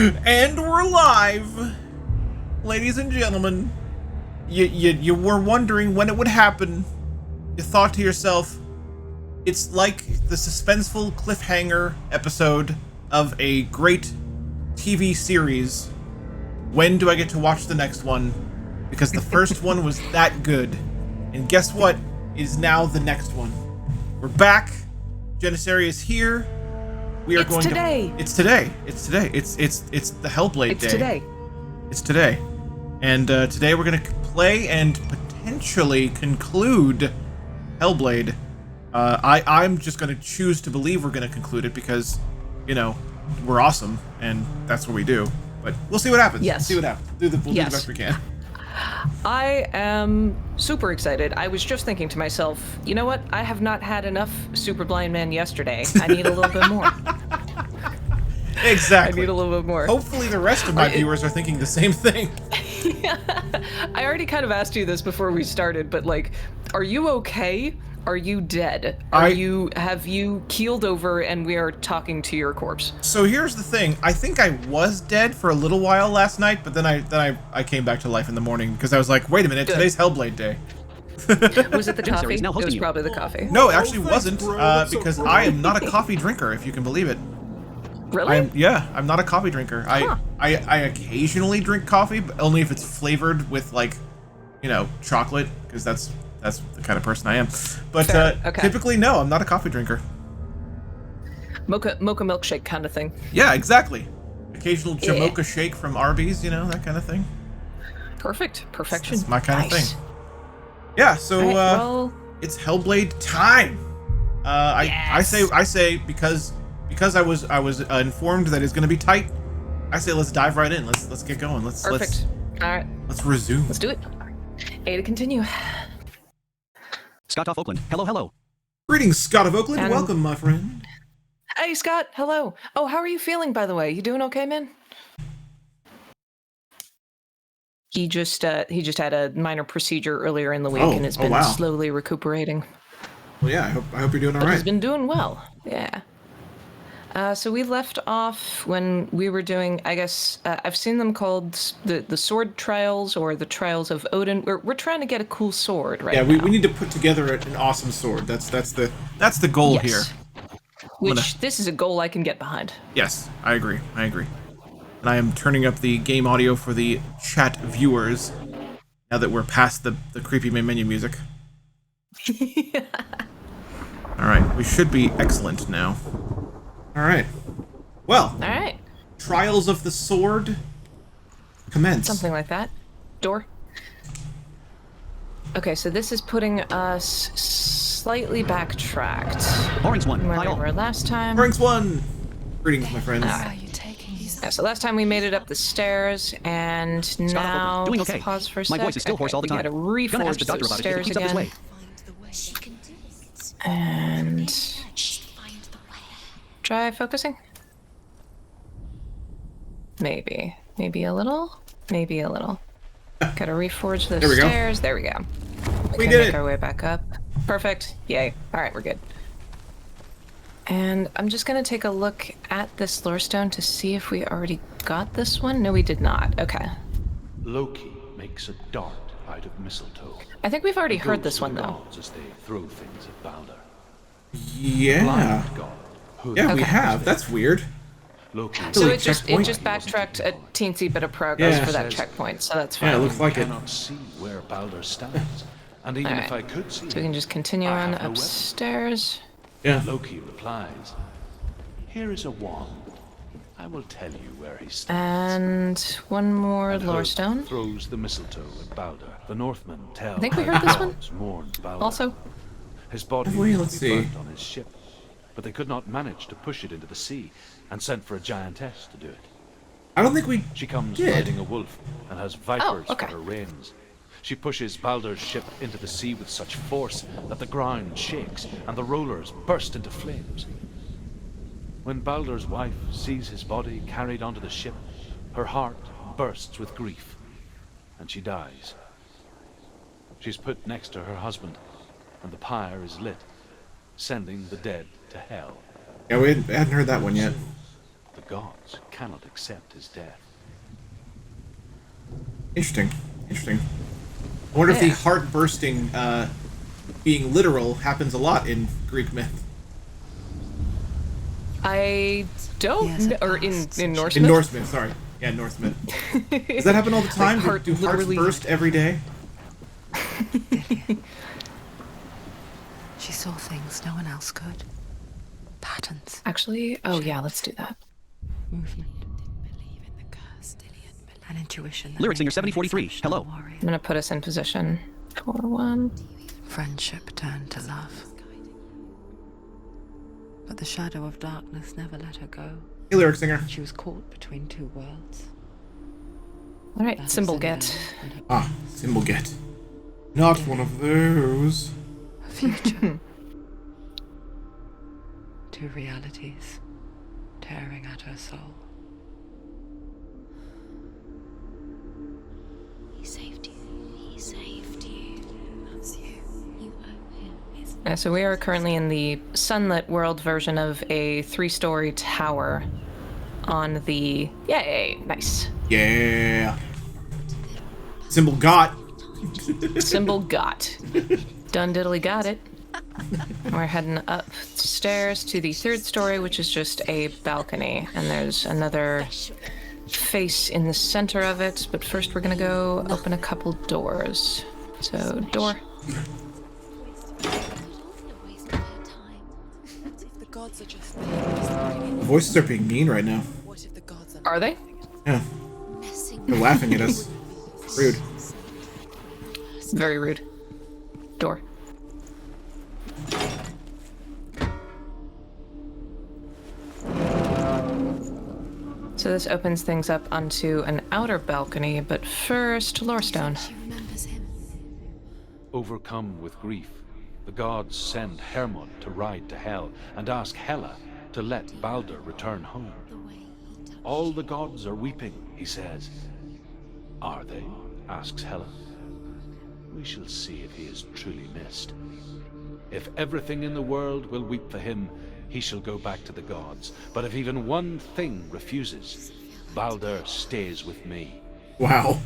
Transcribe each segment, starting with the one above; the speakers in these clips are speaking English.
And we're live, ladies and gentlemen. You were wondering when it would happen. You thought to yourself, it's like the suspenseful cliffhanger episode of a great TV series. When do I get to watch the next one? Because the first one was that good. And guess what is now the next one? We're back. Jennissary is here. We are It's today. It's today. It's today. It's the Hellblade day. It's today. It's today. And today we're going to play and potentially conclude Hellblade. I'm just going to choose to believe we're going to conclude it because, you know, we're awesome and that's what we do. But we'll see what happens. Yes. We'll see what happens. We'll do the best we can. I am super excited. I was just thinking to myself, you know what? I have not had enough Super Blind Man yesterday. I need a little bit more. Exactly. I need a little bit more. Hopefully the rest of my viewers are thinking the same thing. Yeah. I already kind of asked you this before we started, but like, are you okay? Are you dead? Have you keeled over and we are talking to your corpse? So here's the thing. I think I was dead for a little while last night, but then I came back to life in the morning because I was like, wait a minute, today's Hellblade day. Was it the coffee? It was probably the coffee. No, it actually wasn't, because I am not a coffee drinker, if you can believe it. Really? I'm not a coffee drinker. Huh. I occasionally drink coffee, but only if it's flavored with, like, you know, chocolate, because that's the kind of person I am. But okay. Typically, no, I'm not a coffee drinker. Mocha milkshake kind of thing. Yeah, exactly. Occasional Jamocha shake from Arby's, you know, that kind of thing. Perfect. Perfection. That's my kind of Nice. thing. Yeah, so All right, well, it's Hellblade time. Yes. I say because I was informed that it's going to be tight. I say let's dive right in. Let's get going. Perfect. All right. Let's resume. Let's do it. A to continue. Scott off Oakland. Hello. Greetings, Scott of Oakland. And- Welcome, my friend. Hey, Scott. Hello. Oh, how are you feeling, by the way? You doing okay, man? He just had a minor procedure earlier in the week and has been wow. slowly recuperating. Well, yeah. I hope you're doing all But right. he's been doing well. Yeah. So we left off when we were doing, I guess, I've seen them called the sword trials or the trials of Odin. We're trying to get a cool sword right now. Yeah, we need to put together an awesome sword. That's the goal here. Which this is a goal I can get behind. Yes, I agree. And I am turning up the game audio for the chat viewers now that we're past the creepy main menu music. All right, we should be excellent now. All right. Well, All right. Trials of the Sword commence. Something like that. Door. Okay, so this is putting us slightly backtracked. Orange one. Where Hi we all. were last time. Ranks 1. Greetings, my friends. Yeah, so last time we made it up the stairs, and now Doing let's okay. pause for a My sec. voice is still hoarse all the We time. gotta Gonna ask reforge the doctor those about it if it stairs keeps up this again. way. And try focusing. Maybe a little. Gotta reforge those There we go. stairs. There we go. We can did make it. our way back up. Perfect. Yay. All right, we're good. And I'm just gonna take a look at this lore stone to see if we already got this one. No, we did not. Okay. Loki makes a dart out of mistletoe. I think we've already It heard goes this to one the though. gods as they throw things at Balder. Yeah. Blind god, who Yeah, we Okay. have. That's weird. Loki So Really, it just checkpoint? backtracked a teensy bit of progress Yeah. for that checkpoint, so that's fine. Yeah, it looks like it. cannot see where Balder stands. And even Alright. if I could see So we can just continue I on have no weapon. upstairs. Yeah. Loki replies, "Here is a wand. I will tell you where he stands." And one more And lore Hod stone. throws the mistletoe at Balder. The Northmen tell I think we how heard the this one. gods mourned Balder. Also, His body Have we? was Let's to be see. burnt on his ship, but they could not manage to push it into the sea, and sent for a giantess to do it. I don't think we She comes did. riding a wolf and has vipers okay. for her reins. She pushes Balder's ship into the sea with such force that the ground shakes and the rollers burst into flames. When Balder's wife sees his body carried onto the ship, her heart bursts with grief, and she dies. She's put next to her husband, and the pyre is lit, sending the dead to hell. Yeah, we hadn't heard that one yet. the gods cannot accept his death. Interesting. I wonder if the Yeah. heart bursting being literal happens a lot in Greek myth. I don't Yes, it or in lasts. Norse In myth? Norse myth, sorry. Yeah, Norse myth. Does that happen all the time? heart Do hearts literally- burst every day? She saw things no one else could. Patterns, Actually, oh yeah, let's do that. movement. An intuition. that Lyric Singer made her an 7043, exceptional hello. warrior. I'm gonna put us in position for one. Friendship turned to love. But the shadow of darkness never let her go. Hey, lyric singer. She was caught between two worlds. All right, That of symbol Senua get. and her Ah, symbol get. Not one of those. future. Two realities tearing at her soul. He saved you. He saved you. That's you. You owe him his So we are currently in the sunlit world version of a 3-story tower on the... Yay, nice. Yeah. Symbol got. Symbol got. Done diddly got it. We're heading upstairs to the 3rd story, which is just a balcony. And there's another face in the center of it. But first we're gonna go open a couple doors. So, door. waste of her time. What if the gods are just The voices are being mean right now. What if the gods are Are they? Yeah. Messing They're laughing at us. Rude. Very rude. Door. So this opens things up onto an outer balcony, but first, Lorestone. she remembers him. Overcome with grief, the gods send Hermod to ride to Hell and ask Hela to let Balder return home. The way he touched All the gods are weeping, he says. Are they? Asks Hela. We shall see if he is truly missed. If everything in the world will weep for him, he shall go back to the gods. But if even one thing refuses, Balder stays with me. Wow.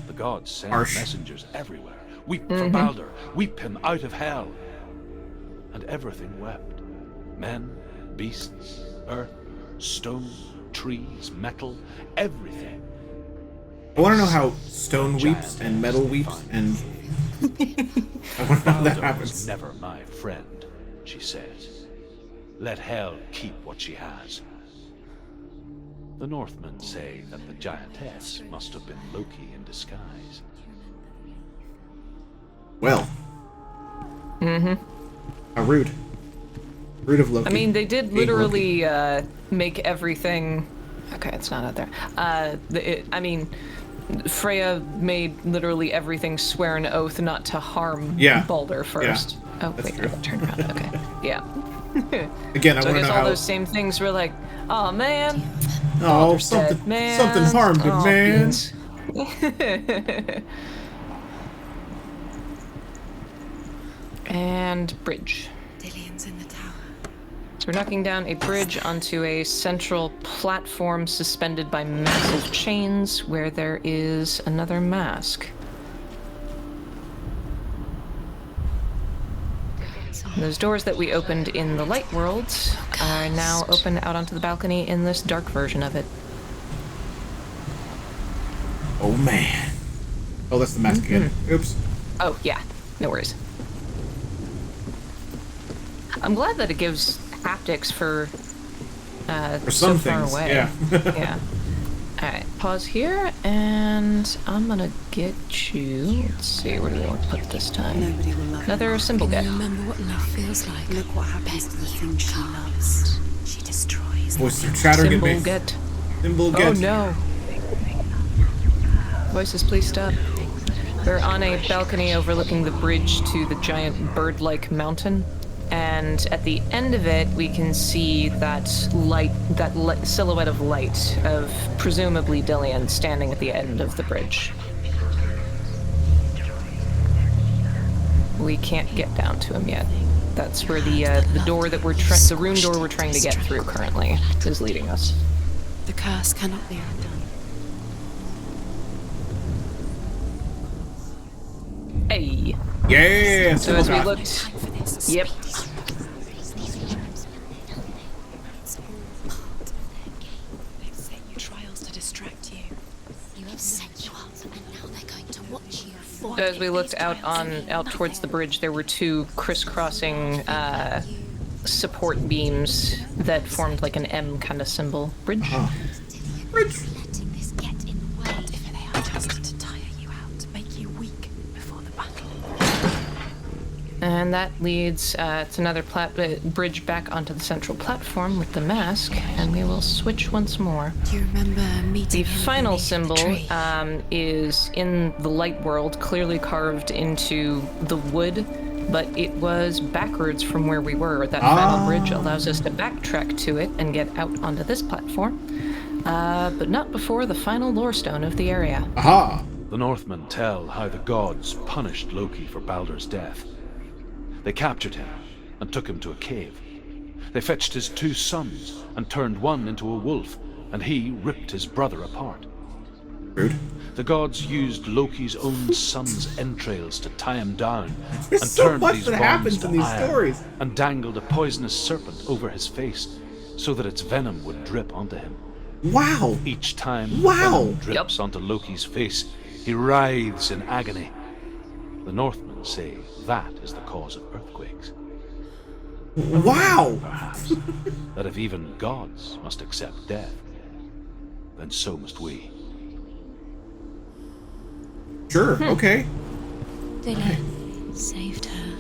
The gods send Harsh. messengers everywhere. Weep for Balder, weep him out of hell. And everything wept. Men, beasts, earth, stone, trees, metal, everything. I want to know how stone weeps and metal weeps, and I want to know how that Balder was happens. never my friend, she says. Let Hel keep what she has. The Northmen say that the giantess must have been Loki in disguise. Well. How rude. Rude of Loki. I mean, they did Being Loki. literally make everything... Okay, it's not out there. I mean, Freya made literally everything swear an oath not to harm Yeah. Balder first. Oh, That's wait, true. turn around. Okay, yeah. Again, I So I want to guess know all how. those same things were like, oh man, Oh, Balder's dead, something, man. something harmed him, Aw, man. beans. And bridge. Dillion's in the tower. So we're knocking down a bridge onto a central platform suspended by massive chains where there is another mask. And those doors that we opened in the light world are now open out onto the balcony in this dark version of it. Oh man. Oh, that's the mask again. Oops. Oh, yeah. No worries. I'm glad that it gives haptics for For so some far things, away. yeah. Yeah. Alright, pause here, and I'm gonna get you. Let's see, where do we want to put it this time? Nobody will love Another symbol get. Remember what love feels like. Look what happens to the things she loves. She destroys. Voices are chattering at Symbol me. get. Symbol Oh get. no. Voices, please stop. We're on a balcony overlooking the bridge to the giant bird-like mountain. And at the end of it, we can see that silhouette of light of presumably Dillion standing at the end of the bridge. We can't get down to him yet. That's where the door that the rune door we're trying to get through currently is leading us. The curse cannot be undone. Hey. Yeah. So as we God. looked, Time for this. yep. It's all part of their game. They've set you trials to distract you. You have set you up, and now they're going to watch you fall. So as we looked out towards the bridge, there were two crisscrossing support beams that formed like an M kind of symbol. Bridge. Bridge. Letting this get in the way. If they are just to tire you out, to make you weak before the battle. And that leads to another bridge back onto the central platform with the mask, and we will switch once more. Do you remember meeting The him final beneath the symbol tree? is in the light world, clearly carved into the wood, but it was backwards from where we were. That final bridge allows us to backtrack to it and get out onto this platform, but not before the final lore stone of the area. Aha. The Northmen tell how the gods punished Loki for Baldur's death. They captured him and took him to a cave. They fetched his 2 sons and turned one into a wolf, and he ripped his brother apart. Rude. The gods used Loki's own son's entrails to tie him down, There's and so turned much these that bonds happens to in these iron, stories. and dangled a poisonous serpent over his face, so that its venom would drip onto him. Wow. Each time Wow. venom drips onto Loki's face, he writhes in agony. The Northmen say that is the cause of earthquakes. Wow. Perhaps that if even gods must accept death, then so must we. Sure. Okay. Dillian saved her.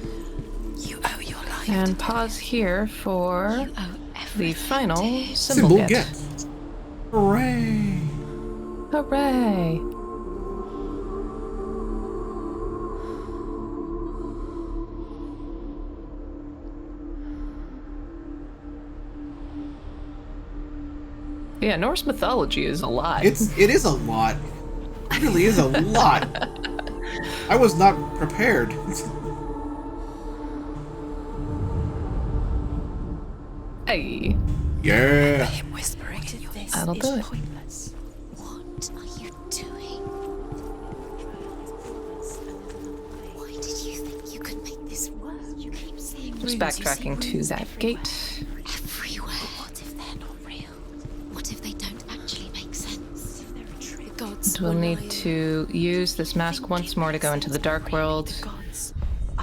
You owe your life. And pause here for You owe the everything final to him. symbol get. get. Hooray. Hooray! Yeah, Norse mythology is a lot. It is a lot. It really is a lot. I was not prepared. Hey, Yeah. Him whispering in your ear. that'll do it. Pointless. What are you doing? Why did you think you could make this work? You keep seeing Just runes, you see backtracking to runes that everywhere. gate. Everywhere. What if they're not real? What if they don't actually make sense? The gods We'll will need lie. to use this mask once more to go into the dark world, The gods.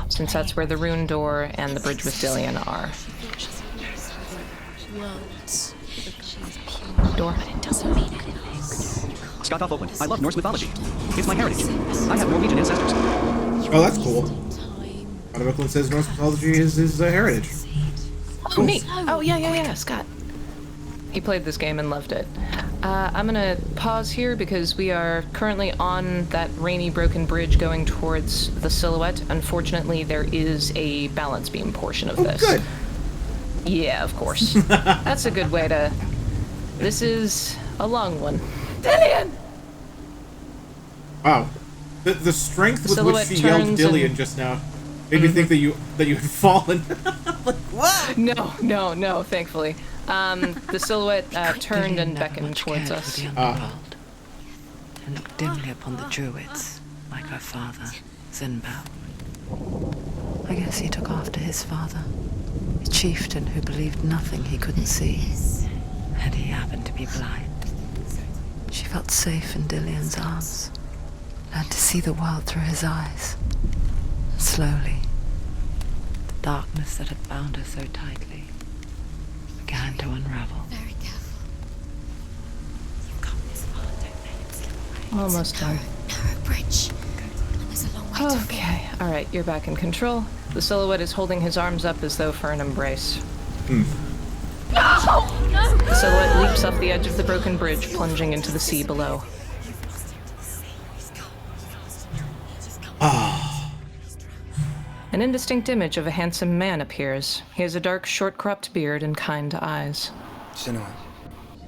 since that's where the rune door and the bridge with Dillian are. Worlds. Door. But it doesn't mean anything. Scott Oakland. I love Norse mythology. It's my heritage. I have Norwegian ancestors. Oh, that's cool. Scott Oakland says Norse mythology is his heritage. Oh, neat. Oh, yeah, Scott. He played this game and loved it. I'm gonna pause here because we are currently on that rainy, broken bridge going towards the silhouette. Unfortunately, there is a balance beam portion of Oh, this. good. Yeah, of course. That's a good way to... This is a long one. Dillian! Wow. The strength with which Silhouette she yelled turns Dillian and- just now made me think that you had fallen. No, thankfully. The silhouette turned and Dillian never beckoned much towards cared us. for the underworld, and looked dimly upon the druids, like her father, Zinbao. I guess he took after his father, a chieftain who believed nothing he couldn't see, and he happened to be blind. She felt safe in Dillian's arms, learned to see the world through his eyes. And slowly, the darkness that had bound her so tightly began to unravel. Very careful. You've come this far, don't let him slip away. Almost done. Narrow bridge. And there's a long way to fall. Okay, alright, you're back in control. The silhouette is holding his arms up as though for an embrace. The silhouette leaps off the edge of the broken bridge, plunging into the sea below. An indistinct image of a handsome man appears. He has a dark, short-cropped beard and kind eyes. Senua,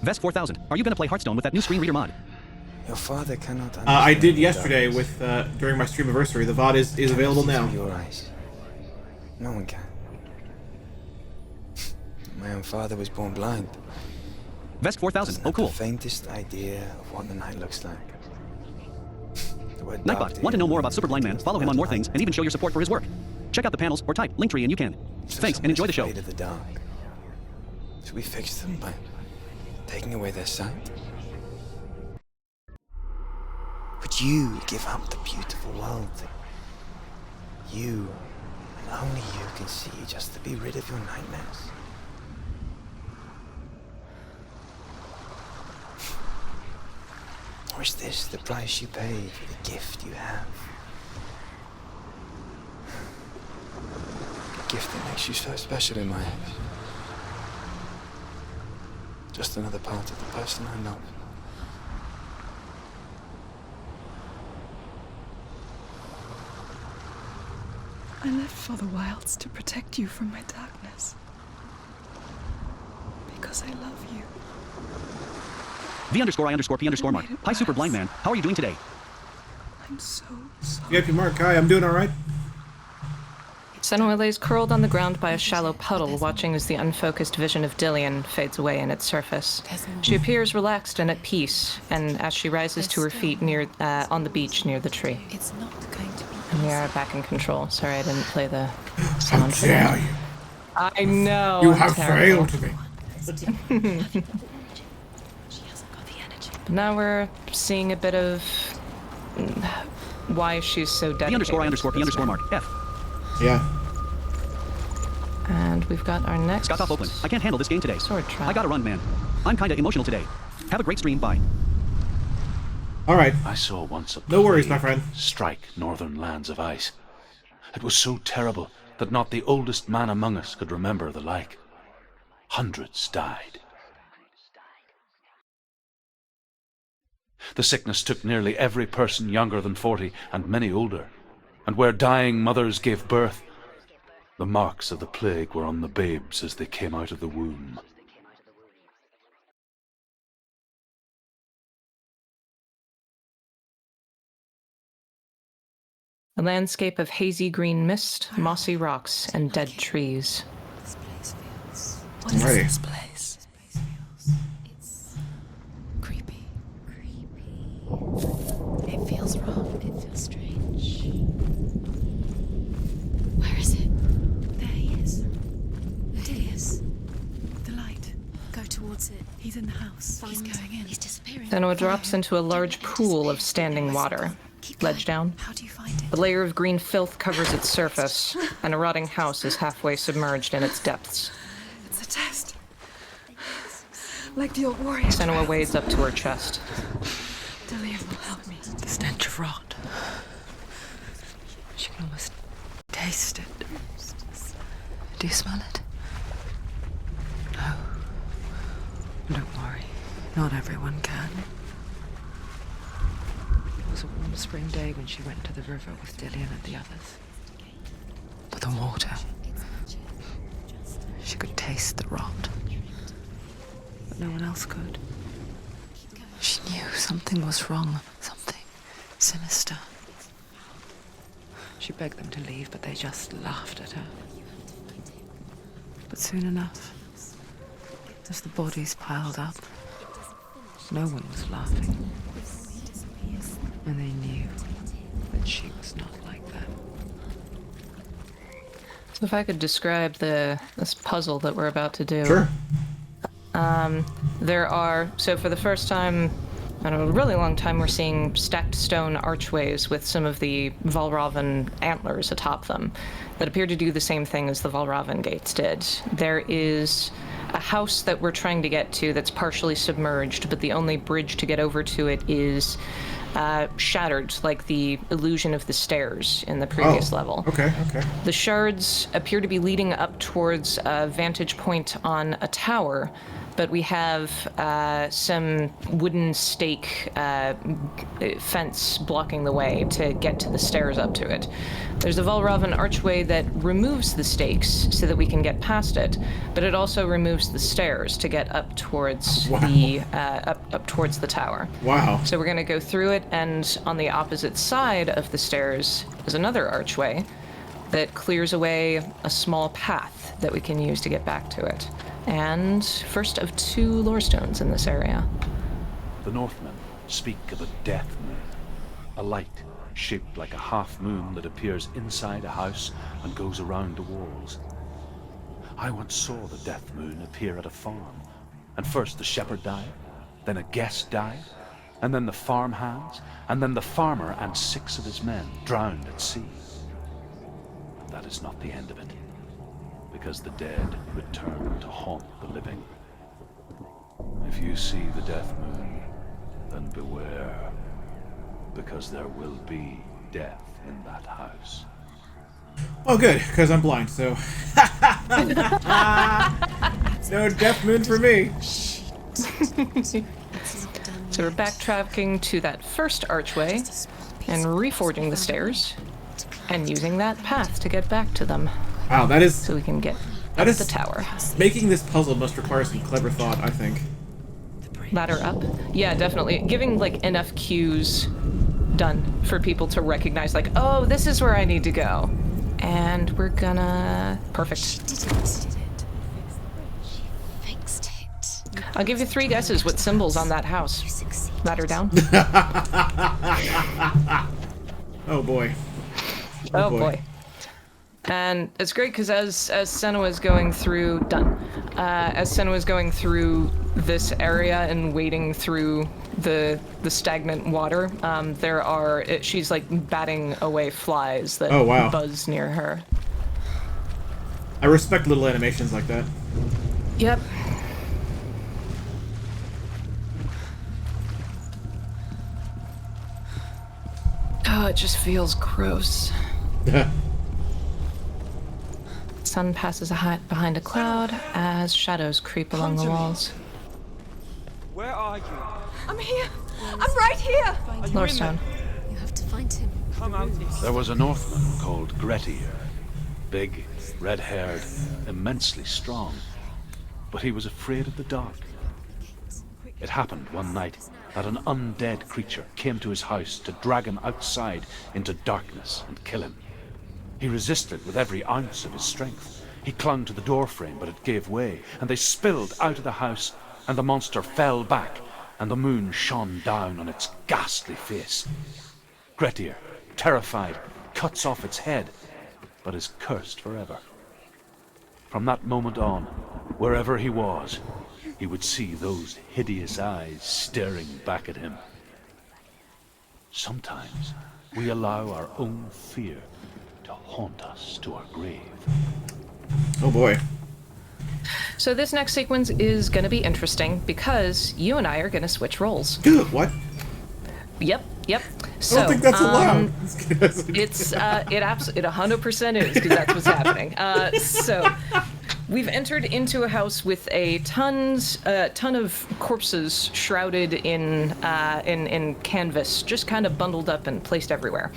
Vest 4000. Are you going to play Hearthstone with that new screen reader mod? your father cannot understand. I did the yesterday darkness with during my stream anniversary. The VOD is available now. through your eyes. No one can. My own father was born blind. Vest 4000. Oh, cool. The faintest idea of what the night looks like. The word Nightbot, dark want to know more here about Super Blind Man? Follow him on more things and even show your support for his work. Check out the panels or type Linktree and you can. So Thanks and enjoy the show. someone's afraid of the dark. Should we fix them by taking away their sight? Would you give up the beautiful world that you and only you can see just to be rid of your nightmares? Or is this the price you pay for the gift you have? A gift that makes you so special in my eyes. Just another part of the person I love. I left for the wilds to protect you from my darkness. Because I love you. V_I_P_Mark. Hi, Super Blind Man. How are you doing today? I'm so sorry. VIP Mark, hi, I'm doing alright. Senua lays curled on the ground by a shallow puddle, watching as the unfocused vision of Dillion fades away in its surface. She appears relaxed and at peace, and as she rises to her feet near on the beach near the tree. It's not going to be And we are back in control. Sorry, I didn't play the sound for Dare that. you? I know. You I'm have terrible. failed me. But now we're seeing a bit of why she's so dedicated. V_I_P_Mark. F. Yeah. And we've got our next Scott off Oakland. I can't handle this game today. sword trial. I gotta run, man. I'm kinda emotional today. Have a great stream. Bye. Alright. I saw once a No worries, my plague friend. strike northern lands of ice. It was so terrible that not the oldest man among us could remember the like. Hundreds died. The sickness took nearly every person younger than 40 and many older. And where dying mothers gave birth, the marks of the plague were on the babes as they came out of the womb. A landscape of hazy green mist, mossy rocks, and dead trees. This place feels. What is Alrighty. this place? It's creepy. It feels wrong. It feels strange. Where is it? There he is. There he is. The light. Go towards it. He's in the house. He's Find- going in. He's disappearing. Senua drops into a large pool of standing water. Keep Ledge going. down. How do you find it? A layer of green filth covers its surface, and a rotting house is halfway submerged in its depths. It's a test. Like the old warrior. Senua wades up to her chest. Dillion will help me. The stench of rot. She can almost taste it. Do you smell it? No. Don't worry. Not everyone can. It was a warm spring day when she went to the river with Dillion and the others. But the water. She could taste the rot. But no one else could. She knew something was wrong. Something sinister. She begged them to leave, but they just laughed at her. But soon enough, as the bodies piled up, no one was laughing. And they knew that she was not like them. So if I could describe this puzzle that we're about to do. Sure. There are, so for the first time, in a really long time, we're seeing stacked stone archways with some of the Valravan antlers atop them that appear to do the same thing as the Valravan gates did. There is a house that we're trying to get to that's partially submerged, but the only bridge to get over to it is shattered, like the illusion of the stairs in the previous level. Okay. The shards appear to be leading up towards a vantage point on a tower, but we have some wooden stake fence blocking the way to get to the stairs up to it. There's a Valravan archway that removes the stakes so that we can get past it, but it also removes the stairs to get up towards the up towards the tower. Wow. So we're going to go through it, and on the opposite side of the stairs is another archway, that clears away a small path that we can use to get back to it. And first of 2 lore stones in this area. The Northmen speak of a death moon, a light shaped like a half moon that appears inside a house and goes around the walls. I once saw the death moon appear at a farm, and first the shepherd died, then a guest died, and then the farm hands, and then the farmer and 6 of his men drowned at sea. But that is not the end of it, because the dead return to haunt the living. If you see the death moon, then beware, because there will be death in that house. Oh, good, because I'm blind, so... No death moon for me. So we're backtracking to that first archway and reforging the stairs and using that path to get back to them. Wow, that is... So we can get That up is... the tower. Making this puzzle must require some clever thought, I think. Ladder up? Yeah, definitely. Giving, like, enough cues done for people to recognize, like, oh, this is where I need to go. And we're gonna... Perfect. She did it. She fixed it. I'll give you 3 guesses what symbol's on that house. You succeeded. Ladder down. Oh boy. Oh boy. And it's great because as Senua is going through, as Senua is going through this area and wading through the stagnant water, she's like batting away flies that buzz near her. I respect little animations like that. Yep. Oh, it just feels gross. Sun passes behind a cloud as shadows creep along the walls. Where are you? I'm here. I'm right here. Lorestone. You have to find him. Come out. There was a Northman called Grettir. Big, red-haired, immensely strong. But he was afraid of the dark. It happened one night that an undead creature came to his house to drag him outside into darkness and kill him. He resisted with every ounce of his strength. He clung to the doorframe, but it gave way, and they spilled out of the house, and the monster fell back, and the moon shone down on its ghastly face. Grettir, terrified, cuts off its head, but is cursed forever. From that moment on, wherever he was, he would see those hideous eyes staring back at him. Sometimes we allow our own fear to haunt us to our grave. Oh boy. So this next sequence is going to be interesting because you and I are going to switch roles. What? Yep. So, I don't think that's allowed. It 100% is because that's what's happening. So we've entered into a house with a ton of corpses shrouded in canvas, just kind of bundled up and placed everywhere.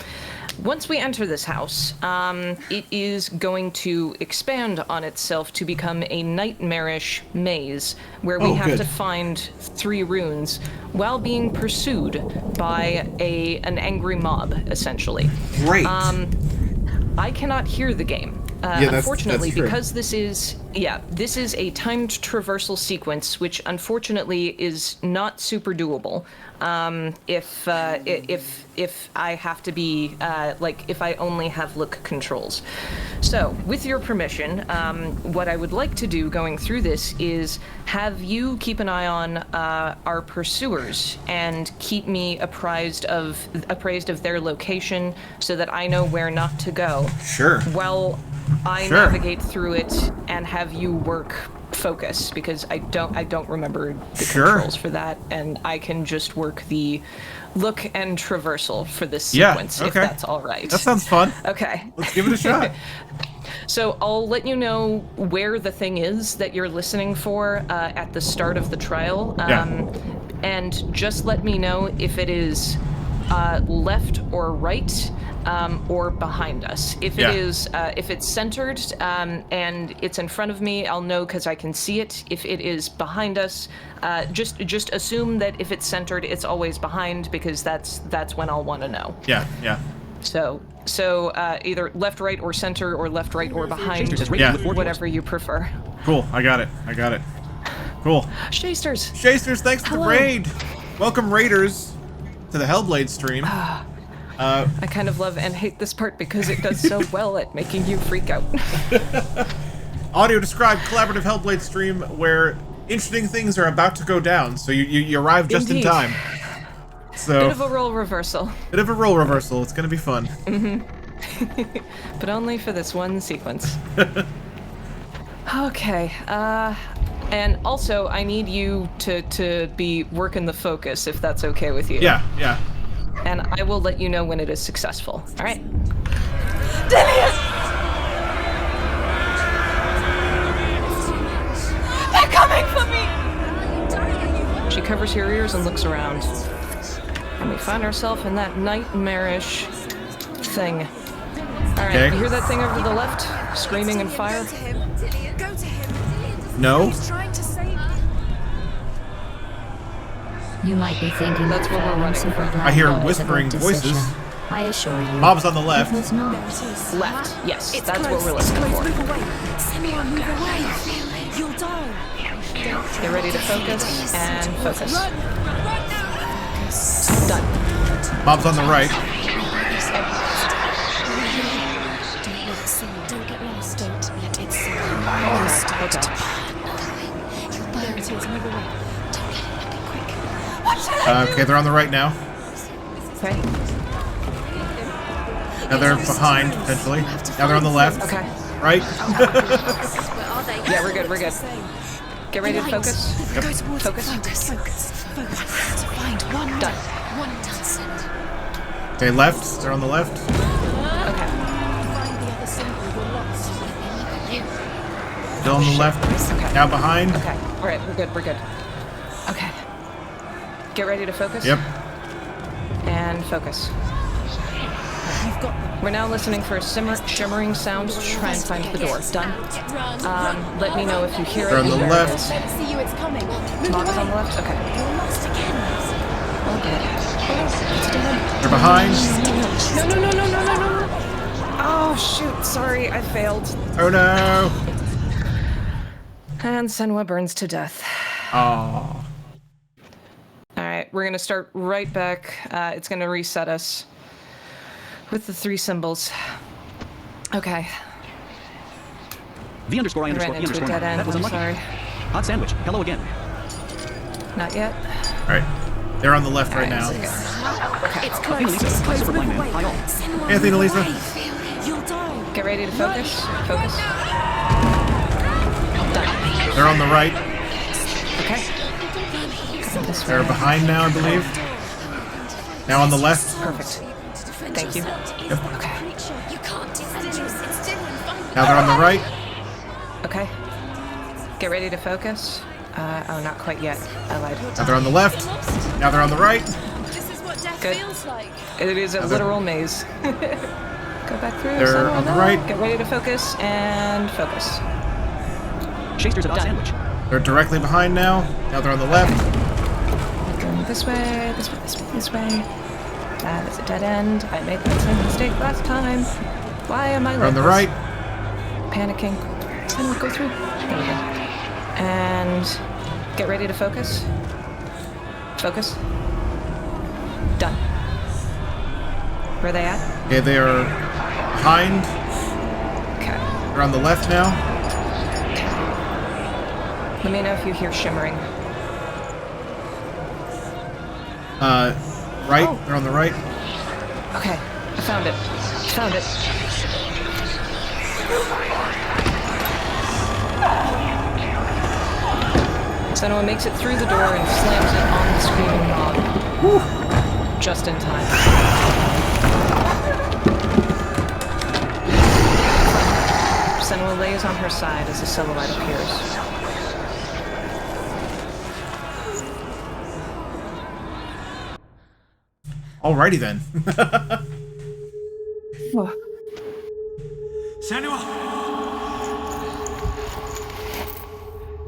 Once we enter this house, it is going to expand on itself to become a nightmarish maze where we have to find 3 runes while being pursued by an angry mob, essentially. Great. I cannot hear the game. Unfortunately, because this is a timed traversal sequence, which unfortunately is not super doable. If I have to be if I only have look controls. So, with your permission, what I would like to do going through this is have you keep an eye on our pursuers and keep me appraised of their location so that I know where not to go. Sure. While I navigate through it and have you work focus, because I don't remember the controls for that, and I can just work the look and traversal for this sequence, if that's all right. That sounds fun. Okay. Let's give it a shot. So I'll let you know where the thing is that you're listening for at the start of the trial, and just let me know if it is left or right, or behind us. If it is, if it's centered and it's in front of me, I'll know because I can see it. If it is behind us, just assume that if it's centered, it's always behind, because that's when I'll want to know. Yeah. So So either left, right, or center, or left, right, or behind. Shasters is rated Yeah. with 4 Whatever you prefer. Cool. I got it. Cool. Shasters. Shasters, thanks for the raid. Welcome, raiders, to the Hellblade stream. I kind of love and hate this part because it does so well at making you freak out. Audio described collaborative Hellblade stream where interesting things are about to go down, so you arrive just Indeed. in time. So Bit of a role reversal. It's gonna be fun. But only for this one sequence. Okay, and also I need you to be working the focus, if that's okay with you. Yeah. And I will let you know when it is successful. All right? Dillian! They're coming for me! She covers her ears and looks around. And we find ourselves in that nightmarish thing. Alright, Okay. you hear that thing over to the left? Screaming and fire? Go to him. Go to him. No. He's trying to save you. You might be thinking That's what we're running for. I hear whispering voices. I assure you. Bob's on the left. It was not. Left, yes, It's that's close. what we're listening It's for. close. Move away. Senua, move away. You'll die. Get ready to focus and focus. Run. Run now. Done. Bob's on the right. Don't get lost. Don't let it sink. Okay. There it is. Move away. Okay, they're on the right now. Okay. Now they're behind, potentially. Now they're on the left. Okay. Right? Yeah, we're good. Get ready to focus. Go towards Focus. Focus. To find one. Done. One dozen. Okay, left. They're on the left. Okay. Find the other symbol. You're lost. Still on the left. Okay. Now behind. Okay. All right, we're good. Okay. Get ready to focus. Yep. And focus. We're now listening for shimmering sounds to try and find the door. Done. Let me know if you hear They're it. on the Where it left. is. Let's see you. It's coming. Move Bob is away. on the left? Okay. You're lost again. Okay. They're behind. No. Oh, shoot. Sorry, I failed. Oh no. And Senua burns to death. Oh. Alright, we're gonna start right back. It's gonna reset us with the 3 symbols. Okay. V underscore I I ran underscore E into a underscore. dead end. That was I'm unlucky. sorry. Hot sandwich. Hello again. Not yet. Alright. They're on the left right now. It's Hey, close. Lisa. It's Hi, close. Superblind Move Man. away. Hi, all. Senua, Anthony, move Lisa. away. You'll die. Get ready to focus. Focus. Done. They're on the right. Okay. They're behind now, I believe. Now on the left. Perfect. Thank you. Yep. Okay. You can't defend yourself. It's Dylan. Find Now they're on the right. Okay. Get ready to focus. Oh, not quite yet. I lied. Now they're on the left. Now they're on the right. This is what death Good. feels like. It is a literal maze. Go back through. They're Senua, on the no. right. Get ready to focus and focus. Shasters at hot Done. sandwich. They're directly behind now. Now they're on the left. Going this way. This way. That is a dead end. I made that same mistake last time. Why am I They're on the this? right. Panicking. Senua, go through. There we go. And get ready to focus. Focus. Done. Where are they at? Okay, they are behind. Okay. They're on the left now. Let me know if you hear shimmering. Right. Oh. They're on the right. Okay. I found it. Senua makes it through the door and slams it on the screaming mob. Just in time. Senua lays on her side as the silhouette appears. Alrighty then. Oh. Senua!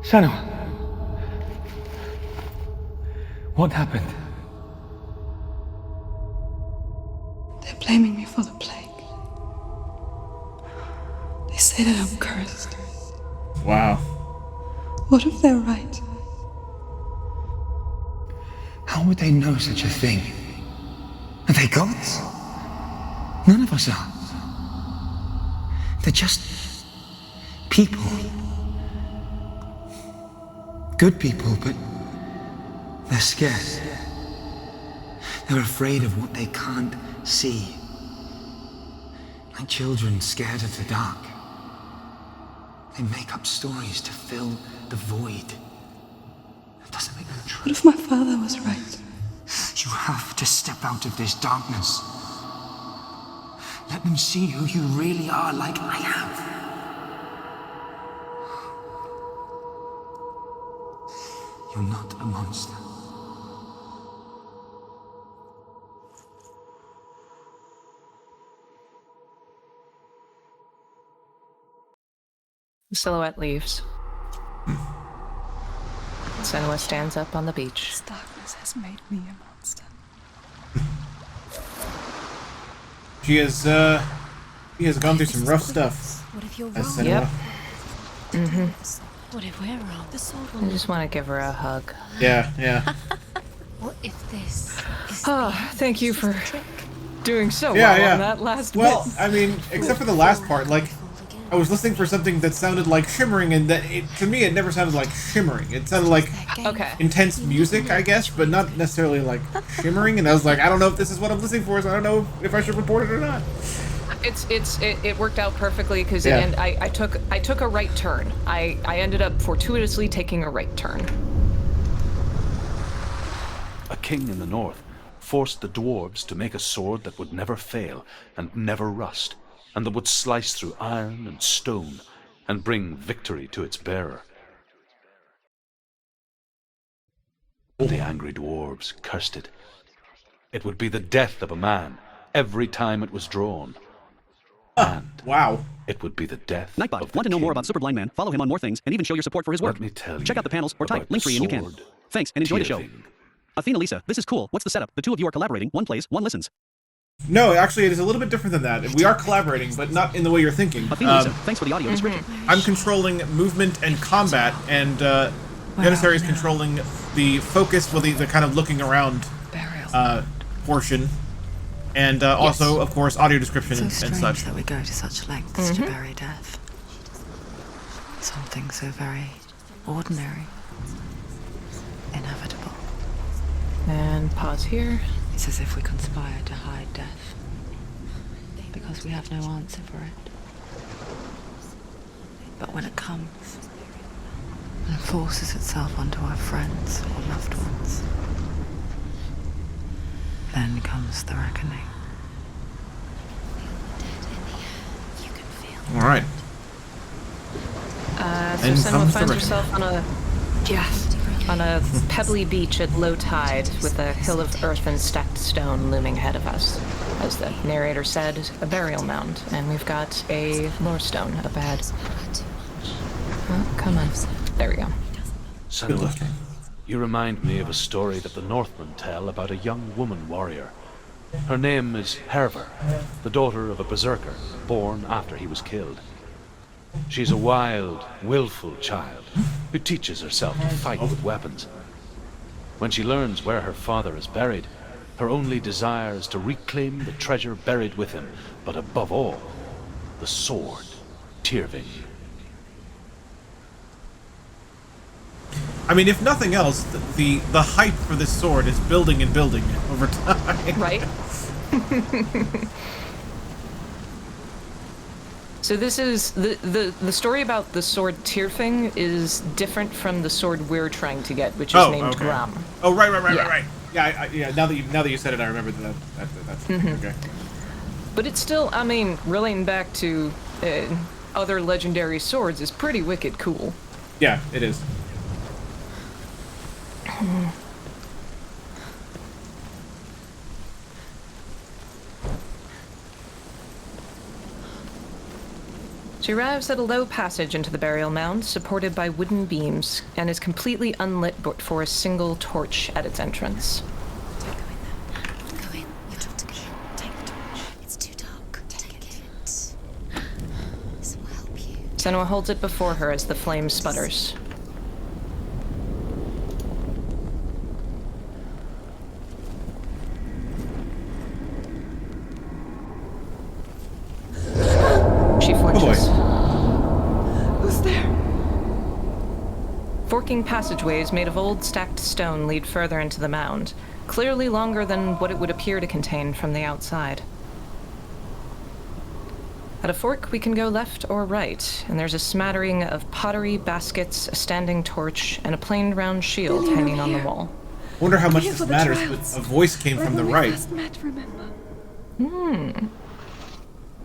Senua! What happened? They're blaming me for the plague. say that I'm cursed. Wow. What if they're right? How would they know such a thing? Are they gods? None of us are. They're just people. Good people, but they're scared. They're afraid of what they can't see. Like children scared of the dark. They make up stories to fill the void. That doesn't make them true. What if my father was right? You have to step out of this darkness. Let them see who you really are, like I have. You're not a monster. The silhouette leaves. Senua stands up on the beach. This darkness has made me a monster. She has gone through some rough stuff. What if you're As wrong? Senua. Yep. What if we're wrong? The sword I will just want to give her a hug. Yeah, yeah. What if this is Oh, thank you for doing so Yeah, well yeah. on that last Well, bit. I mean, except for the last part, like, I was listening for something that sounded like shimmering, and that to me it never sounded like shimmering. It sounded like Okay. intense music, I guess, but not necessarily like shimmering. And I was like, I don't know if this is what I'm listening for, so I don't know if I should report it or not. It worked out perfectly because Yeah. and I took a right turn. I ended up fortuitously taking a right turn. A king in the north forced the dwarves to make a sword that would never fail and never rust, and that would slice through iron and stone and bring victory to its bearer. The angry dwarves cursed it. It would be the death of a man every time it was drawn. And Wow. it would be the death Nightbot, of the want to know more king. about Super Blind Man? Follow him on more things and even show your support for his work. Let me tell Check you out the panels or type about link free and you can. sword Thanks and enjoy the show. tearing. Athena Lisa, this is cool. What's the setup? The two of you are collaborating. One plays, one listens. No, actually, it is a little bit different than that. We are collaborating, but not in the way you're thinking. Athena Lisa, thanks for the audio description. I'm controlling movement and combat, and Jennissary is controlling the focus, well, the kind of looking around portion, and also, of course, audio description So and strange such. that we go to such lengths to bury death. Something so very ordinary, inevitable. And pause here. It's as if we conspire to hide death because we have no answer for it. But when it comes and forces itself onto our friends or loved ones, then comes the reckoning. All right. So And Senua comes the finds reckoning. herself on a pebbly beach at low tide with a hill of earth and stacked stone looming ahead of us. As the narrator said, a burial mound, and we've got a lore stone up ahead. Oh, come on. There we go. Senua, you remind me of a story that the Northmen tell about a young woman warrior. Her name is Herver, the daughter of a berserker, born after he was killed. She's a wild, willful child who teaches herself to fight with weapons. When she learns where her father is buried, her only desire is to reclaim the treasure buried with him, but above all, the sword, Tyrving. I mean, if nothing else, the hype for this sword is building and building over time. Right? So this is the story about the sword Tyrfing is different from the sword we're trying to get, which is named Gram. Oh, right. Yeah. Right. Yeah, yeah. Now that you said it, I remember that's okay. But it's still, I mean, relating back to other legendary swords is pretty wicked cool. Yeah, it is. She arrives at a low passage into the burial mound, supported by wooden beams, and is completely unlit but for a single torch at its entrance. Don't go in there. Go in. You've got to go in. Take the torch. It's too dark. Take it. This will help you. Senua holds it before her as the flame sputters. She flinches. Who's there? Forking passageways made of old stacked stone lead further into the mound, clearly longer than what it would appear to contain from the outside. At a fork, we can go left or right, and there's a smattering of pottery, baskets, a standing torch, and a plain round shield hanging on the wall. Wonder how much this matters, but a voice came from the right.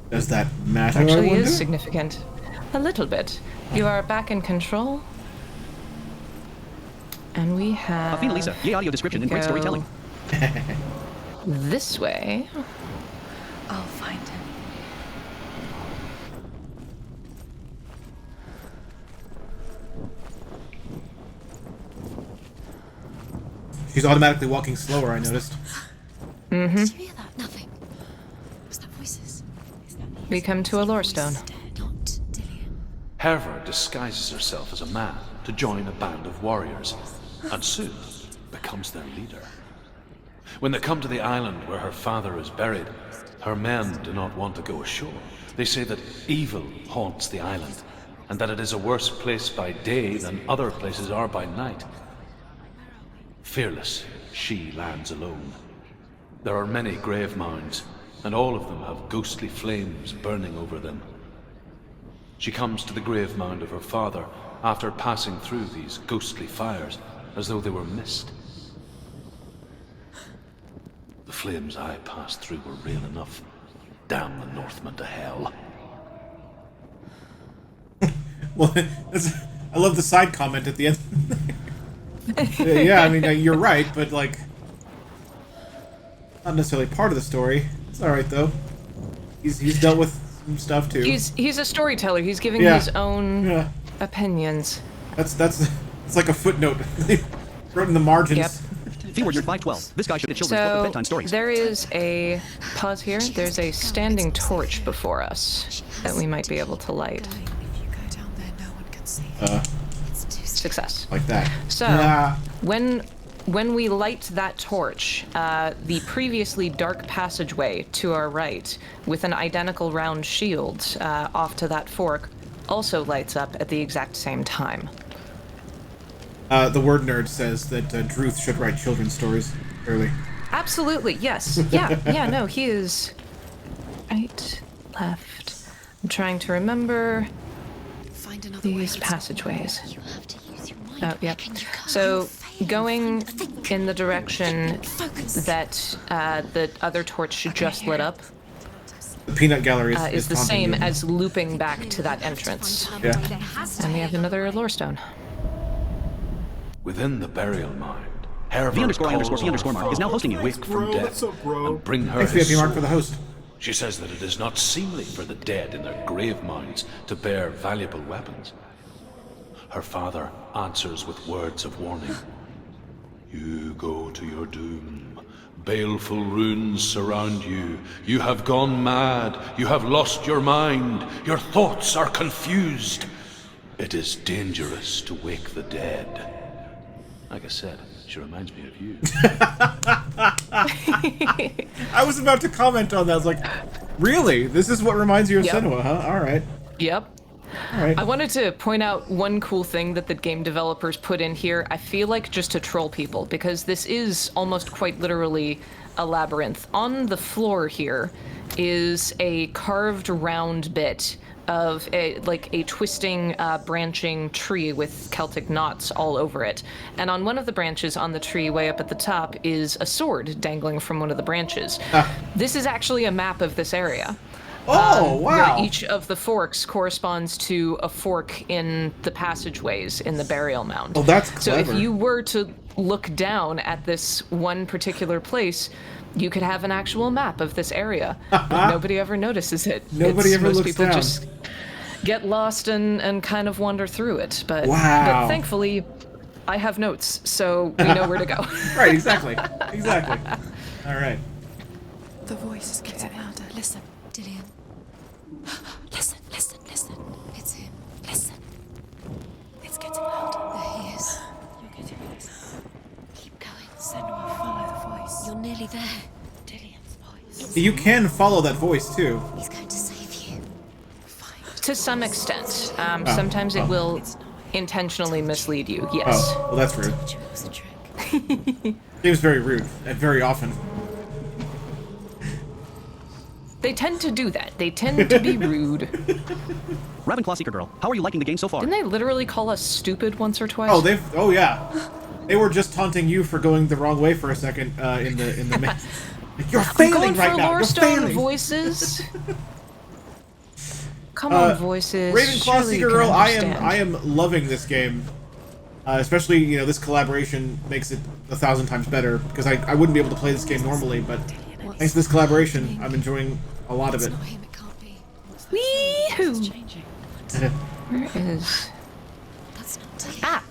Does that matter? Actually is significant. A little bit. You are back in control. And we have... Afina Lisa, yay audio description and great storytelling. This way. I'll find him. She's automatically walking slower, I noticed. Mm-hmm. Did you hear that? Nothing. Was that voices? We come to a lore stone. Not Dillian. Herver disguises herself as a man to join a band of warriors, and soon becomes their leader. When they come to the island where her father is buried, her men do not want to go ashore. They say that evil haunts the island, and that it is a worse place by day than other places are by night. Fearless, she lands alone. There are many grave mounds, and all of them have ghostly flames burning over them. She comes to the grave mound of her father after passing through these ghostly fires, as though they were mist. The flames I passed through were real enough. Damn the Northmen to hell. Well, I love the side comment at the end. Yeah, I mean, you're right, but, like, not necessarily part of the story. It's alright, though. He's dealt with some stuff, too. He's a storyteller. He's giving his own opinions. It's like a footnote. Wrote in the margins. Yep. Keyword year 512. This guy should have children's book of bedtime stories. There is a pause here. There's a standing torch before us that we might be able to light. If you go down there, no one can see. Success. Like that. So, when we light that torch, the previously dark passageway to our right, with an identical round shield off to that fork, also lights up at the exact same time. The word nerd says that Druth should write children's stories early. Absolutely, yes. Yeah, no, he is right, left. I'm trying to remember these passageways. You have to use your mind. Oh, yep. Can you come So, fail? going Think. in the direction Focus. that the other torch just lit up The peanut gallery is the taunting same you. as looping back to that entrance. Yeah. And we have another lore stone. Within the burial mound, Herver V_I_C_Mark is now hosting you. wake from death and bring her Thanks, his VIP Mark, soul. for the host. She says that it is not seemly for the dead in their grave mounds to bear valuable weapons. Her father answers with words of warning. You go to your doom. Baleful runes surround you. You have gone mad. You have lost your mind. Your thoughts are confused. It is dangerous to wake the dead. Like I said, she reminds me of you. I was about to comment on that. I was like, really? This is what reminds you of Yep. Senua, huh? Alright. Yep. Alright. I wanted to point out one cool thing that the game developers put in here, I feel like just to troll people, because this is almost quite literally a labyrinth. On the floor here is a carved round bit of a twisting, branching tree with Celtic knots all over it. And on one of the branches on the tree way up at the top is a sword dangling from one of the branches. This is actually a map of this area. Oh, wow. Where each of the forks corresponds to a fork in the passageways in the burial mound. Oh, that's So clever. if you were to look down at this one particular place, you could have an actual map of this area. But nobody ever notices it. Nobody ever most looks people down. just get lost and kind of wander through it. But, Wow. but thankfully, I have notes, so we know where to go. Right, exactly. Exactly. Alright. The voice is getting louder. Listen. Dillian. Listen. It's him. really there. Dillian's voice. You can follow that voice too. He's going to save you. To some extent. Sometimes it will intentionally mislead you, yes. Oh, well, that's rude. Told you it was a trick. Seems very rude, and very often. They tend to do that. They tend to be rude. Ravenclaw Seeker Girl, how are you liking the game so far? Didn't they literally call us stupid once or twice? Oh yeah. They were just taunting you for going the wrong way for a second in the like, you're failing right now. You're failing. Voices. Come on, voices. Ravenclaw Surely Seeker you can Girl, understand. I am loving this game. Especially, you know, this collaboration makes it 1,000 times better because I wouldn't be able to play this game normally, but thanks to this collaboration, I'm enjoying a lot of it. It's not him, it can't be. Wee-hoo! Where is... That's not Dillian. Ah!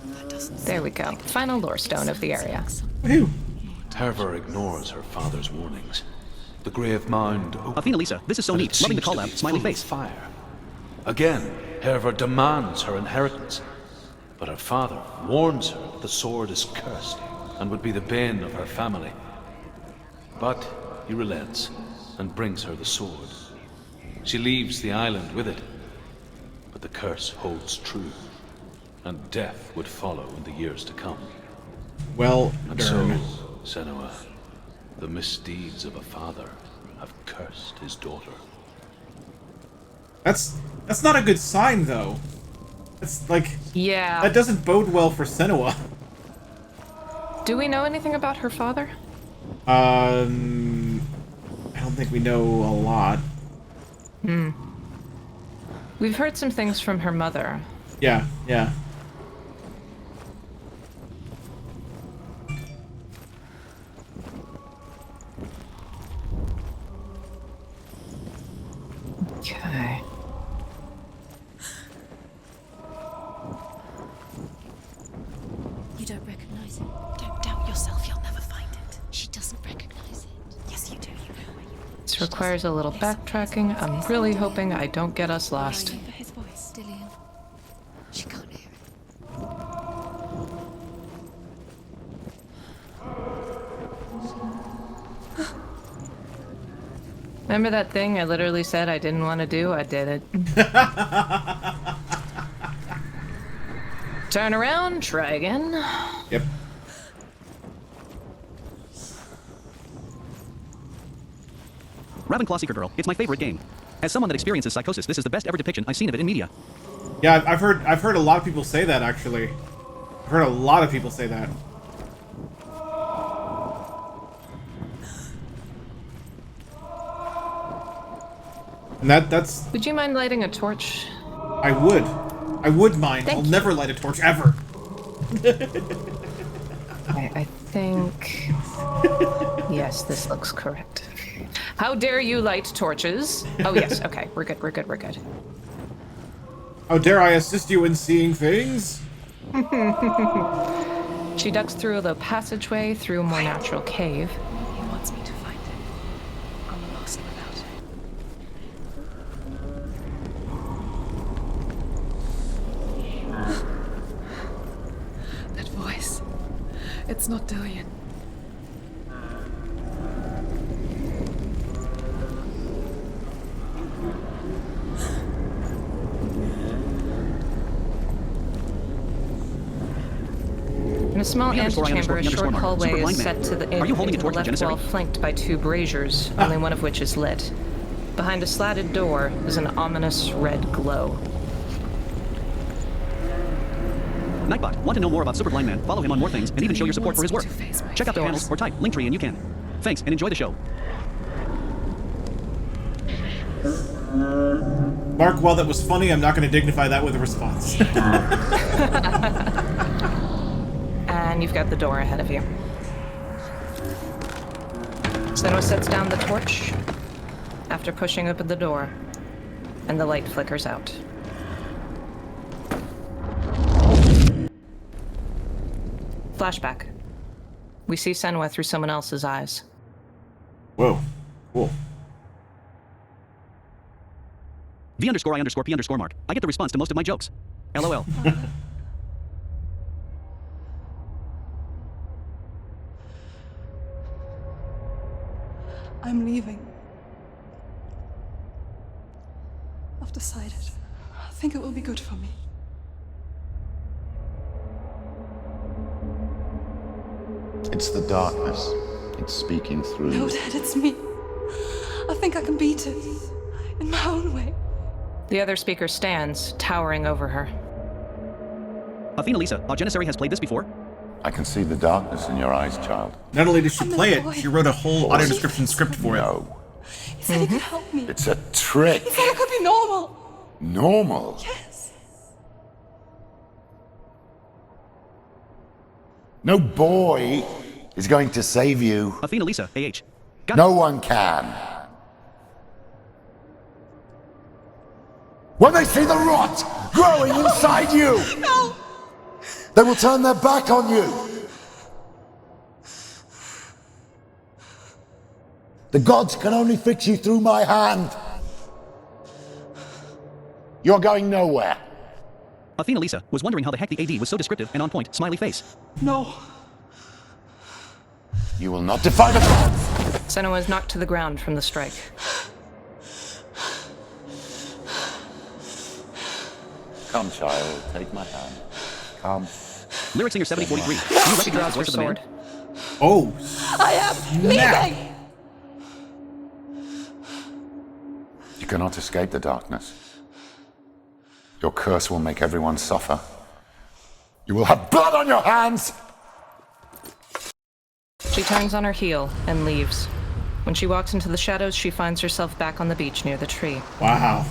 There we go. Final lore stone of the area. Woohoo! Herver ignores her father's warnings. The grave mound opens. Athena Lisa, this is so but neat. it Loving the seems to collab. be Smiley full of face. Fire. Again, Herver demands her inheritance. But her father warns her that the sword is cursed and would be the bane of her family. But he relents and brings her the sword. She leaves the island with it. But the curse holds true, and death would follow in the years to come. Well, And so, Senua, the misdeeds of a father have cursed his daughter. That's not a good sign, though. It's like... Yeah. That doesn't bode well for Senua. Do we know anything about her father? I don't think we know a lot. We've heard some things from her mother. Yeah, yeah. Okay. You don't recognize it. Don't doubt yourself, you'll never find it. She doesn't recognize it. Yes, you do. You know where you This requires a little backtracking. I'm really hoping I don't get us lost. for his voice. Dillian. She can't hear it. Remember that thing I literally said I didn't want to do? I did it. Turn around, try again. Yep. Ravenclaw Seeker Girl, it's my favorite game. As someone that experiences psychosis, this is the best ever depiction I've seen of it in media. Yeah, I've heard a lot of people say that, actually. I've heard a lot of people say that. And that's... Would you mind lighting a torch? I would. I would mind. Thank I'll you. never light a torch, ever. I think... Yes, this looks correct. How dare you light torches? Oh yes, okay, we're good, we're good, we're good. How dare I assist you in seeing things? She ducks through the passageway through a more natural cave. He wants me to find it. I'm lost without it. That voice. It's not Dillian. In a small antechamber, a short hallway Super is blind set man. to the Are you holding into a the torch, left wall, Jennissary? flanked by two braziers, only one of which is lit. Behind a slatted door is an ominous red glow. Nightbot, want to know more about Super Blind Man? Follow him on more things and even show your support for his work. Check out the panels or type Linktree and you can. Thanks and enjoy the show. Mark, while that was funny, I'm not going to dignify that with a response. And you've got the door ahead of you. Senua sets down the torch after pushing open the door, and the light flickers out. Flashback. We see Senua through someone else's eyes. Whoa. Cool. V_I_P_ Mark. I get the response to most of my jokes. LOL. I'm leaving. I've decided. I think it will be good for me. It's the darkness. It's speaking through No, you. Dad, it's me. I think I can beat it. In my own way. The other speaker stands, towering over her. Athena Lisa, our Jennissary has played this before? I can see the darkness in your eyes, child. Not only did she I'm a play boy. it, she wrote a whole audio description script for it. No. He said he could help me. It's a trick. He said I could be normal. Normal. Yes. No boy is going to save you. Athena Lisa, AH. No one can. When they see the rot growing inside you, No! they will turn their back on you. The gods can only fix you through my hand. You're going nowhere. Athena Lisa was wondering how the heck the AD was so descriptive and on point. Smiley face. No. You will not defy the gods. Senua is knocked to the ground from the strike. Come, child, take my hand. Come. Lyric singer 7043. Do you She recognize draws the her voice of the man? sword. Oh, I am leaving! You cannot escape the darkness. Your curse will make everyone suffer. You will have blood on your hands! She turns on her heel and leaves. When she walks into the shadows, she finds herself back on the beach near the tree. wow.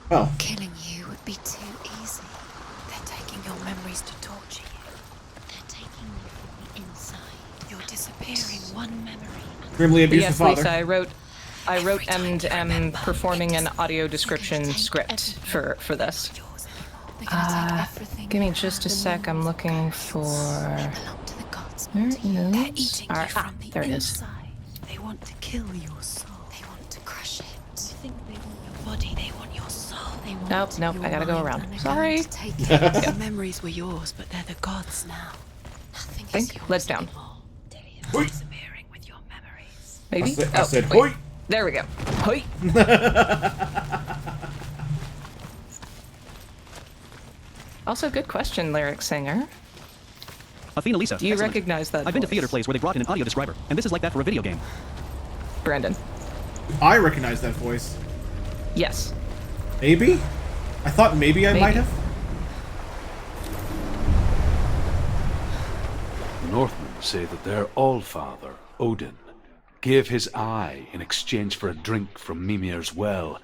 Well, Killing you would be too easy. They're taking your memories to torture you. They're taking you from the inside. You're disappearing one memory. grimly abusive Yes, Lisa, father. I wrote M performing an audio description script for this. They're gonna take everything. Give me just a sec. I'm looking for. belong to the gods. Where not to you. is- They're eating you Alright, from the there it is. inside. They want to kill your soul. They want to crush it. They think they want your body. They want your soul. They want Nope, your I gotta go mind, around. and they're Sorry. going to take it. The memories were yours, but they're the gods now. Nothing is Think. yours Let's down. anymore. Hoi. Disappearing with your memories. Maybe? I said, wait. hoi! There we go. Hoi! Also, good question, lyric singer. Athena Lisa. Do you excellent. recognize that I've been to voice? theater plays where they brought in an audio describer, and this is like that for a video game. Brandon. I recognize that voice. Yes. Maybe? I thought maybe I might have. The Northmen say that their Allfather, Odin, gave his eye in exchange for a drink from Mimir's well,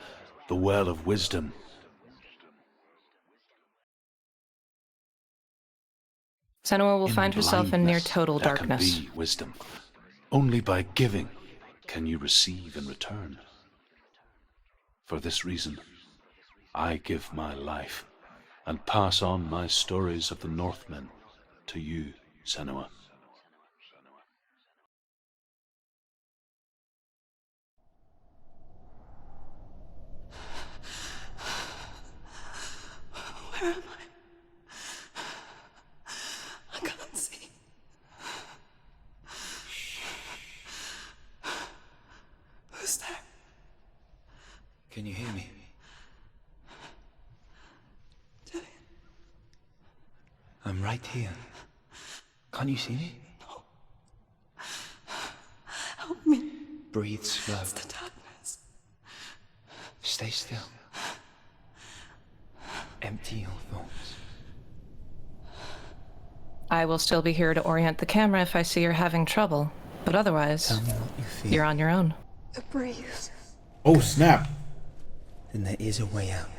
the Well of Wisdom. Senua will find herself in near blindness, total there darkness. Can be wisdom. Only by giving can you receive in return. For this reason, I give my life and pass on my stories of the Northmen to you, Senua. Where am I can't see. Who's there? Can you hear me? Dillian. I'm right here. Can't you see me? Help me. Breathe slow. It's the darkness. Stay still. Empty your thoughts. I will still be here to orient the camera if I see you're having trouble, but otherwise, Tell me what you feel. you're on your own. The breeze. Oh, snap. Then there is a way out.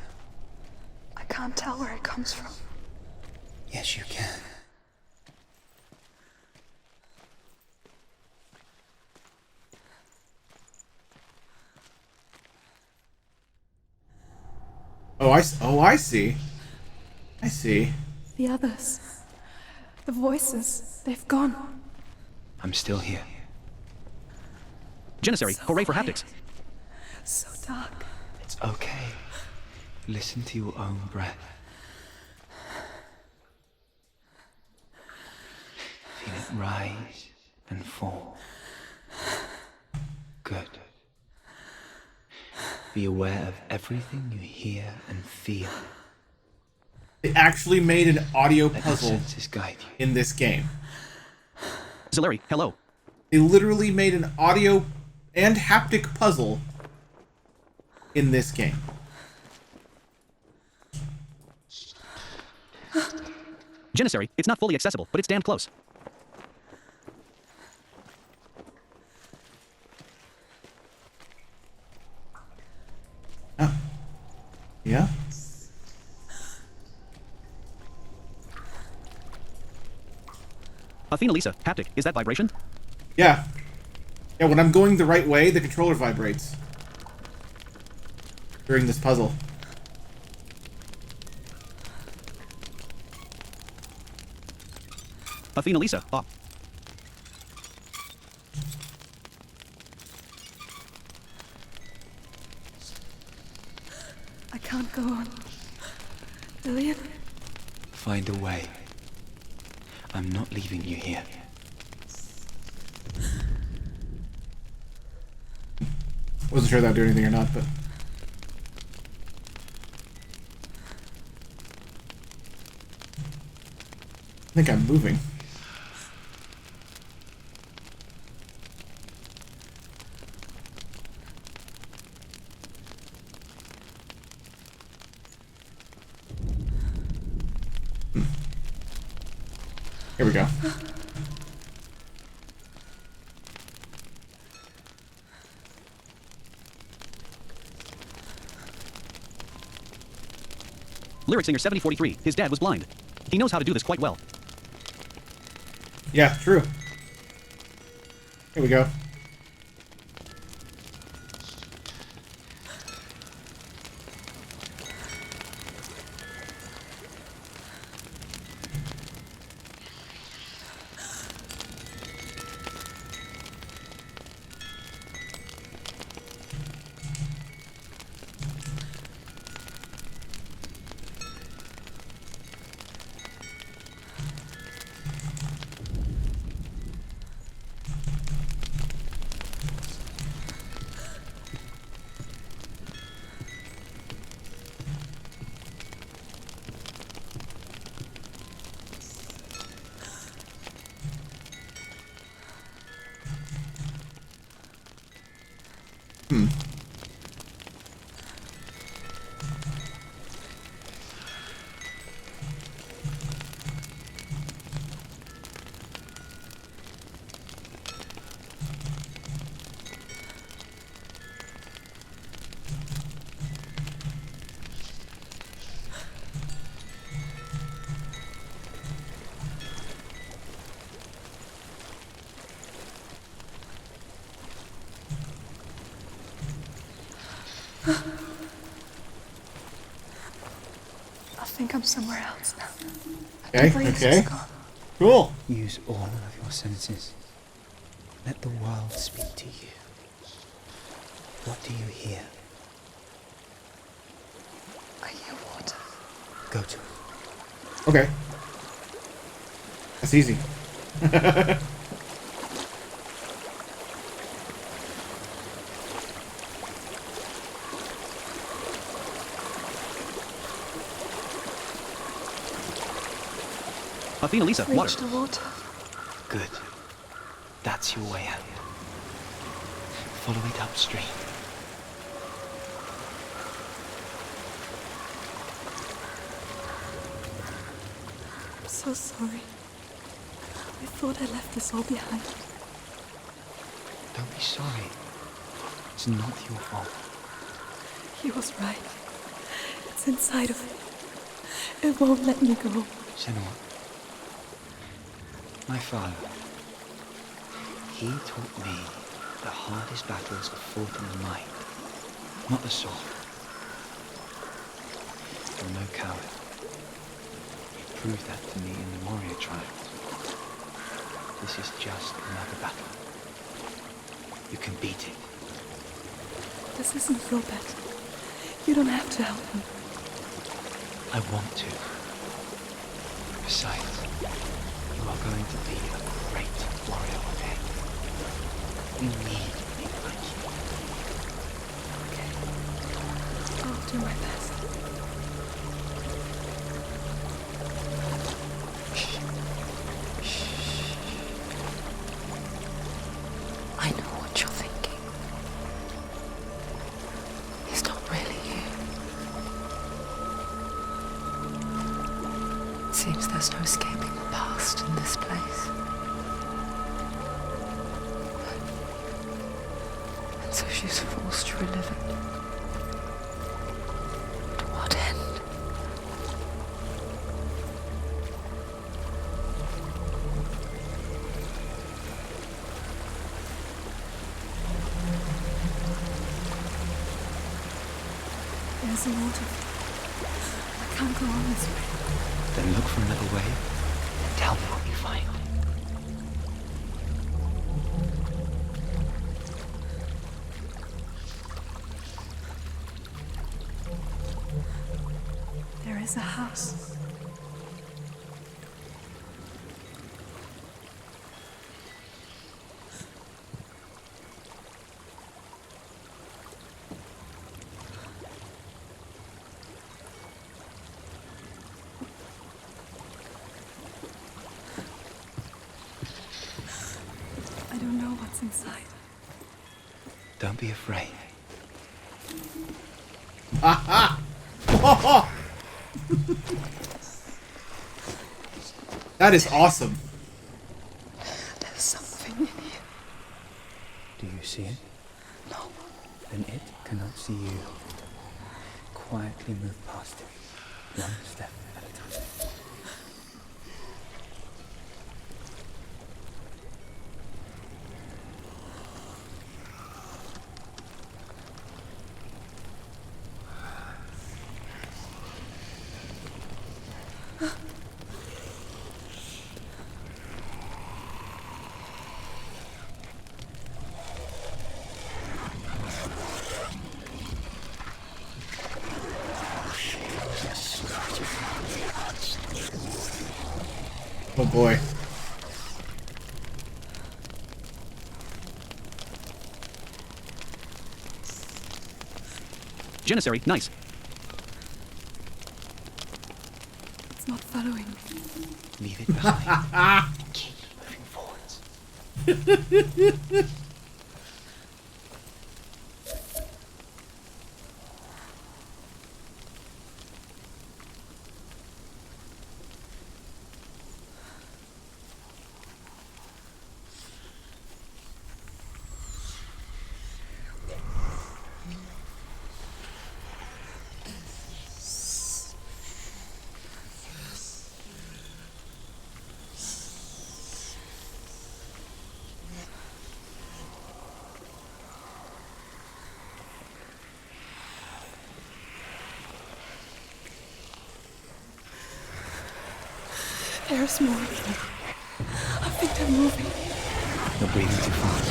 I can't tell where it comes from. Yes, you can. I see. I see. The others. The voices. They've gone. I'm still here. Jennissary, So hooray for quiet. haptics. So dark. It's okay. Listen to your own breath. Feel it rise and fall. Good. Be aware of everything you hear and feel. They actually made an audio Let your puzzle senses guide you. in this game. Zillary, hello. They literally made an audio and haptic puzzle in this game. Jennissary, it's not fully accessible, but it's damn close. Oh. Yeah? Athena Lisa, haptic, is that vibration? Yeah. Yeah, when I'm going the right way, the controller vibrates. During this puzzle. Athena Lisa, off. I can't go on. Lillian? Find a way. I'm not leaving you here. Wasn't sure if that would do anything or not, but... I think I'm moving. Here we go. Lyric singer 7043, his dad was blind. He knows how to do this quite well. Yeah, true. Here we go. I think I'm somewhere else now. Okay, okay. Cool. Use all of your senses. Let the world speak to you. What do you hear? I hear water. Go to it. Okay. That's easy. Athena Lisa, Reach water. the water. Good. That's your way out. Follow it upstream. I'm so sorry. I thought I left this all behind. Don't be sorry. It's not your fault. He was right. It's inside of me. It won't let me go. Senua. My father. He taught me the hardest battles are fought in the mind, not the sword. You're no coward. You proved that to me in the warrior trials. This is just another battle. You can beat it. This isn't your battle. You don't have to help me. I want to. Besides, you are going to be a great warrior one day. You need me, don't you? Okay. I'll do my best. I know what you're thinking. He's not really you. It seems there's no escaping the past in this place. And so she's forced to relive it. To what end? There's a waterfall. I can't go on this way. Then look for another way and tell me what you find. There is a house. I don't know what's inside. Don't be afraid. That is awesome. There's something in here. Do you see it? No. Then it cannot see you. Quietly move past it, one step at a time. Oh boy. Jennissary, nice. It's not following me. Leave it behind. Keep moving forwards. There's more of them. I think they're moving. You're breathing too fast.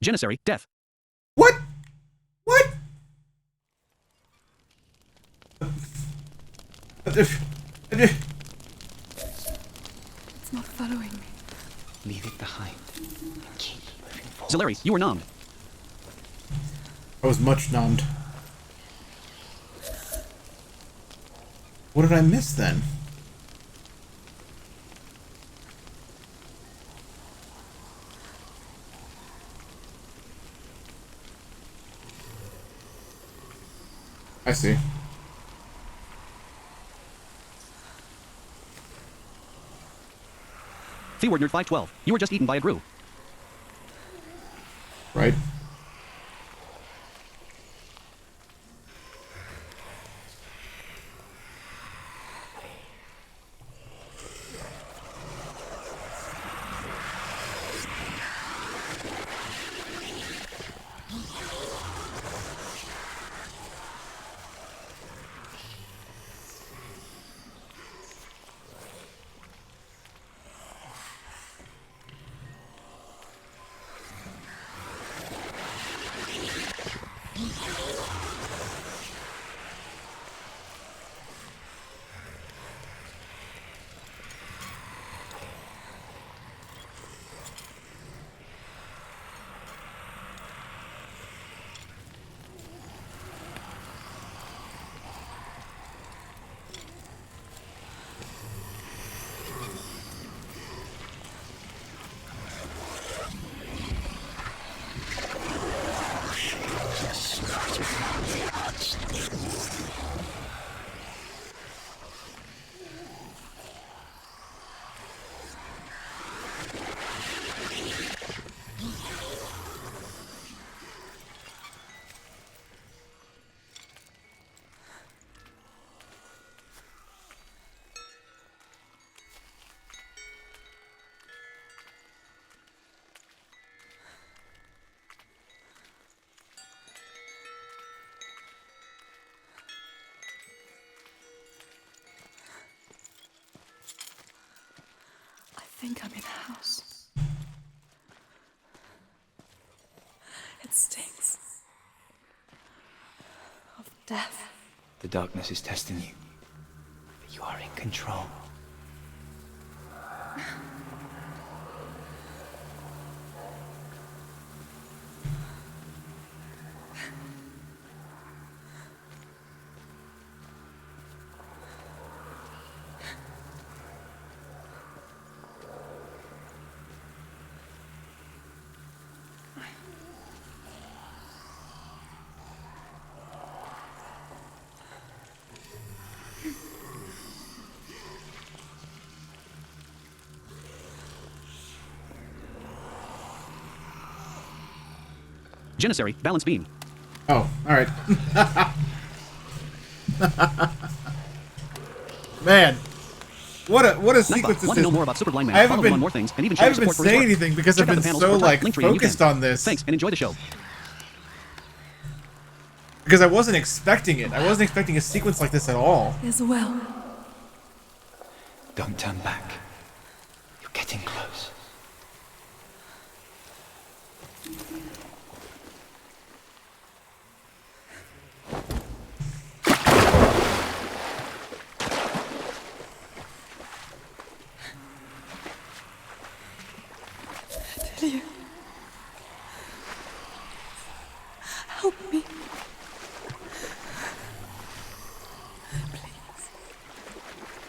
Jennissary, death. What? What? It's not following me. Leave it behind. And keep moving forwards. Zalari, you were numbed. I was much numbed. What did I miss then? I see. Feyward Nerd 512, you were just eaten by a grue. Right? I think I'm in a house. It stinks of death. The darkness is testing you, but you are in control. Jennissary, balance beam. Oh, alright. Man. What a sequence this Want to know is. more about Super Blind Man? I haven't Follow him been on more things and even I show your haven't been support for his saying work. anything because Check I've out been the panels so or type like Linktree and you focused can. on this. Thanks and enjoy the show. Because I wasn't expecting it. I wasn't expecting a sequence like this at all. There's a well. Don't turn back. You're getting close. Delia. Help me. Please.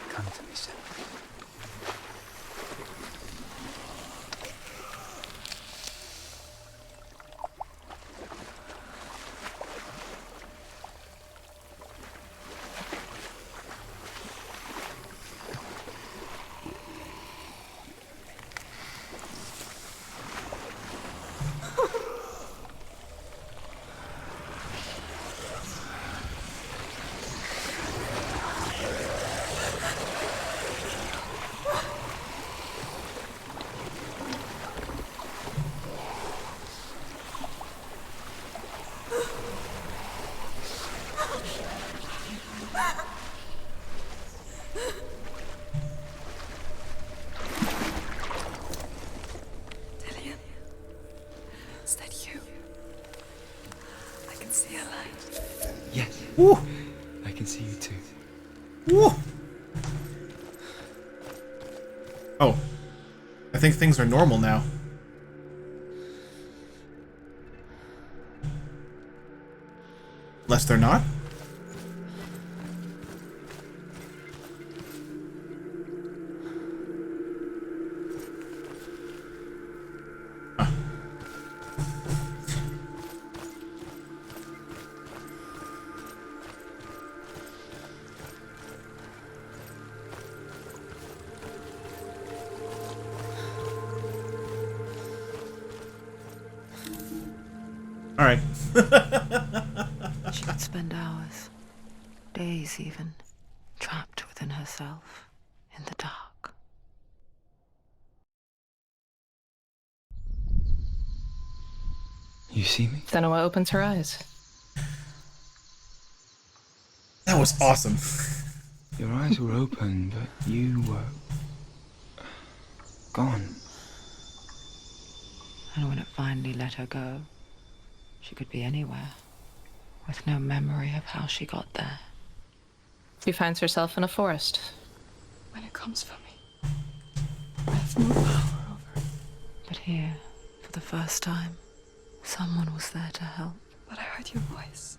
Come to me, Senua. Delia. Is that you? I can see a light. Yes. Woo. I can see you too. Woo. Oh. I think things are normal now. Unless they're not. Huh. All right. She could spend hours, days even, trapped within herself, in the dark. You see me? Senua opens her eyes. That was awesome. Your eyes were open, but you were gone. And when it finally let her go, she could be anywhere, with no memory of how she got there. She finds herself in a forest. When it comes for me, I have no power over it. But here, for the first time, someone was there to help. But I heard your voice.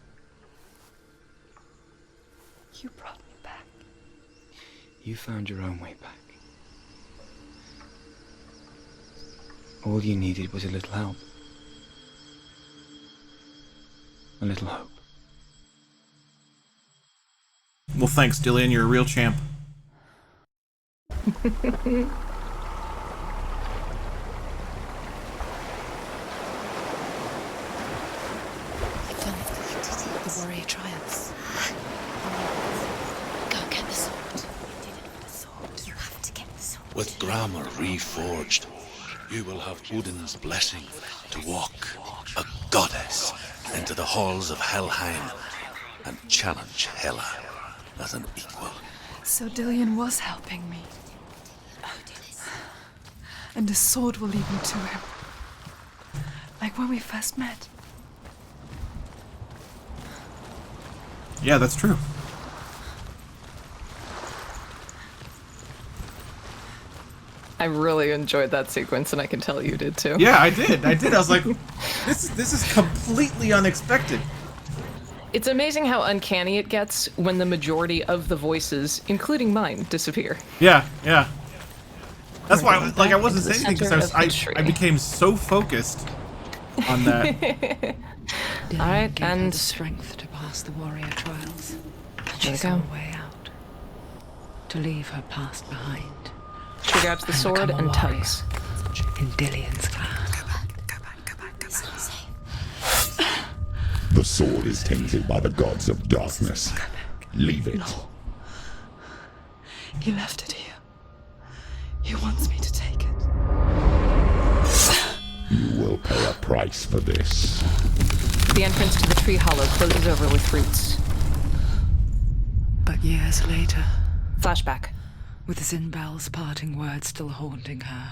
You brought me back. You found your own way back. All you needed was a little help. A little hope. Well, thanks, Dillian. You're a real champ. The warrior triumphs. Go get the sword. You did it with the sword. You have to get the sword. With grammar reforged, you will have Odin's blessing to walk, a goddess, into the halls of Helheim and challenge Hela as an equal. So Dillian was helping me. And the sword will lead me to him. Like when we first met. Yeah, that's true. I really enjoyed that sequence, and I can tell you did too. Yeah, I did. I was like, this is completely unexpected. It's amazing how uncanny it gets when the majority of the voices, including mine, disappear. Yeah. That's why I wasn't saying anything because I became so focused on that. Dylan Alright, gave her and the strength to pass the warrior trials. There we She's go. on her way out. To leave her past behind. She grabs the And sword become a and warrior tugs. In Dillian's clan. Go back. It's not safe. The sword is tainted by the gods of darkness. Leave it. No. He left it here. He wants me to take it. You will pay a price for this. The entrance to the tree hollow closes over with roots. But years later, Flashback. with Zinbal's parting words still haunting her,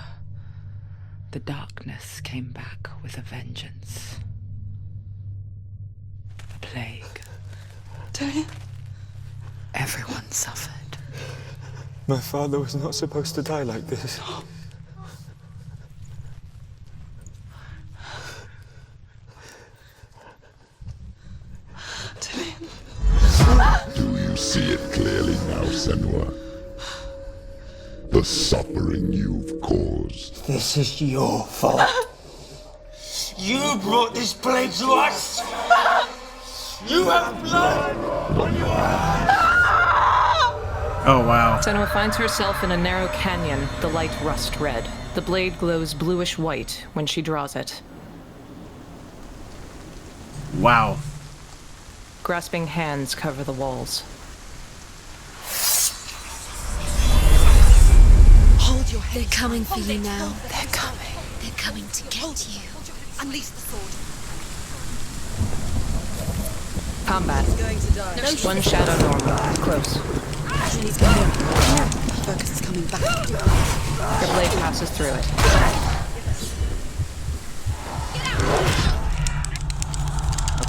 the darkness came back with a vengeance. A plague. Dillian? Everyone suffered. My father was not supposed to die like this. Do you see it clearly now, Senua? The suffering you've caused. This is your fault. You brought this plague to us! You have blood on your hands! Oh, wow. Senua finds herself in a narrow canyon, the light rust red. The blade glows bluish white when she draws it. Wow. Grasping hands cover the walls. Hold your head. They're coming for you now. They're coming. They're coming to get you. Unleash the sword. Combat. One shadow normal. Close. He's coming. Focus is coming back. Your blade passes through it.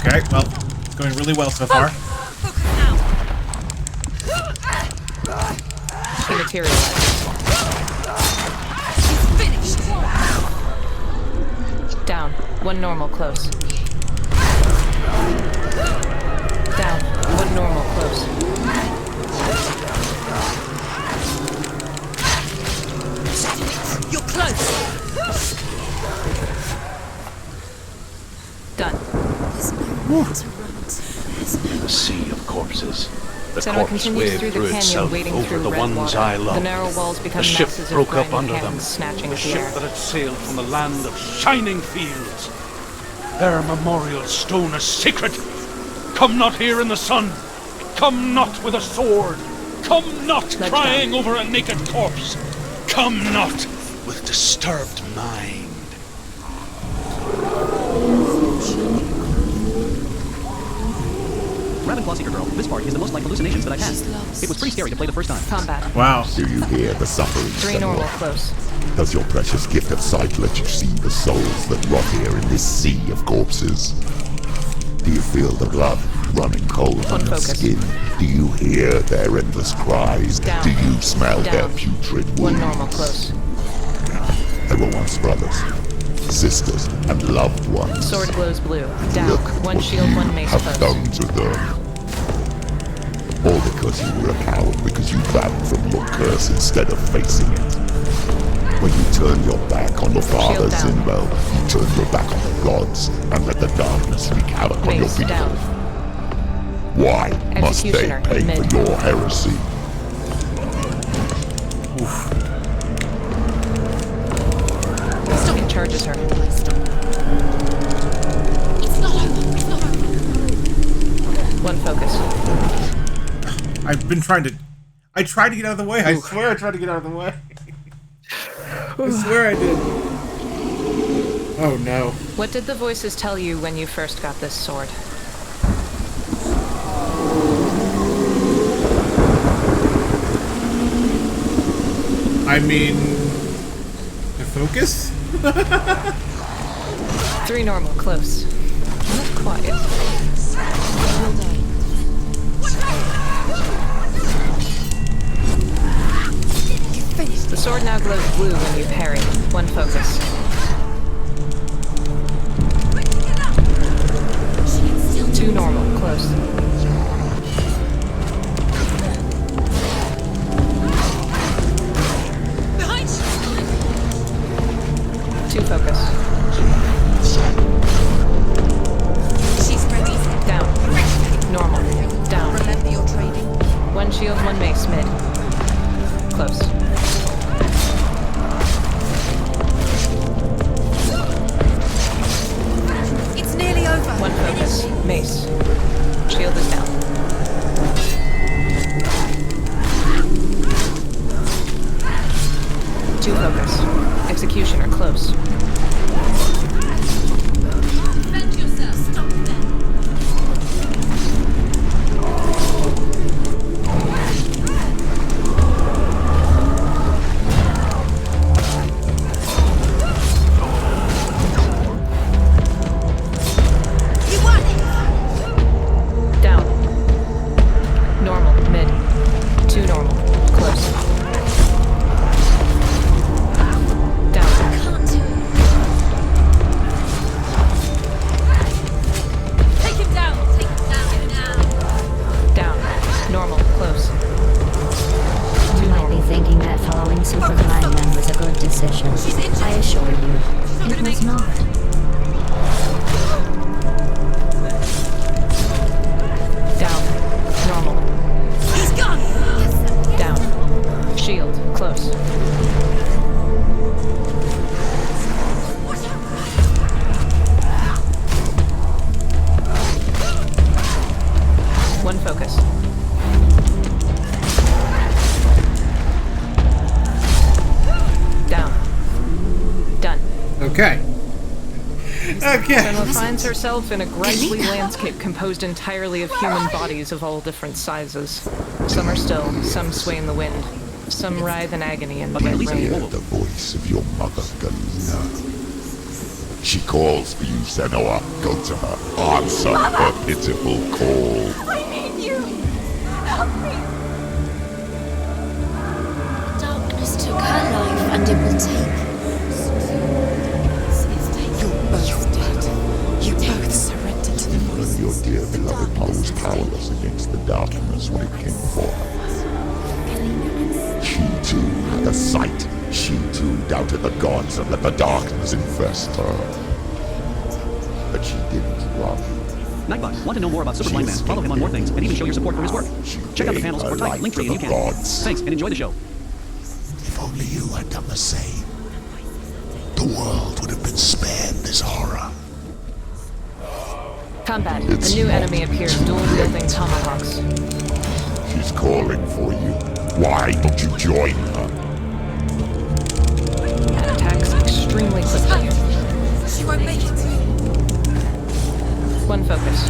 Okay, well, it's going really well so far. He materializes. Down. One normal, close. Down. One normal, close. You're close. Done. A sea of corpses. The Senua corpse continues waved through the through canyon, itself wading over through the red ones water. I loved. The narrow walls become The ship masses broke of up grinding under them. hands snatching The at the ship air. that had sailed from the land of shining fields. Their memorial stone is sacred. Come not here in the sun. Come not with a sword. Come not crying over a naked corpse. Come not with disturbed mind. Ravenclaw Seeker Girl, this part is the most like hallucinations that I've had. It was pretty scary to play the first time. Combat. Wow. Do you hear the suffering, Three Senua? normal, close. Does your precious gift of sight let you see the souls that rot here in this sea of corpses? Do you feel the blood running cold on your skin? Do you hear their endless cries? Down. Do you smell their Down. putrid wounds? One normal, close. They were once brothers, sisters, and loved ones. Sword glows blue. Down. Look One what shield, you one mace have close. done to them. All because you were a coward, because you ran from your curse instead of facing it. When you turned your back on your father, Zinbel, you turned your back on the gods and let the darkness wreak havoc on your Mace people. down. Why must they Executioner, pay mid. for your heresy? It charges her. One focus. I've been trying to... I tried to get out of the way. I swear I tried to get out of the way. I swear I did. Oh no. What did the voices tell you when you first got this sword? I mean... to focus? 3 normal, close. Not quiet. The sword now glows blue when you parry. One focus. Two normal, close. Two focus. She's ready. Down. Normal. Down. Remember your training. One shield, one mace, mid. Close. It's nearly over. One focus. Mace. Shield is down. Two focus. Executioner close. Defend yourself. Stop there. You won it. Down. Normal. Mid. Two normal. Close. Down. Take him down. Take him down. Down. Normal. Close. You might be thinking that following Super Lineman was a good decision. I assure you, it was not. Down. Normal. He's gone. Down. Shield. Close. One focus. Down. Done. Okay. Okay. Senua finds herself in a gravelly landscape composed entirely of human bodies of all different sizes. Some are still, some sway in the wind, some writhe in agony in the wet Hear rain. the voice of your mother, Galena. She calls for you, Senua. Go to her. Answer her pitiful call. I need you. Help me. Darkness took her life, and it will take. You're both dead. You both surrendered to the voices. Your dear beloved mother was powerless against the darkness when it came for her. She too had a sight. She too doubted the gods and let the darkness infest her. But she didn't run. Nightbot, want to know more about Super Blind Man? Follow him on more things and even show your support for his work. Check out the panels or type Linktree and you can. Thanks and enjoy the show. If only you had done the same, the world would have been spared this horror. Combat. A new enemy appears, dual-wielding tomahawks. She's calling for you. Why don't you join her? And attacks extremely quickly. She won't make it. One focus.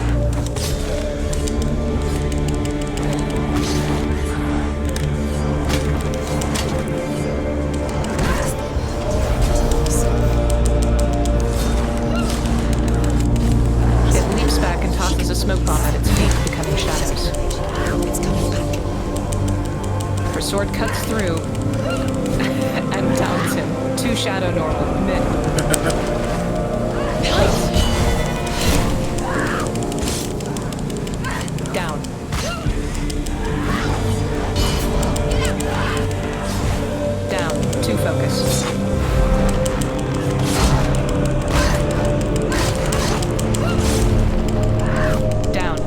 It leaps back and tosses a smoke bomb at its feet, becoming shadows. It's coming back. Her sword cuts through and downs him. Two shadow normal. Mid. Down. Down. Two focus. Down.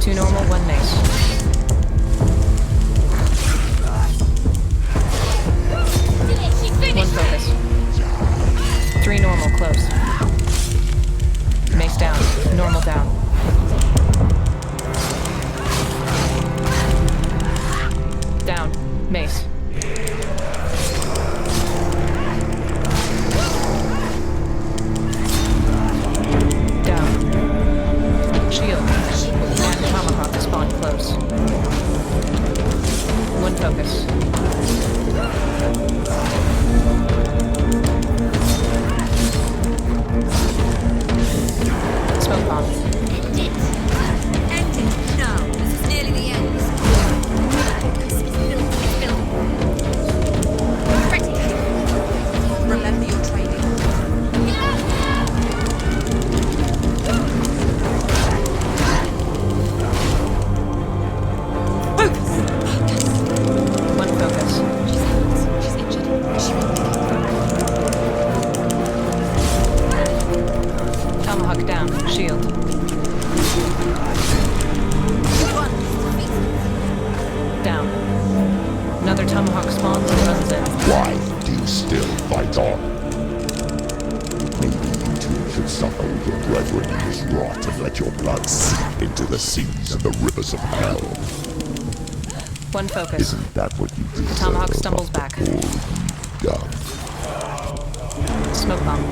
2 normal, 1 mace. One focus. 3 normal, close. Mace down. Normal down. Down. Mace. Down. Shield. And tomahawk spawn close. 1 focus. Smoke bomb. End it. End it. No. This is nearly the end. Ready. Remember your training. One focus. She's injured. Tomahawk down. Shield. Down. Another tomahawk spawns and runs in. Why do you still fight on? Maybe you too should suffer with your brethren in this rot and let your blood seep into the seas and the rivers of hell. 1 focus. Isn't that what you deserve? Tomahawk stumbles back. All you've done. Smoke bomb.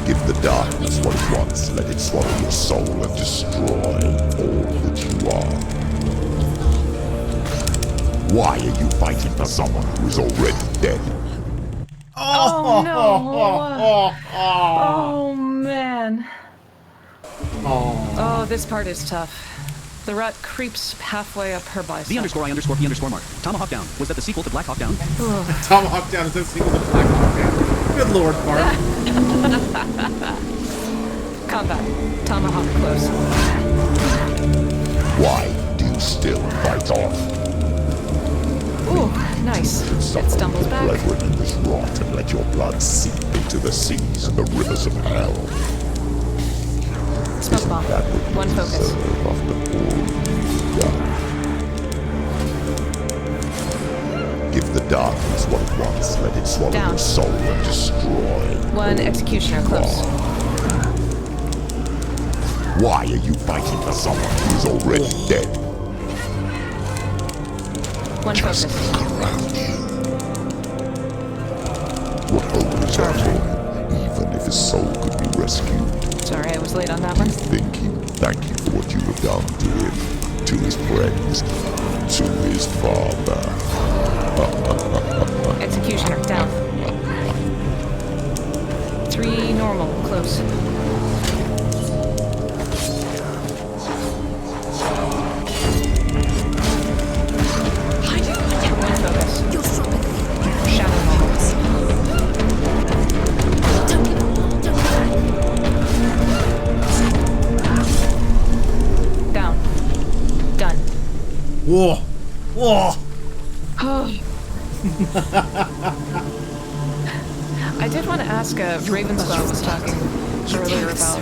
Give the darkness what it wants. Let it swallow your soul and destroy all that you are. Why are you fighting for someone who is already dead? Oh no! Oh man! Oh, this part is tough. The rut creeps halfway up her bicep. _I_P_mark. Tomahawk Down. Was that the sequel to Black Hawk Down? Tomahawk Down is the sequel to Black Hawk Down. Good lord, Mark. Combat. Tomahawk close. Why do you still fight on? Ooh, nice. It stumbles back. Brethren in this rot and let your blood seep into the seas and the rivers of hell. Smoke bomb. 1 focus. After all you've done. Give the darkness what it wants. Let it swallow Down. your soul and destroy. 1 executioner close. Why are you fighting for someone who is already dead? 1 focus. Look around you. What hope is there for him, even if his soul could be rescued? Sorry, I was late on that one. Thank you for what you have done to him, to his friends, to his father. Executioner down. 3 normal close. Whoa. Whoa. Oh. I did want to ask, Ravensclaw was talking earlier about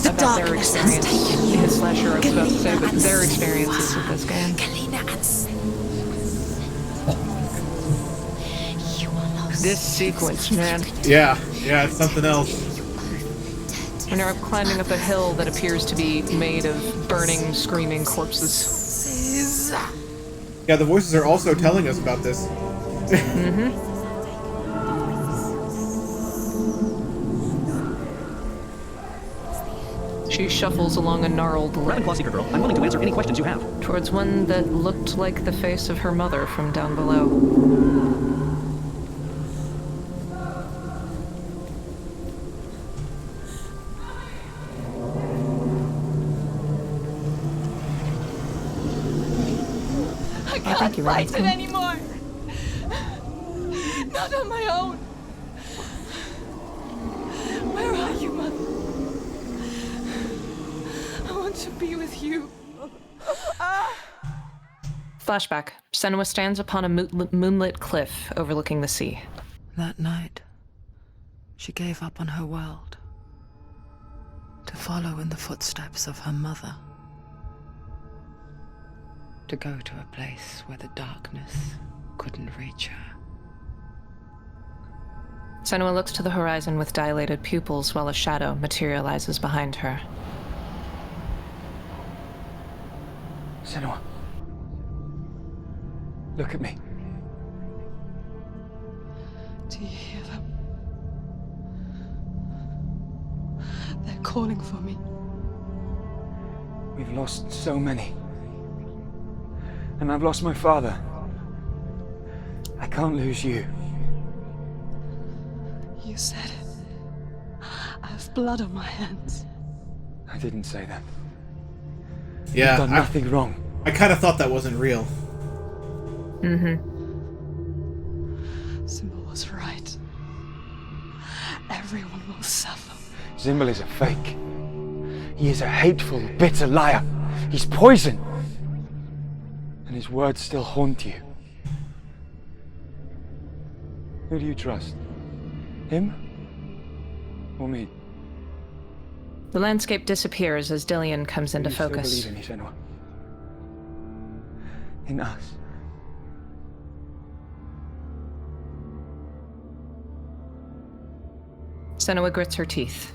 about their experience, his slasher, I was about to say, but their experiences with this game. This sequence, man. Yeah, it's something else. When you're climbing up a hill that appears to be made of burning, screaming corpses. Yeah, the voices are also telling us about this. She shuffles along a gnarled leg. Ravenclaw Secret Girl, I'm willing to answer any questions you have. Towards one that looked like the face of her mother from down below. I can't fight it anymore. Not on my own. Where are you, Mother? I want to be with you. Flashback. Senua stands upon a moonlit cliff overlooking the sea. That night, she gave up on her world. follow in the footsteps of her mother. To go to a place where the darkness couldn't reach her. Senua looks to the horizon with dilated pupils while a shadow materializes behind her. Senua. Look at me. Do you hear them? They're calling for me. We've lost so many. And I've lost my father. I can't lose you. You said it. I have blood on my hands. I didn't say that. Yeah, You've done nothing wrong. I kind of thought that wasn't real. Symbol was right. Everyone will suffer. Symbol is a fake. He is a hateful, bitter liar. He's poison. And his words still haunt you. Who do you trust? Him? Or me? The landscape disappears as Dillion comes into focus. Do you still believe in me, Senua? In us? Senua grits her teeth.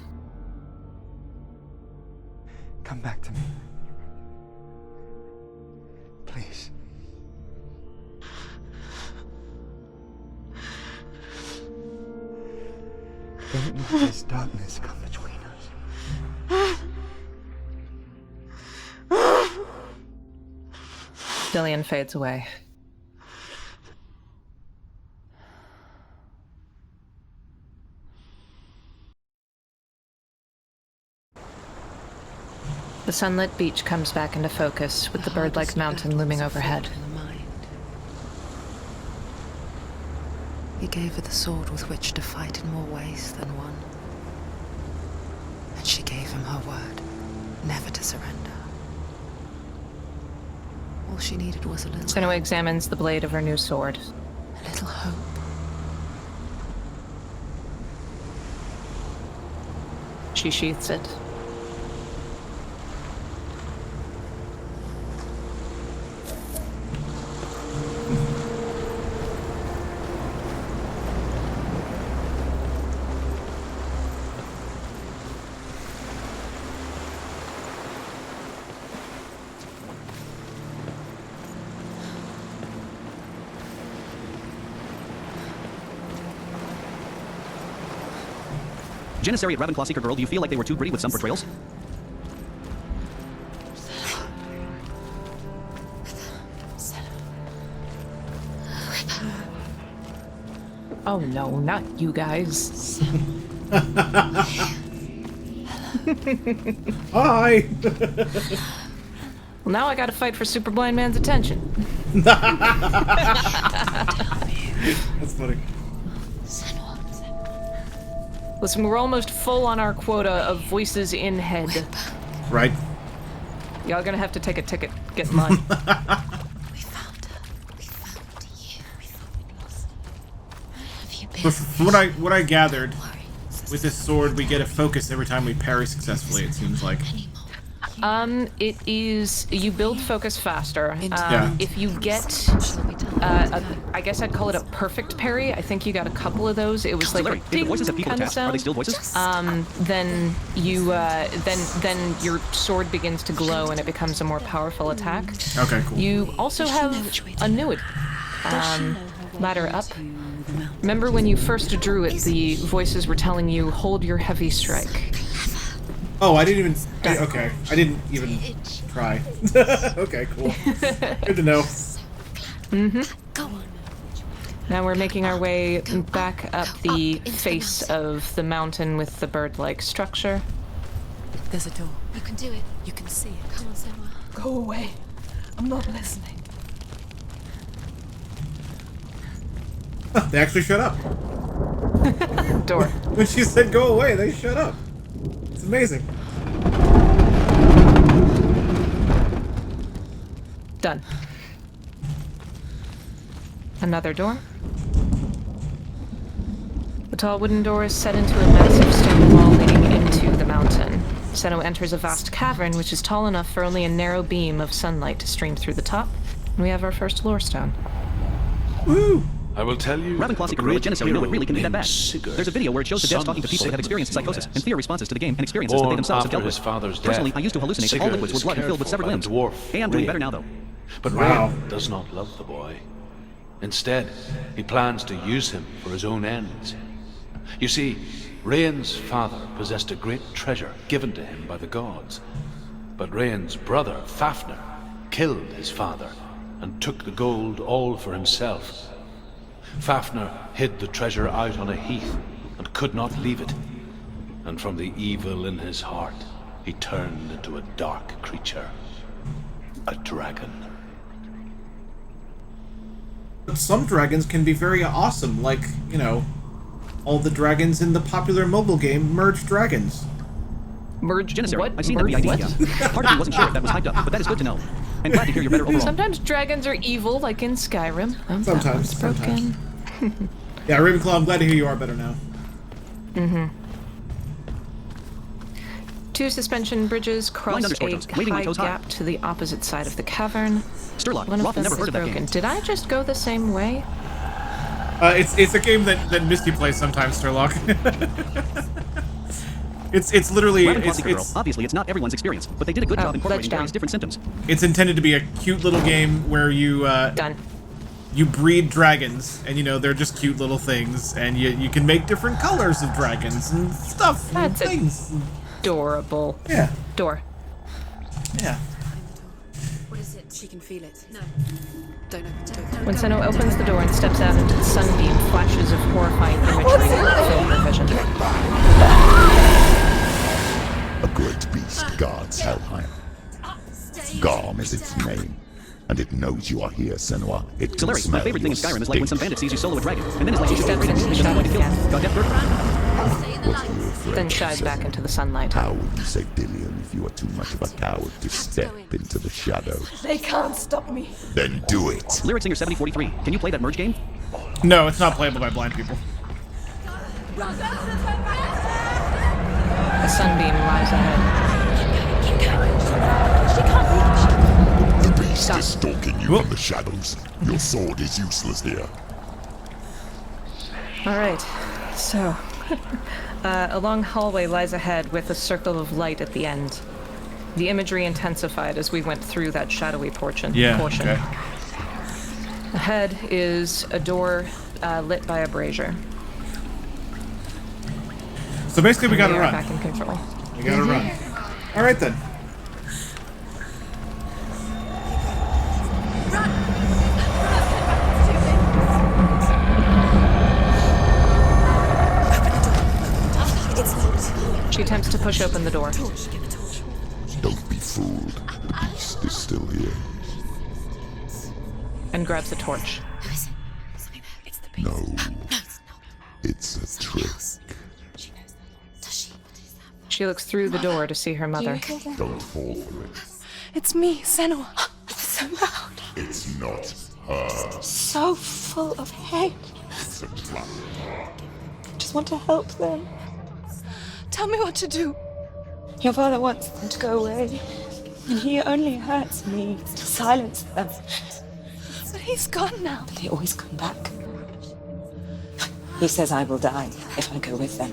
Come back to me. Please. Don't let this darkness come between us. Dillion fades away. The sunlit beach comes back into focus, with the bird-like mountain looming overhead. He gave her the sword with which to fight in more ways than one. And she gave him her word, never to surrender. All she needed was a little Senua examines the blade of her new sword. A little hope. She sheaths it. Jennissary at Ravenclaw Seeker Girl, do you feel like they were too gritty with some portrayals? Oh no, not you guys. Hi! Well, now I gotta fight for Super Blind Man's attention. That's funny. Listen, we're almost full on our quota of voices in head. Right. Y'all gonna have to take a ticket, get in line. But from what I gathered, with this sword, we get a focus every time we parry successfully, it seems like. It is, you build focus faster. Yeah. If you get, I guess I'd call it a perfect parry. I think you got a couple of those. It was like a ding kind of sound. Are they still voices? Then you, then your sword begins to glow and it becomes a more powerful attack. Okay, cool. You also have a new ladder up. Remember when you first drew it, the voices were telling you, hold your heavy strike. Oh, I didn't even... okay, I didn't even try. Okay, cool. Good to know. Now we're making our way back up the face of the mountain with the bird-like structure. There's a door. You can do it. You can see it. Come on, Senua. Go away. I'm not listening. They actually shut up. Door. When she said go away, they shut up. It's amazing. Done. Another door. The tall wooden door is set into a massive stone wall leading into the mountain. Senua enters a vast cavern, which is tall enough for only a narrow beam of sunlight to stream through the top. And we have our first lore stone. Woo! I will tell you. Ravenclaw secret rule at Jennissary know it really can be that bad. There's a video where it shows the devs talking to people that have experienced psychosis and fear responses to the game and experiences that they themselves have dealt with. Personally, I used to hallucinate that all liquids were blood and filled with severed limbs. Hey, I'm doing better now, though. But Rain does not love the boy. Instead, he plans to use him for his own ends. You see, Rain's father possessed a great treasure given to him by the gods. But Rain's brother, Fafnir, killed his father and took the gold all for himself. Fafnir hid the treasure out on a heath and could not leave it. And from the evil in his heart, he turned into a dark creature. A dragon. But some dragons can be very awesome, like, you know, all the dragons in the popular mobile game Merge Dragons. Merge Jennissary. What? I've seen that the idea. Part of me wasn't sure if that was hyped up, but that is good to know. And glad to hear you're better overall. Sometimes dragons are evil, like in Skyrim. Sometimes. Yeah, Ravenclaw, I'm glad to hear you are better now. Mm-hmm. 2 suspension bridges cross a high gap to the opposite side of the cavern. Sturlock, One of Roth them never is heard of that broken. game. Did I just go the same way? It's a game that Misty plays sometimes, Sturlock. It's literally it's obviously it's not everyone's experience, but they did a good job incorporating various different symptoms. It's intended to be a cute little game where you you breed dragons, and you know they're just cute little things, and you can make different colors of dragons and stuff. That's and things. Adorable. Yeah. Door. Yeah. What is it? She can feel it. No. Don't open the door. When Senua opens the door and steps out into the sunbeam, flashes of horrifying imagery fill her vision. A great beast guards Helheim. Garm is its name, and it knows you are here, Senua. It can Hilarious. smell My favorite thing in your Skyrim is like when some bandit sees you solo a dragon, and then it's like She she's steps into the shadow again. Got death bird? What are you afraid Then of, shies Senua? back into the sunlight. How would you say, Dillion, if you are too much of a coward to step into the shadows? They can't stop me. Then do it. Lyric Singer 7043. Can you play that merge game? No, it's not playable by blind people. The sunbeam lies ahead. The beast is stalking you from the shadows. Your sword is useless here. Alright, so a long hallway lies ahead with a circle of light at the end. The imagery intensified as we went through that shadowy portion. Okay. Ahead is a door lit by a brazier. So basically we gotta run. Back in control. We gotta run. Alright then. She attempts to push open the door. Don't be fooled. The beast is still here. And grabs a torch. No. It's a trick. She looks through the door to see her mother. Don't fall for it. It's me, Senua. It's so loud. It's not her. So full of hate. It's a trap. I just want to help them. Tell me what to do. Your father wants them to go away, and he only hurts me to silence them. But he's gone now. They always come back. He says I will die if I go with them.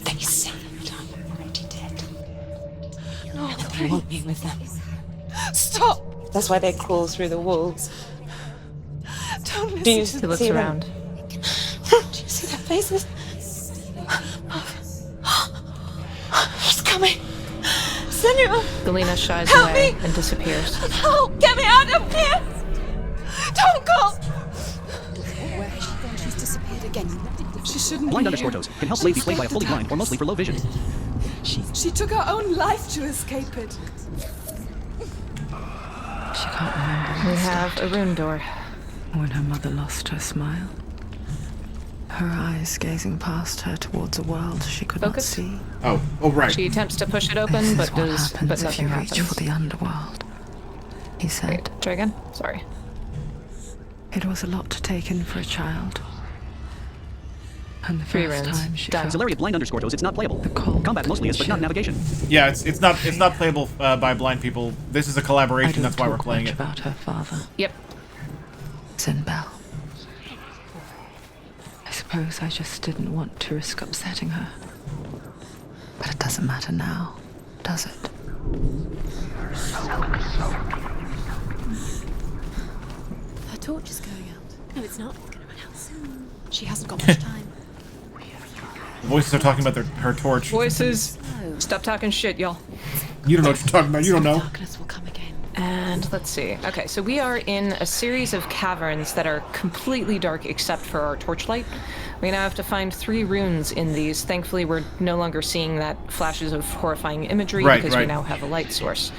They say that I'm already dead. No, They want me with them. Stop! That's why they crawl through the walls. Don't listen Do you to He looks see them? around. Do you see their faces? He's coming! Senua! Galena shies Help away me! and disappears. Help! Get me out of here! Don't go! Where has she gone? She's disappeared again. She shouldn't Blind be here. _toes can help Blade be played by a fully blind or mostly for low vision. She took her own life to escape it. She can't remember. We have a rune door. When her mother lost her smile. Her eyes gazing past her towards a world she could not see. Oh, right. She attempts to push it open, This but is what happens if nothing you happens. reach for the underworld. He said. Try again? Sorry. It was a lot to take in for a child. And the 3 first runes. time she Done. Zalaria blind underscore toes, it's not playable. Combat mostly is, but not navigation. Yeah, it's not playable by blind people. This is a collaboration. That's why we're playing it. About her father. Yep. Zinbel. I suppose I just didn't want to risk upsetting her. But it doesn't matter now, does it? Her torch is going out. No, it's not. It's gonna run out soon. She hasn't got much time. The voices are talking about her torch. Voices. Stop talking shit, y'all. You don't know what you're talking about. You don't know. Darkness will come again. And let's see. Okay, so we are in a series of caverns that are completely dark except for our torchlight. We now have to find 3 runes in these. Thankfully, we're no longer seeing that flashes of horrifying imagery because we now have a light source.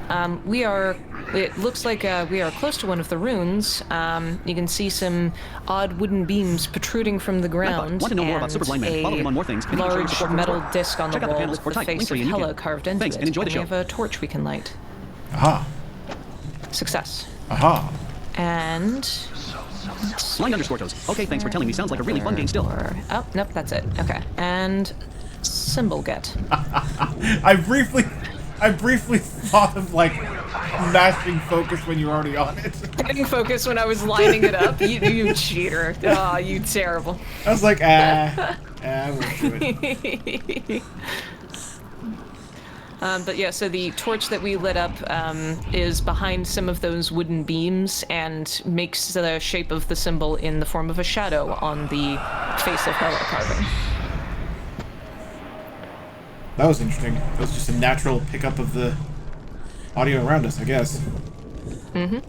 It looks like we are close to one of the runes. You can see some odd wooden beams protruding from the ground. Want to know more about Super Blind Man? Follow him on more things. A large metal disc on the Check out the wall panels with or the type face of link for you Hela and carved into Thanks, it. and enjoy the We show. have a torch we can light. Aha. Success. Aha. And... Blind underscore toes. Okay, thanks for telling me. Sounds like a really fun game still. Oh, nope, that's it. Okay. And... symbol get. I briefly thought of, like, mashing focus when you were already on it. Hitting focus when I was lining it up. You cheater. Oh, you terrible. I was like, I won't do it. But yeah, so the torch that we lit up is behind some of those wooden beams and makes the shape of the symbol in the form of a shadow on the face of Hela carving. That was interesting. That was just a natural pickup of the audio around us, I guess. Mm-hmm.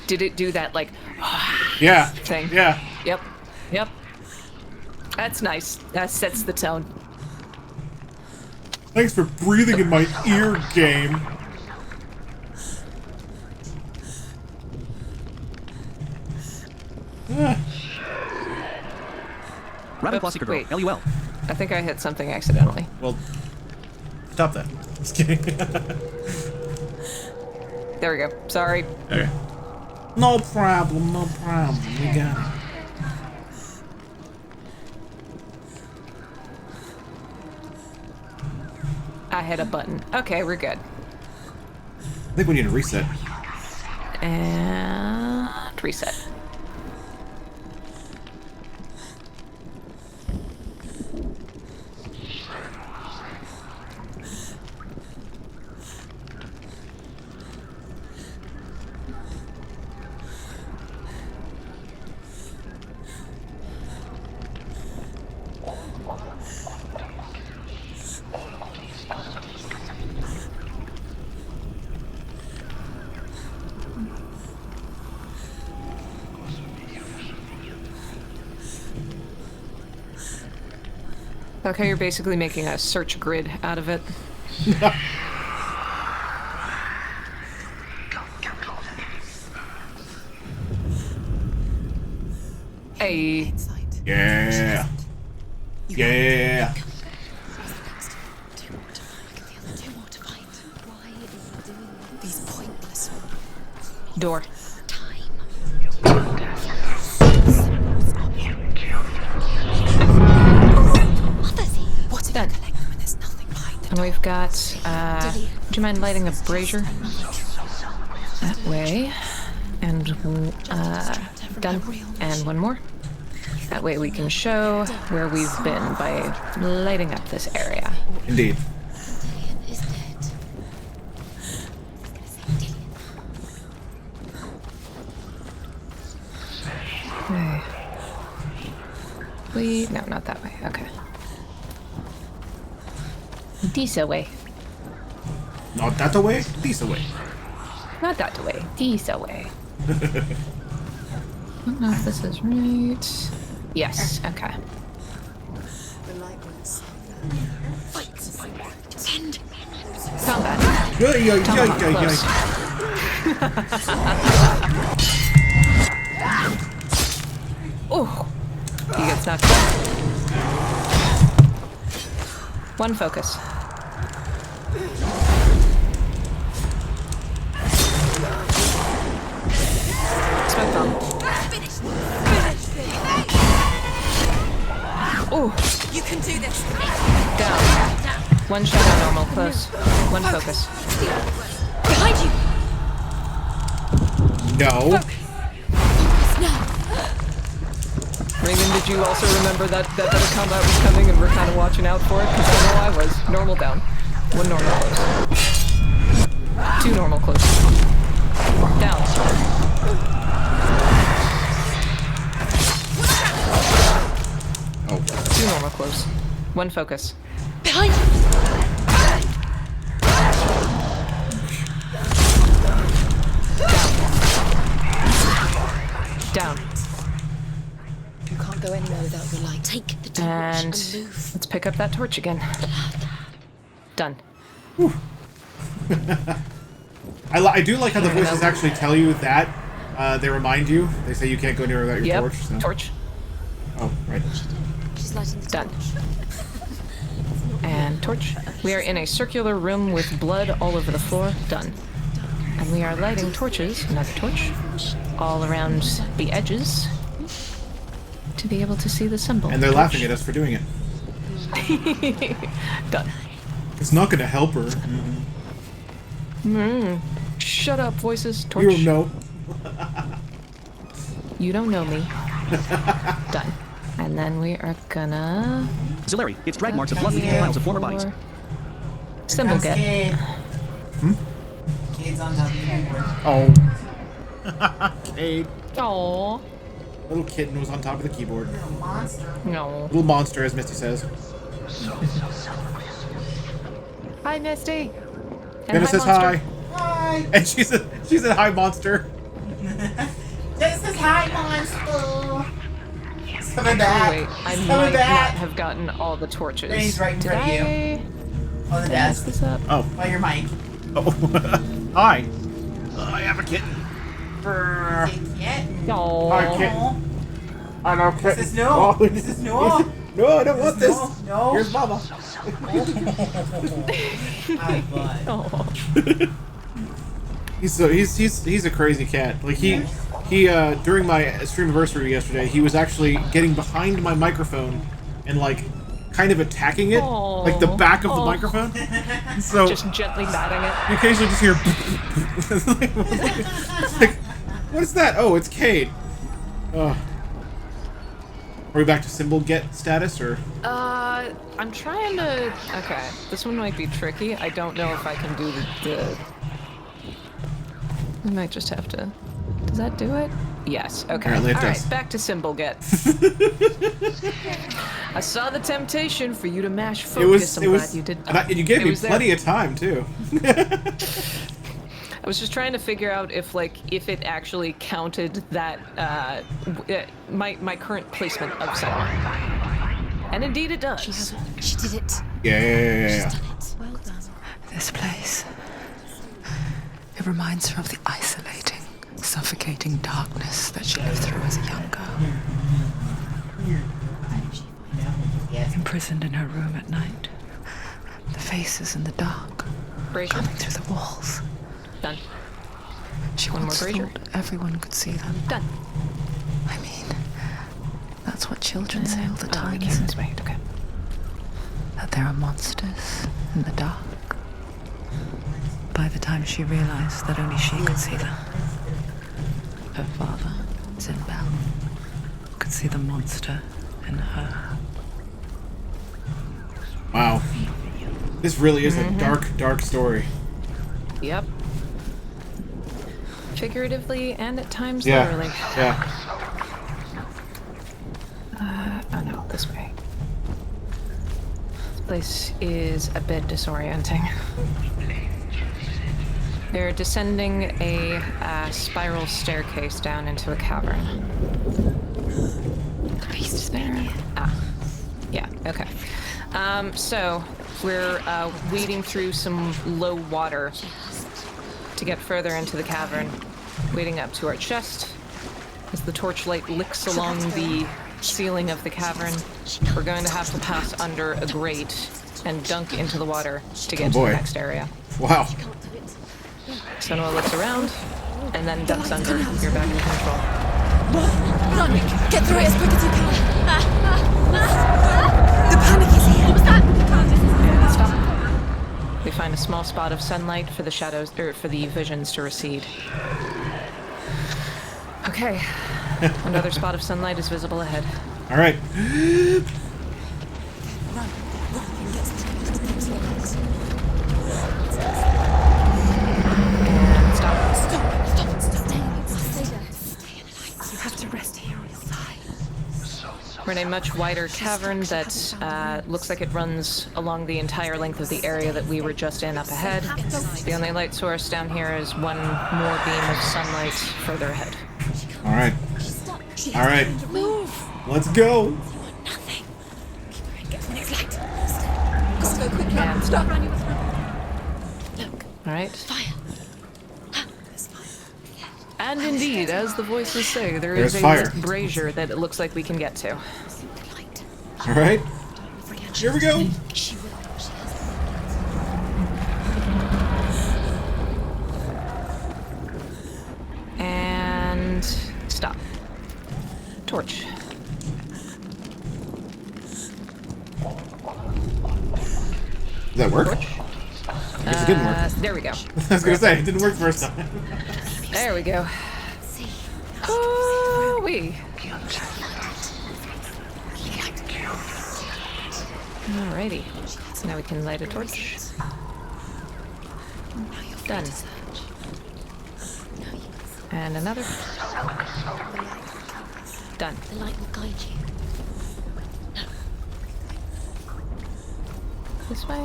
Did it do that, like, yeah, thing? Yeah. Yep. That's nice. That sets the tone. Thanks for breathing in my ear, game. Rabbit Plus Secret Girl. Wait. LUL. I think I hit something accidentally. Well, stop that. Just kidding. There we go. Sorry. Okay. No problem, no problem. We got it. I hit a button. Okay, we're good. I think we need to reset. And reset. Okay, you're basically making a search grid out of it. Hey. Yeah. Yeah. These pointless Door. Done. And we've got, would you mind lighting a brazier? That way. And, done. And one more. That way we can show where we've been by lighting up this area. Indeed. Okay. No, not that way. Okay. This way. Not that way, this way. Not that way. This way. I don't know if this is right. Yes. Okay. Combat. Oh, he gets knocked down. One focus. Smoke bomb. Ooh. You can do this. Down. One shadow normal, close. One focus. Behind you. No. Raven, did you also remember that better combat was coming and we're kind of watching out for it? Because I know I was. Normal down. One normal close. Two normal close. Down. Oh. Two normal close. One focus. Behind you. Down. You can't go anywhere without your light. Take the torch And move. let's pick up that torch again. Done. I do like how the voices actually tell you that. They remind you. They say you can't go anywhere without your torch. So. Torch. Oh, right. She's lighting the Done. And torch. We are in a circular room with blood all over the floor. Done. And we are lighting torches, another torch, all around the edges to be able to see the symbol. And they're laughing at us for doing it. Done. It's not going to help her. Shut up, voices. Torch. You don't know. You don't know me. Done. And then we are gonna... Jennissary, it's drag marks of blood leading to piles of former bodies. Symbol get. Kids on top of the keyboard. Oh. Cade. Aww. Little kitten was on top of the keyboard. Little monster. No. Little monster, as Misty says. Hi, Misty. Jenna says hi. Hi. And she said hi, monster. This is hi, monster. Coming back. Wait, I He's might coming back. not have gotten all the torches. He's right in Did front of you. On the desk. This up? Oh. By your mic. Oh. Hi. I have a kitten. Oh. Hi, kitten. I know kitten. This is no. This is no. No, I don't want this. No. Here's Mama. Hi, bud. Oh. He's a crazy cat. Like he during my stream anniversary yesterday, he was actually getting behind my microphone and like kind of attacking it, like the back of the microphone. So just gently batting it. You occasionally just hear. Like, what is that? Oh, it's Cade. Are we back to symbol get status or? I'm trying to. Okay, this one might be tricky. I don't know if I can do the. We might just have to. Does that do it? Yes. Okay. Apparently it All does. right. Back to symbol get. I saw the temptation for you to mash focus. I'm glad you did. And you gave It me was there. plenty of time too. I was just trying to figure out if it actually counted that my current placement of Senua. And indeed it does. She did it. Yeah. Well done. This place. It reminds her of the isolating, suffocating darkness that she lived through as a young girl. Imprisoned in her room at night. The faces in the dark. Brazier. Coming through the walls. Done. She One more once brazier. thought everyone could see them. Done. I mean, that's what children say all the time, this isn't it? way. Okay. That there are monsters in the dark. By the time she realized that only she could see them, her father, Zinbel, could see the monster in her. Wow. This really is a dark, dark story. Yep. Figuratively and at times Yeah. literally. Yeah. Oh no, this way. This place is a bit disorienting. They're descending a spiral staircase down into a cavern. The beast is there. Yeah, okay. So we're wading through some low water to get further into the cavern, wading up to our chest. As the torchlight licks along the ceiling of the cavern, we're going to have to pass under a grate and dunk into the water to get to the next area. Wow. Senua looks around and then ducks under. You're back in control. Run! Get through it as quick as you can! panic is here. What was that? And stop. We find a small spot of sunlight for the shadows, or for the visions to recede. Okay. Another spot of sunlight is visible ahead. All right. And stop. Stop. You have to rest here on your side. We're in a much wider cavern that looks like it runs along the entire length of the area that we were just in up ahead. The only light source down here is one more beam of sunlight further ahead. All right. All right. Let's go. Nothing. Get to the next light. Let's go quickly. And stop. Look. All right. Fire. And indeed, as the voices say, there is There's a fire. lit brazier that it looks like we can get to. All right. Here we go. And stop. Torch. Does that work? Torch. I guess it didn't work. There we go. I was gonna say it didn't work first time. There we go. Oh, Alrighty. So now we can light a torch. Done. And another. Done. The light will guide you. This way?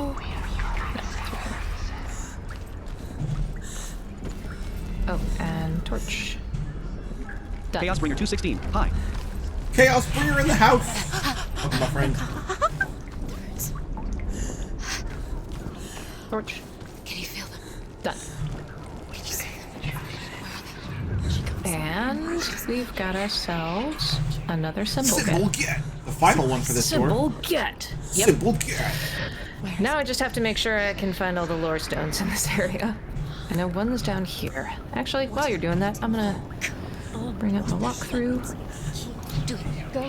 No, oh, and torch. Done. Chaos Bringer 216. Hi. Chaos Bringer in the house. Welcome, my friend. Torch. Can you feel them? Done. Can you see them? And we've got ourselves another symbol Symbol get. The final one for this door. Symbol get. Yep. Symbol get. Now I just have to make sure I can find all the lore stones in this area. I know one's down here. Actually, while you're doing that, I'm gonna bring up the walkthrough. Do it. Go.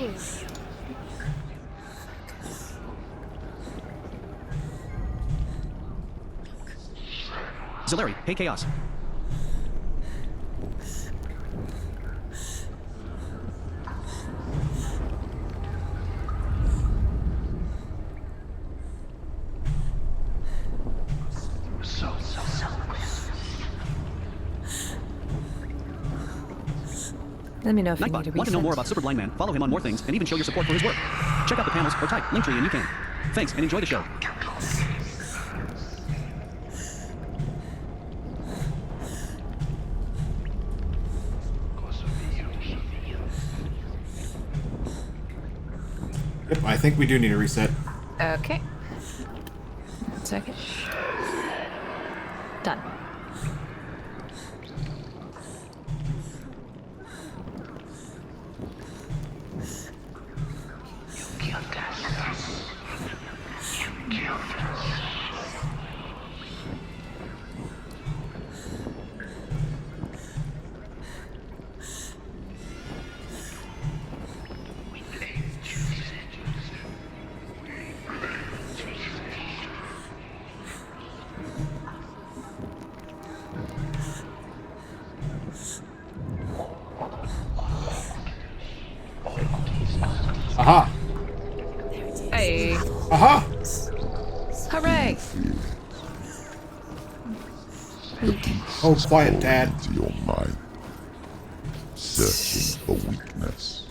Jennissary, hey Chaos. Let me know if you Nightbot, need a want to know reset. more about Super Blind Man? Follow him on more things and even show your support for his work. Check out the panels or type Linktree and you can. Thanks and enjoy the show. Yep, I think we do need a reset. Okay. 1 second. Done. Aha! Hey! Aha! Hooray! Oh, quiet, Dad. Into your mind, searching for weakness.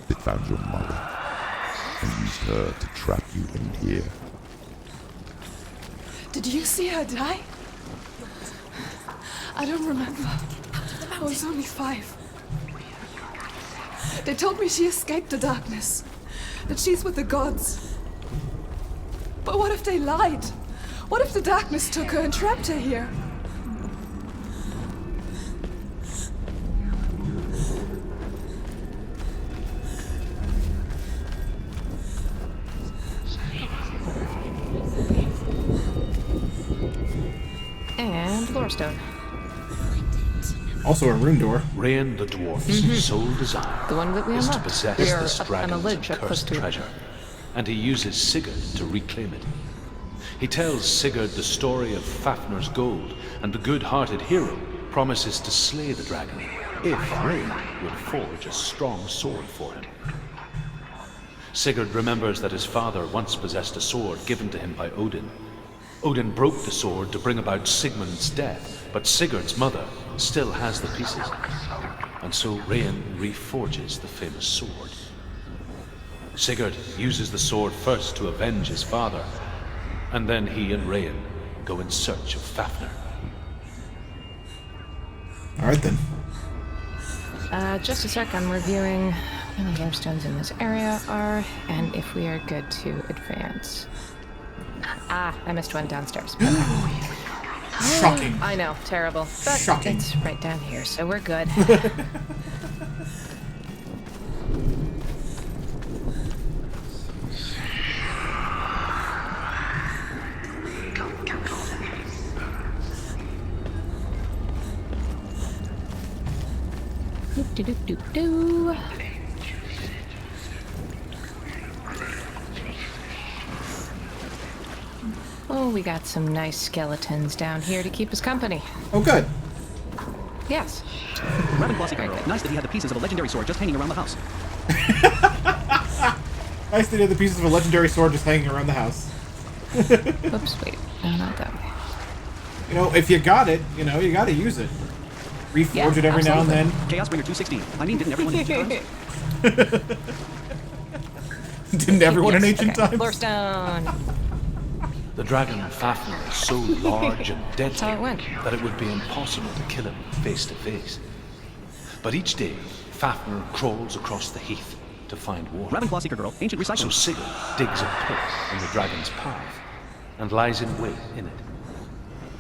It found your mother and used her to trap you in here. Did you see her die? I don't remember. I was only 5. They told me she escaped the darkness, that she's with the gods. But what if they lied? What if the darkness took her and trapped her here? And lore stone. Also a rune door. Rain the dwarf's sole desire The one that we is to unlocked. possess We are this up on a dragon's ledge up close cursed to it. treasure, and he uses Sigurd to reclaim it. He tells Sigurd the story of Fafnir's gold, and the good-hearted hero promises to slay the dragon if Rain would forge a strong sword for him. Sigurd remembers that his father once possessed a sword given to him by Odin. Odin broke the sword to bring about Sigmund's death, but Sigurd's mother still has the pieces, and so Rain reforges the famous sword. Sigurd uses the sword first to avenge his father, and then he and Rain go in search of Fafnir. Alright then. Just a sec, I'm reviewing where the gravestones in this area are, and if we are good to advance. Ah, I missed one downstairs. Shocking. I know, terrible. But Shocking. it's right down here, so we're good. Doop-de-doop-doop-doo. Oh, we got some nice skeletons down here to keep us company. Oh, good. Yes. Raven Glossy Girl. Nice that he had the pieces of a legendary sword just hanging around the house. Nice to have the pieces of a legendary sword just hanging around the house. Oops, wait. No, not that way. You know, if you got it, you know, you gotta use it. Reforge it every now and then. Chaos Bringer 216. I mean, didn't everyone in ancient times? Didn't everyone in Yes, ancient okay. times? Lore stone. The dragon Fafnir is so large and deadly how it went. that it would be impossible to kill him face to face. But each day, Fafnir crawls across the heath to find water. Raven Glossy Girl. Ancient recycling. So Sigurd digs a pit in the dragon's path and lies in wait in it.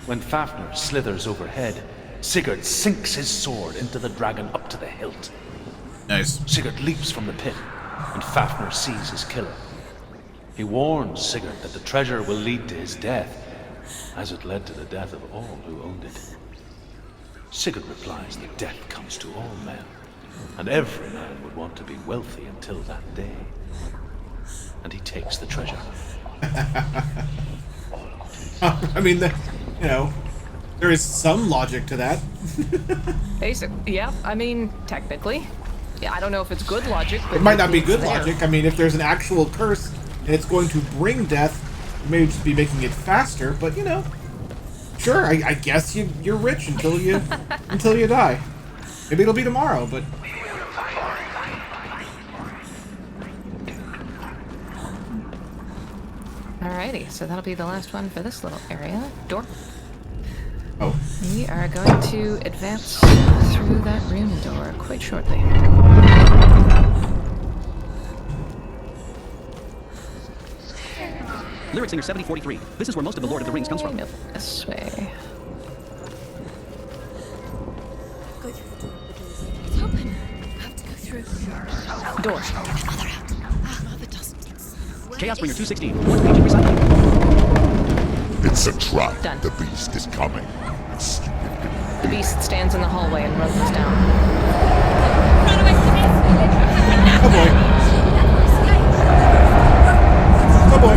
When Fafnir slithers overhead, Sigurd sinks his sword into the dragon up to the hilt. Nice. Sigurd leaps from the pit, and Fafnir sees his killer. He warns Sigurd that the treasure will lead to his death, as it led to the death of all who owned it. Sigurd replies that death comes to all men, and every man would want to be wealthy until that day. And he takes the treasure. I mean, you know, there is some logic to that. Basically, yeah. I mean, technically. Yeah, I don't know if it's good logic, but It might not be it's good there. logic. I mean, if there's an actual curse and it's going to bring death, you may just be making it faster. But you know, sure. I guess you're rich until you until you die. Maybe it'll be tomorrow, but. Alrighty, so that'll be the last one for this little area. Door. Oh. We are going to advance through that rune door quite shortly. Lyric Singer 7043. This is where most of the Lord of the Rings comes from. Nope, this way. It's open. I have to go through. Door. Get that mother out. Ah, mother doesn't. Chaos Bringer 216. What's ancient recycling? It's a trap. Done. The beast is coming. The beast stands in the hallway and runs us down. Oh boy. Oh boy.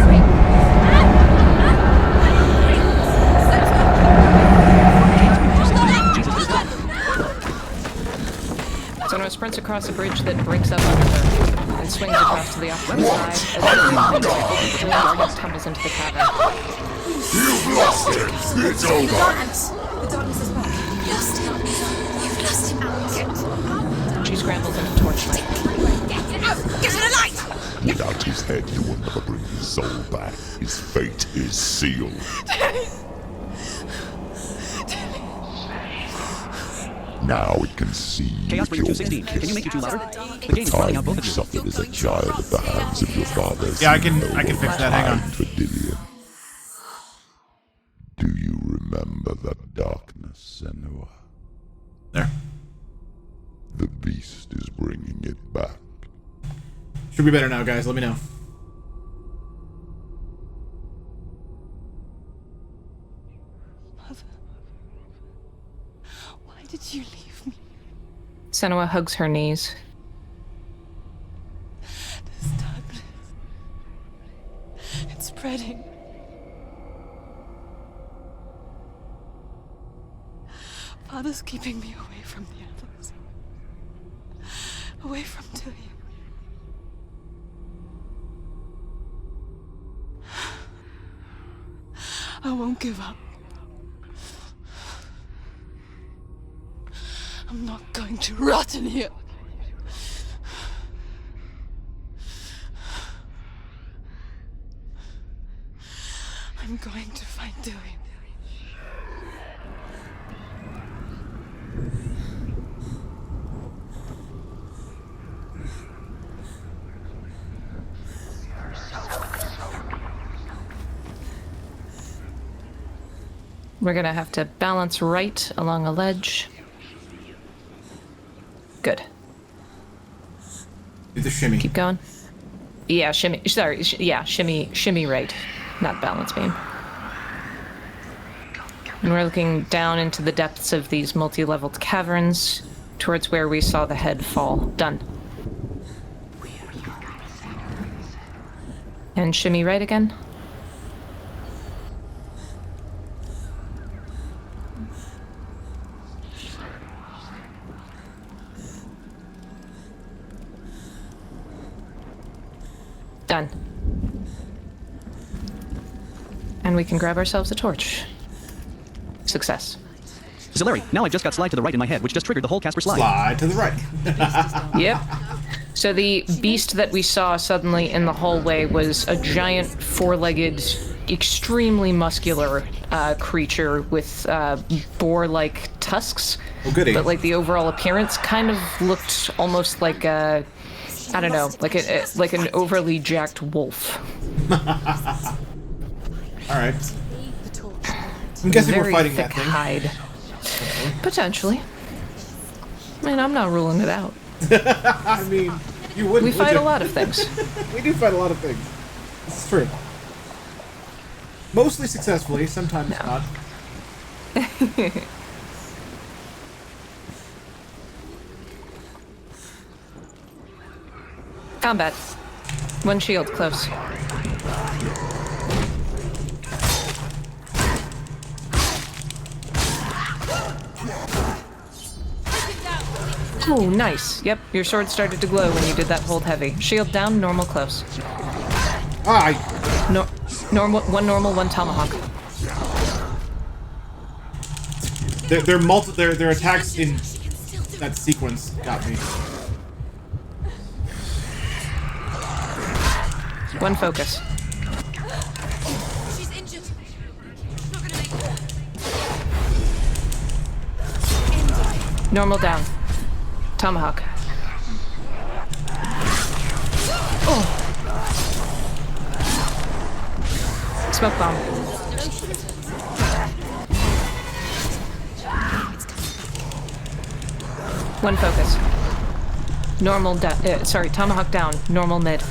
Senua sprints across a bridge that breaks up under her and swings across to the opposite side as the darkness tumbles into the cavern. You've lost it. It's over. The darkness is back. You lost him. You've lost him. She scrambles into torchlight. Get it out. Get it alight. Without his head, you will never bring his soul back. His fate is sealed. Now it can see Chaos Bringer your 216. Can you make it too louder? The game is time running out both of you you. suffered as a child at the hands of your fathers. Yeah, I can fix that. Hang on. For Dillion. Do you remember that darkness, Senua? There. The beast is bringing it back. Should be better now, guys. Let me know. Mother, why did you leave Senua hugs her knees. This darkness. It's spreading. Father's keeping me away from the others. Away from Tilly. I won't give up. I'm not going to rot in here. I'm going to find Tilly. We're gonna have to balance right along a ledge. Good. Do the shimmy. Keep going. Yeah, shimmy. Sorry, shimmy right, not balance beam. And we're looking down into the depths of these multi-leveled caverns towards where we saw the head fall. Done. And shimmy right again. Done. And we can grab ourselves a torch. Success. Zillary, now I've just got slide to the right in my head, which just triggered the whole Casper slide. Slide to the right. Yep. So the beast that we saw suddenly in the hallway was a giant, four-legged, extremely muscular creature with boar-like tusks. Oh, goody. But like the overall appearance kind of looked almost like a, I don't know, like an overly jacked wolf. All right. I'm guessing we're fighting thick that thing. Hide. Potentially. I mean, I'm not ruling it out. I mean, you wouldn't. We fight would a lot of things. We do fight a lot of things. This is true. Mostly successfully, sometimes not. Combat. One shield, close. Ooh, nice. Yep, your sword started to glow when you did that hold heavy. Shield down, normal, close. Normal, one tomahawk. Their attacks in that sequence got me. One focus. She's injured. Not gonna make it. Normal down. Tomahawk. Oh. Smoke bomb. One focus. Normal down. Sorry, tomahawk down. Normal mid.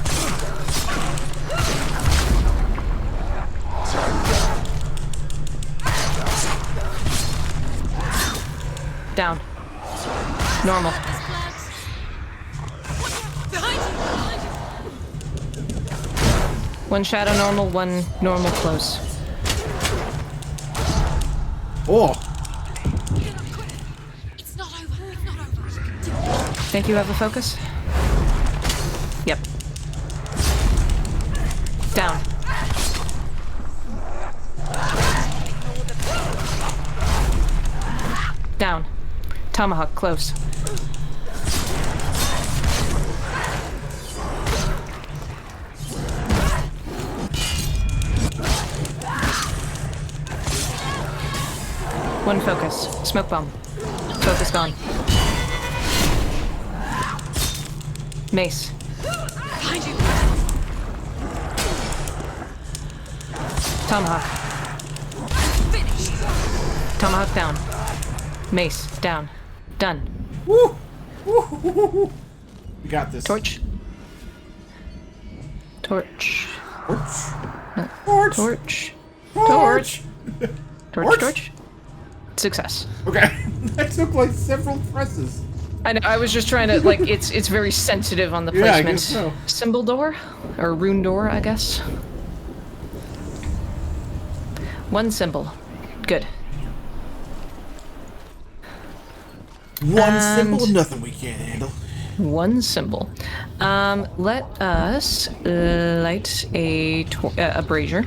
Down. Normal. One shadow normal, one normal close. Oh. It's not over. It's not over. Think you have a focus? Yep. Down. Down. Tomahawk close. One focus. Smoke bomb. Focus gone. Mace. Behind you. Tomahawk. Finish. Tomahawk down. Mace down. Done. Woo! Woo! We got this. Torch. Torch. Torch. Torch. Torch. Torch. Torch. Torch. Success. Okay. That took like several presses. I know, I was just trying to, like, it's very sensitive on the Yeah, I placement. guess so. Symbol door? Or rune door, I guess. One symbol. Good. One symbol, nothing we can't handle. One symbol. Let us light a brazier.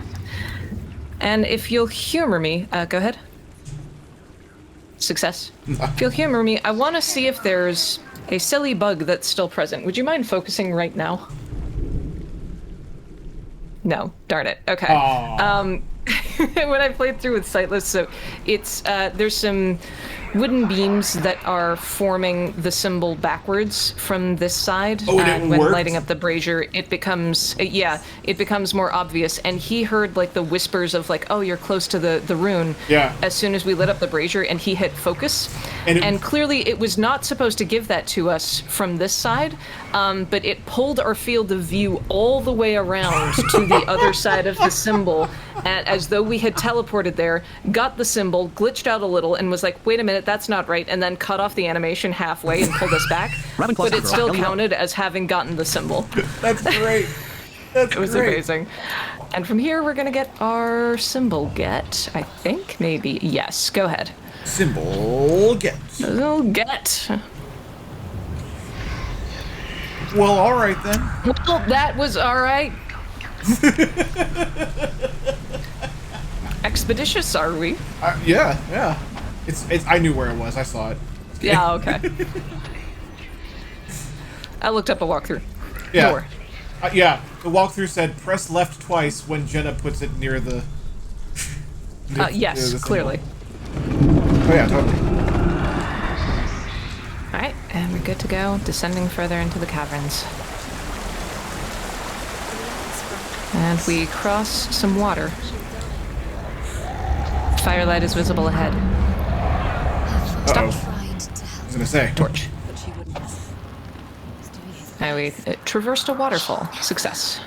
And if you'll humor me, go ahead. Success. If you'll humor me, I want to see if there's a silly bug that's still present. Would you mind focusing right now? No, darn it. Okay. When I played through with Sightless, so it's there's some wooden beams that are forming the symbol backwards from this side. Oh, and it when works? lighting up the brazier, it becomes it becomes more obvious. And he heard like the whispers of like, oh, you're close to the rune. Yeah. As soon as we lit up the brazier, and he hit focus, and clearly it was not supposed to give that to us from this side, but it pulled our field of view all the way around to the other side of the symbol, as though we had teleported there, got the symbol, glitched out a little, and was like, wait a minute, that's not right, and then cut off the animation halfway and pulled us back. But it still counted as having gotten the symbol. That's great. That's It was great. amazing. And from here, we're gonna get our symbol get, I think, maybe. Yes, go ahead. Symbol get. Symbol get. Well, alright then. Well, that was alright. Expeditious, are we? Yeah. It's. I knew where it was. I saw it. Yeah, okay. I looked up a walkthrough. Yeah. Door. Yeah. The walkthrough said press left twice when Jenna puts it near the. Yes, clearly. Oh yeah, totally. Alright, and we're good to go. Descending further into the caverns. And we cross some water. Firelight is visible ahead. Stop. I was gonna say. Torch. And we traversed a waterfall. Success.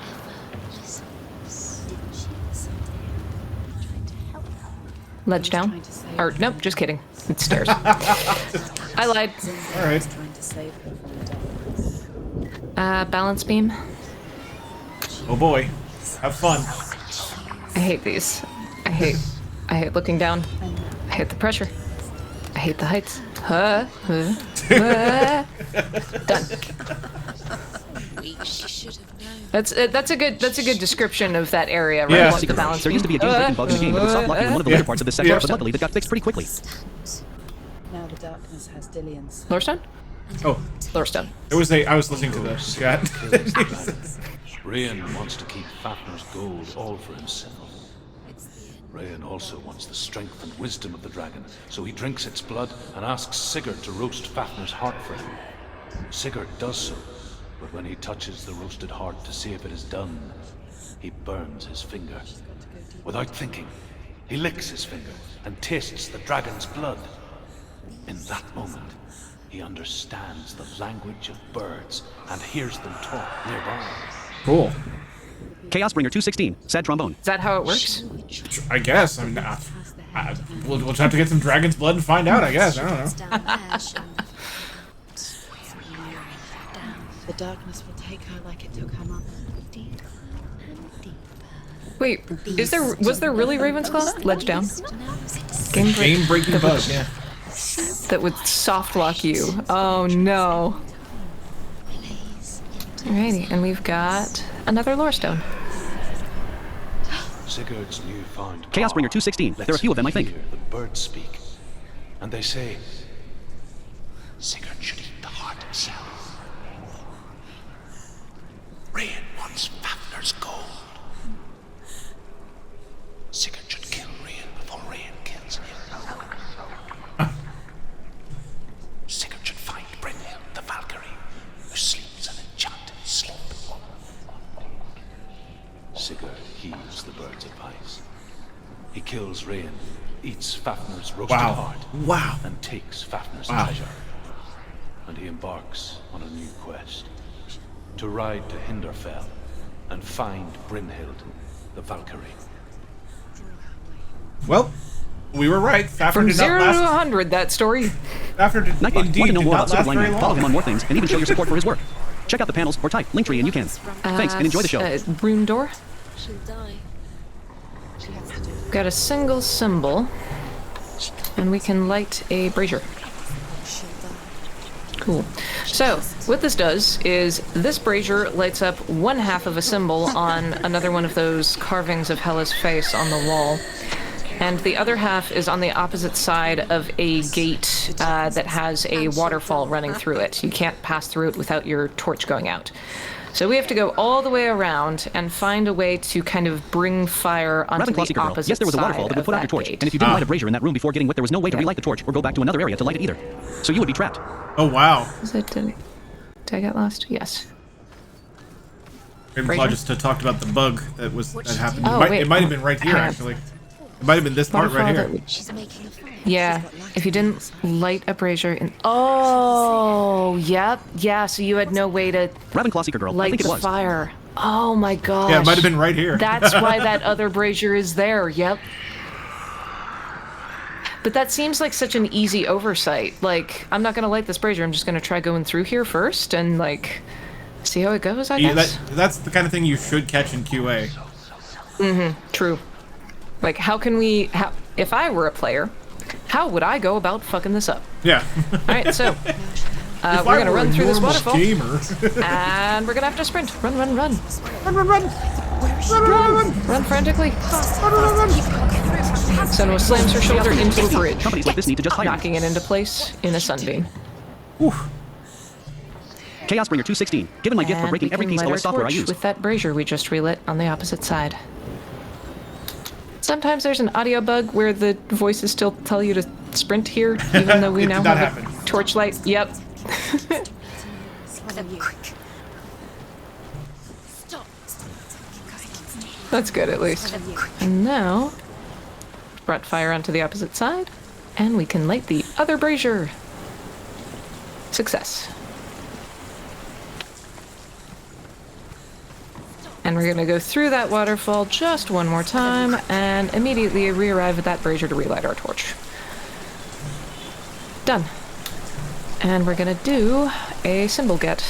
Ledge down. Or, nope, just kidding. It's stairs. I lied. Alright. Balance beam. Oh boy. Have fun. I hate these. I hate looking down. I hate the pressure. I hate the heights. Done. That's a good description of that area, right? Yeah. What the balance There used to be a game-breaking bug in the game that would stop blocking one of the later parts of this section, but luckily that got fixed pretty quickly. Now the darkness has Dillian's. Lorestone? Oh. Lorestone. I was listening to the chat. Rayan wants to keep Fafnir's gold all for himself. Rayan also wants the strength and wisdom of the dragon, so he drinks its blood and asks Sigurd to roast Fafnir's heart for him. Sigurd does so, but when he touches the roasted heart to see if it is done, he burns his finger. Without thinking, he licks his finger and tastes the dragon's blood. In that moment, he understands the language of birds and hears them talk nearby. Cool. Chaosbringer 216, sad trombone. Is that how it works? I guess. I mean, we'll just have to get some dragon's blood and find out, I guess. I don't know. The darkness will take her like it took her mother. Wait, was there really Ravensclaw? Ledge down. Game breaking bug, yeah. That would soft lock you. Oh no. Alrighty, and we've got another lore stone. Sigurd's newfound Chaosbringer 216. There are a few of them, I think. The birds speak, and they say, Sigurd should eat the heart himself. Rayan wants Fafnir's gold. Sigurd should kill Rayan before Rayan kills him. Sigurd should find Brynhild, the Valkyrie, who sleeps an enchanted sleep. Sigurd heeds the bird's advice. He kills Rayan, eats Fafnir's roasted heart, and takes Fafnir's treasure. And he embarks on a new quest. To ride to Hinderfell and find Brynhild, the Valkyrie. Well, We were right. Fafnir From did not 0 last. to 100, that story. Fafnir did Nightbot, want indeed to know did more not about Super last very Blind Man, follow long. him on more things, and even show your support for his work. Check out the panels or type Linktree and you can. Thanks, and enjoy the show. Rune door. She'll die. Got a single symbol, and we can light a brazier. Cool. So, what this does is this brazier lights up one half of a symbol on another one of those carvings of Hela's face on the wall, and the other half is on the opposite side of a gate that has a waterfall running through it. You can't pass through it without your torch going out. So we have to go all the way around and find a way to kind of bring fire onto the opposite side. Yes, there was a waterfall that would put out your torch, and if you didn't light a brazier in that room before getting wet, there was no way to relight the torch or go back to another area to light it either. So you would be trapped. Oh wow. Did I get lost? Yes. Ravenclaw just talked about the bug that happened. Oh, It might have been right here, actually. It might have been this part right here. Yeah, if you didn't light a brazier in... Oh, yep, yeah, so you had no way to Ravenclaw Seeker Girl, I light think it the was. fire. Oh my gosh. Yeah, it might have been right here. That's why that other brazier is there, yep. But that seems like such an easy oversight. Like, I'm not gonna light this brazier, I'm just gonna try going through here first and, like, see how it goes, I guess? That's the kind of thing you should catch in QA. Mm-hmm, true. Like, if I were a player, how would I go about fucking this up? Yeah. Alright, so, we're gonna run through this waterfall. Gamer. And we're gonna have to sprint. Run, run, run. Run. Run frantically. Senua slams her shoulder into a bridge, Companies like this need to just hire. knocking it into place in a sunbeam. Chaos Bringer 216. Given my gift for And breaking we every can piece light of our OS software I torch use. with that brazier we just relit on the opposite side. Sometimes there's an audio bug where the voices still tell you to sprint here, even though we now have a torchlight. Yep. That's good, at least. And now, brought fire onto the opposite side, and we can light the other brazier. Success. And we're gonna go through that waterfall just one more time, and immediately re-arrive at that brazier to relight our torch. Done. And we're gonna do a symbol get.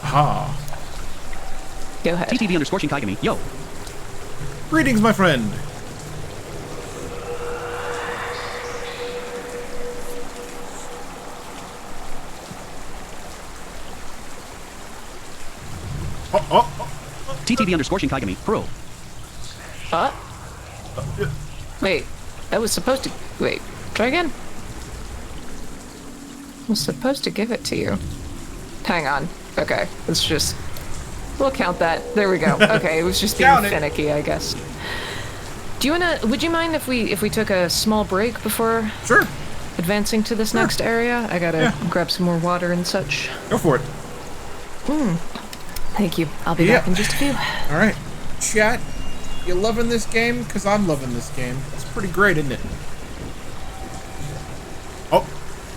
Ah. Go ahead. TTV_Scorching Kaigami. Yo. Greetings, my friend. TTV_Scorching Kaigami. Pro. Wait, that was supposed to... Wait, try again. I was supposed to give it to you. Hang on. Okay, let's just... We'll count that. There we go. Okay, it was just being finicky, I guess. Do you wanna... Would you mind if we took a small break before... Sure. Advancing to this next area? I gotta grab some more water and such. Go for it. Thank you. I'll be back in just a few. Alright. Chat, you loving this game? Because I'm loving this game. It's pretty great, isn't it? Oh,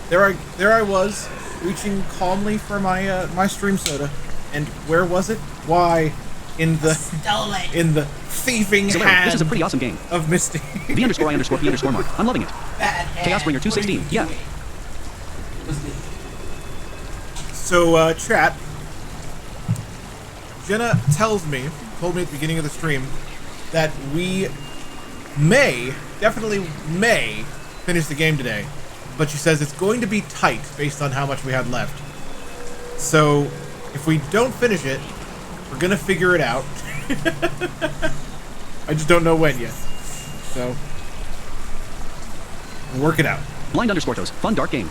there I was, reaching calmly for my my stream soda. And where was it? Why, in the thieving So hand this is a pretty awesome game. of Misty. V_P_Mark. I'm loving it. Chaos Bringer 216. Yeah. So, chat, Jenna told me at the beginning of the stream, that we definitely may, finish the game today. But she says it's going to be tight based on how much we had left. So, if we don't finish it, we're gonna figure it out. I just don't know when yet. So, we'll work it out. Blind_Toes. Fun dark game.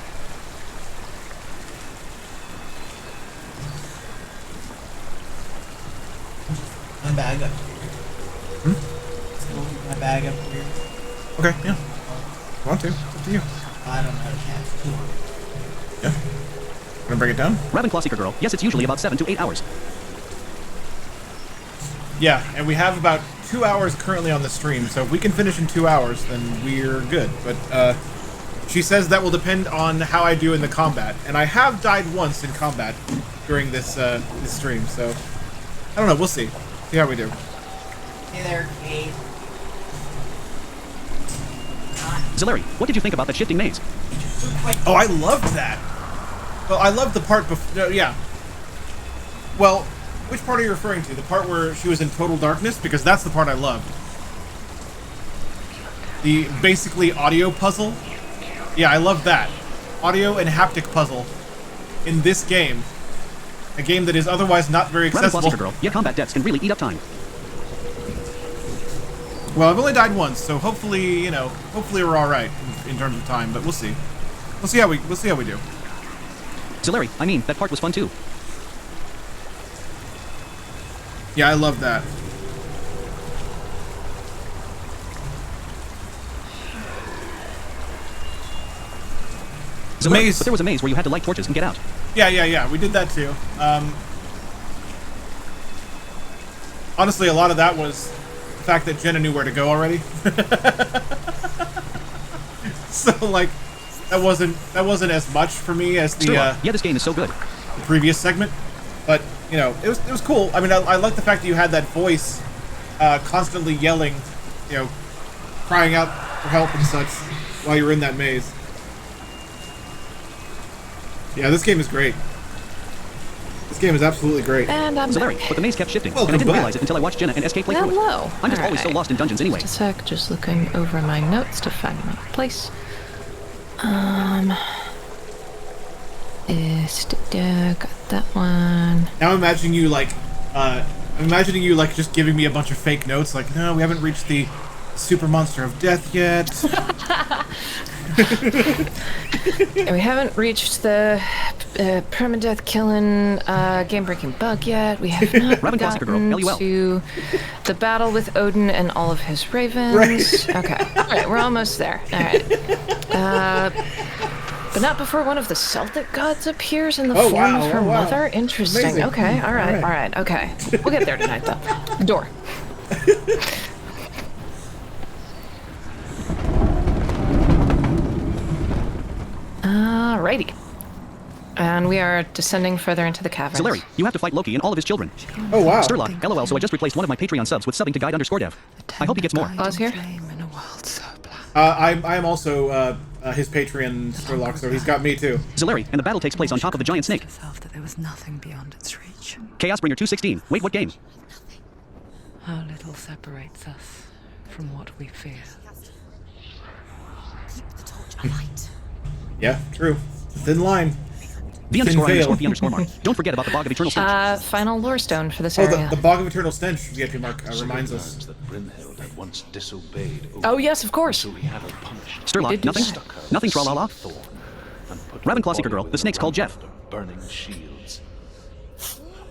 My bag up. My bag up here. Okay, yeah. Want to? It's up to you. I don't know how to catch. Come on. Yeah. Wanna bring it down? Ravenclaw Seeker Girl. Yes, it's usually about 7 to 8 hours. Yeah, and we have about 2 hours currently on the stream, so if we can finish in 2 hours, then we're good. But, she says that will depend on how I do in the combat. And I have died once in combat during this, this stream, so... I don't know, we'll see. See how we do. Hey there, Kate. Zeleri, what did you think about that shifting maze? Oh, I loved that. Well, I loved the part before. Yeah. Well, which part are you referring to? The part where she was in total darkness? Because that's the part I loved. The basically audio puzzle. Yeah, I love that. Audio and haptic puzzle in this game. A game that is otherwise not very accessible. Girl, your combat deaths can really eat up time. Well, I've only died once, so hopefully, you know, hopefully we're all right in terms of time. But we'll see. We'll see how we do. Zeleri, I mean, that part was fun too. Yeah, I love that. The maze. But there was a maze where you had to light torches and get out. Yeah. We did that too. Honestly, a lot of that was the fact that Jenna knew where to go already. So like, that wasn't as much for me as the yeah, this game is so good. The previous segment, but you know, it was cool. I mean, I like the fact that you had that voice constantly yelling, you know, crying out for help and such while you were in that maze. Yeah, this game is great. This game is absolutely great. And I'm Zeleri, but the maze kept shifting, and I didn't realize it until I watched Jenna and SK play through it. Hello. I'm just always so lost in dungeons anyway. Just a sec, just looking over my notes to find my place. Got that one. Now I'm imagining you like, just giving me a bunch of fake notes, like, no, we haven't reached the super monster of death yet. We haven't reached the permadeath killing, game-breaking bug yet. We have not gotten to the battle with Odin and all of his ravens. Right. Okay, all right, we're almost there. All right. But not before one of the Celtic gods appears in the form of her mother. Interesting. Amazing. Okay, all right, okay. We'll get there tonight, though. Door. Alrighty. And we are descending further into the caverns. Zeleri, you have to fight Loki and all of his children. Oh, wow. Sturlock, LOL, so I just replaced one of my Patreon subs with subbing to guide_dev. I hope he gets more. Pause here. I am also his Patreon Sturlock, so he's got me too. Zeleri, and the battle takes place on top of the giant snake. That there was nothing beyond its reach. Chaosbringer 216. Wait, what game? How little separates us from what we fear. Keep the torch alight. Yeah, true. Thin line. The__mark. Don't forget about the Bog of Eternal Stench. Final lore stone for this area. area. The Bog of Eternal Stench, VIP Mark, reminds us. That Brynhild had once disobeyed Odin, oh, yes, of course. so he had her punished. Sturlock, nothing? Nothing, tra-la-la? Ravenclaw Seeker Girl, the snake's called Jeff. Burning shields.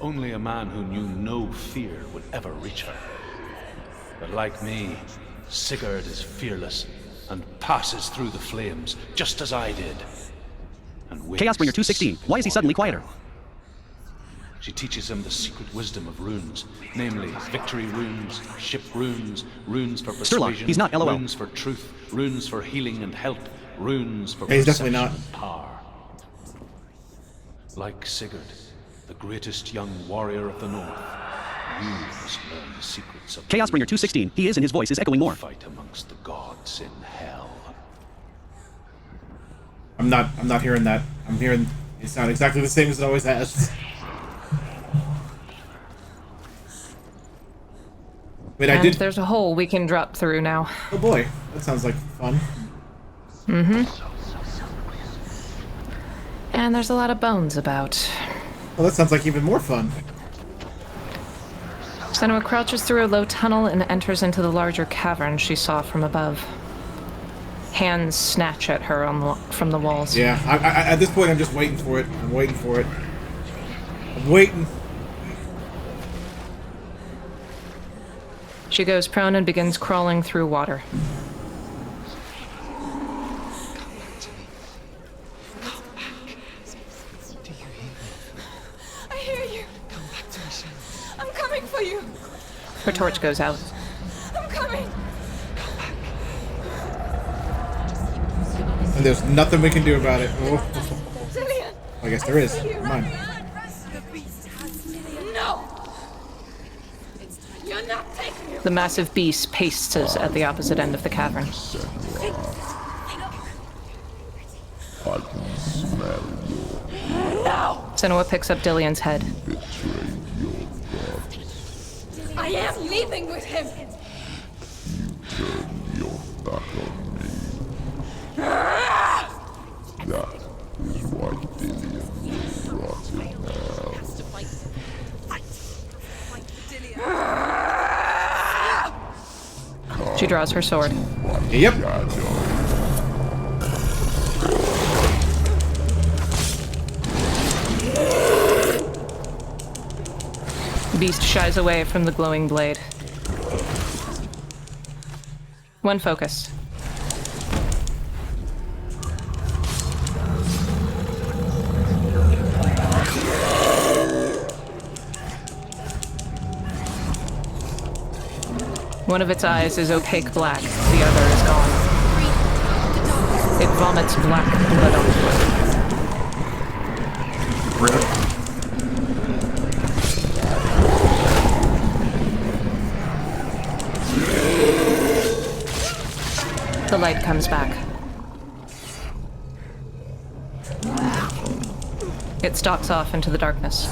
Only a man who knew no fear would ever reach her. But like me, Sigurd is fearless and passes through the flames, just as I did. Chaosbringer 216. Why is he suddenly quieter? She teaches him the secret wisdom of runes, namely victory runes, ship runes, runes for persuasion, Sturlock, he's not LOL. runes for truth, runes for healing and help, runes for he's perception definitely not. and power. Like Sigurd, the greatest young warrior of the North, you must learn the secrets of Chaosbringer 216. He is, and his voice is echoing more. Fight amongst the gods in hell. I'm not hearing that. I'm hearing it sound exactly the same as it always has. Wait, and there's a hole we can drop through now. Oh boy, that sounds like fun. Mm-hmm. And there's a lot of bones about. Well, that sounds like even more fun. Senua crouches through a low tunnel and enters into the larger cavern she saw from above. Hands snatch at her from the walls. Yeah, I, at this point I'm just waiting for it. I'm waiting for it. I'm waiting. She goes prone and begins crawling through water. I hear you. Come back to me, I'm coming for you. Her torch goes out. I'm coming. And there's nothing we can do about it. Oh. Lillian, I guess there is. Come on. No. You're not taking The massive beast pastes at the opposite end of the cavern. I can smell your Senua picks up Dillion's head. betrayed your gods. I am leaving with him. Turn your back on me. That is why Dillion will rot in hell. She draws her sword. Yep. The beast shies away from the glowing blade. One focus. One of its eyes is opaque black, the other is gone. It vomits black blood onto it. The light comes back. It stalks off into the darkness.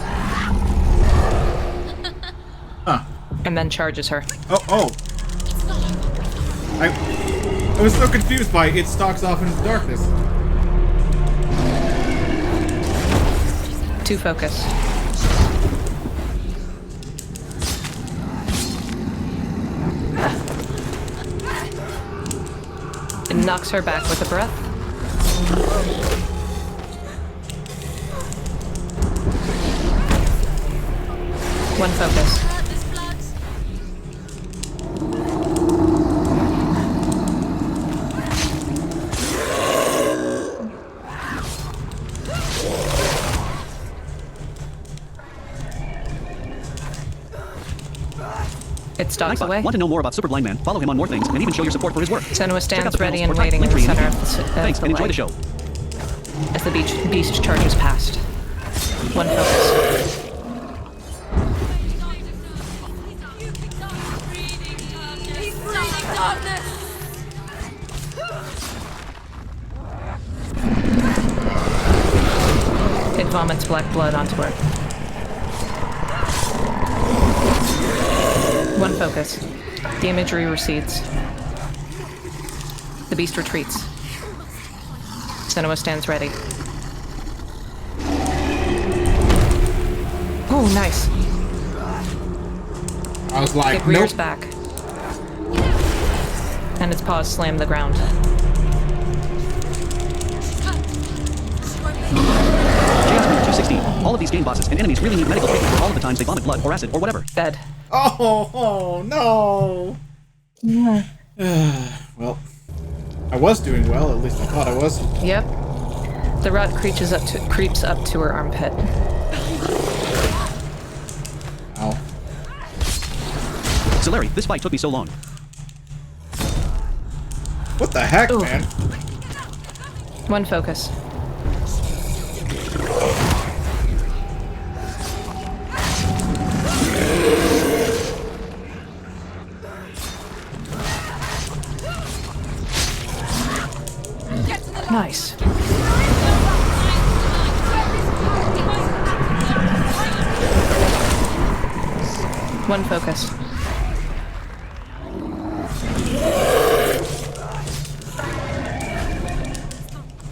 Huh. And then charges her. Oh. I was so confused by it stalks off into the darkness. Two focus. It knocks her back with a breath. One focus. It stalks away. Want to know more about Super Blind Man? Follow him on more things and even show your support for his work. Senua stands the ready panels and or waiting in the link tree center in of the Thanks, and enjoy the show. As the beast charges past. One focus. It vomits black blood onto her. One focus. The imagery recedes. The beast retreats. Senua stands ready. Oh, nice. I was like, it rears nope. back. And its paws slam the ground. James 260. All of these game bosses and enemies really need medical treatment for all of the times they vomit blood or acid or whatever. Dead. Oh no. Well, I was doing well, at least I thought I was. Yep. The rot creeps up to her armpit. Ow. Jennissary, this fight took me so long. What the heck, man? One focus. Nice. One focus.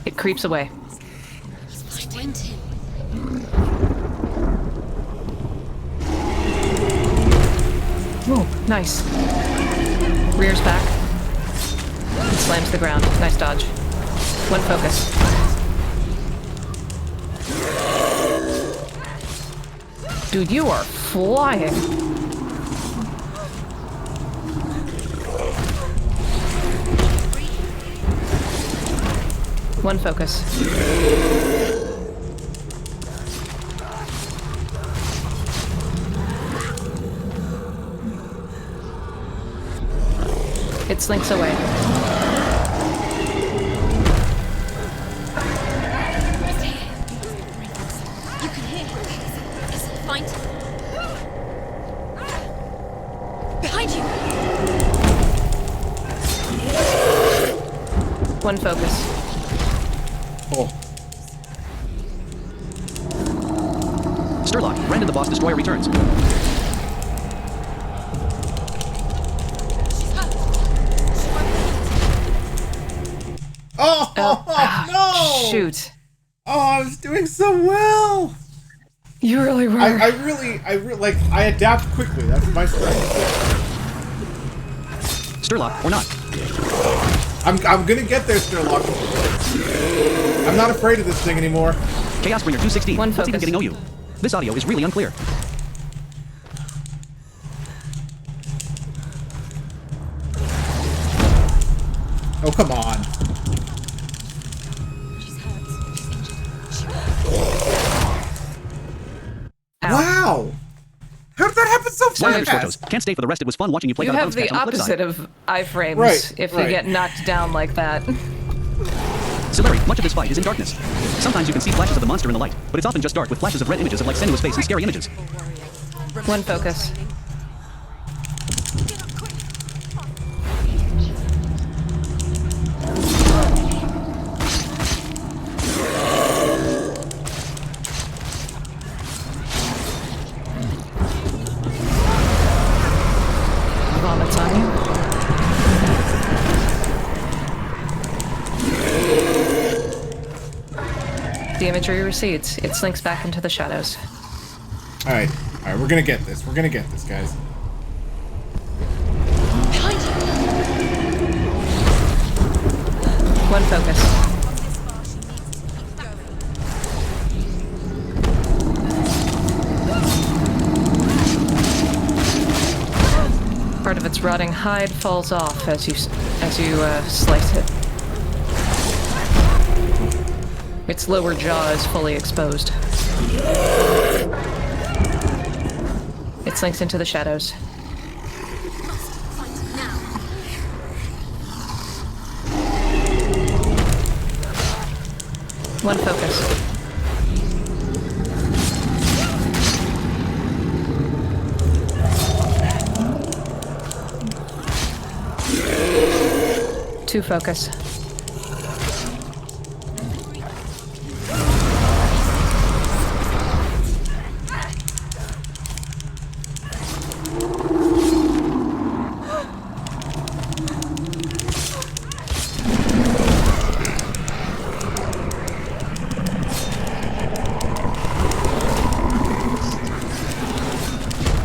It creeps away. Whoa, nice. Rears back. It slams the ground. Nice dodge. One focus. Dude, you are flying. One focus. It slinks away. Behind you! One focus. Oh. Sturlock, Brandon the Boss Destroyer returns. Oh, no! Shoot. Oh, I was doing so well! You really were. I really, like, I adapt quickly. That's my strength. Sturlock, or not. I'm gonna get there, Sturlock. I'm not afraid of this thing anymore. Chaos Bringer 216. One What's focus. even getting OU? This audio is really unclear. Oh, come on. Wow! How did that happen so fast? Can't stay for the rest. It was fun watching you play. You out a have bounce the patch on flip side. opposite of iframes Right, if right. you get knocked down like that. Celery, much of this fight is in darkness. Sometimes you can see flashes of the monster in the light, but it's often just dark with flashes of red images of like Senua's face and scary images. One focus. Vomits on you. The imagery recedes. It slinks back into the shadows. Alright, we're gonna get this. We're gonna get this, guys. One focus. Part of its rotting hide falls off as you slice it. Its lower jaw is fully exposed. It slinks into the shadows. One focus. Two focus.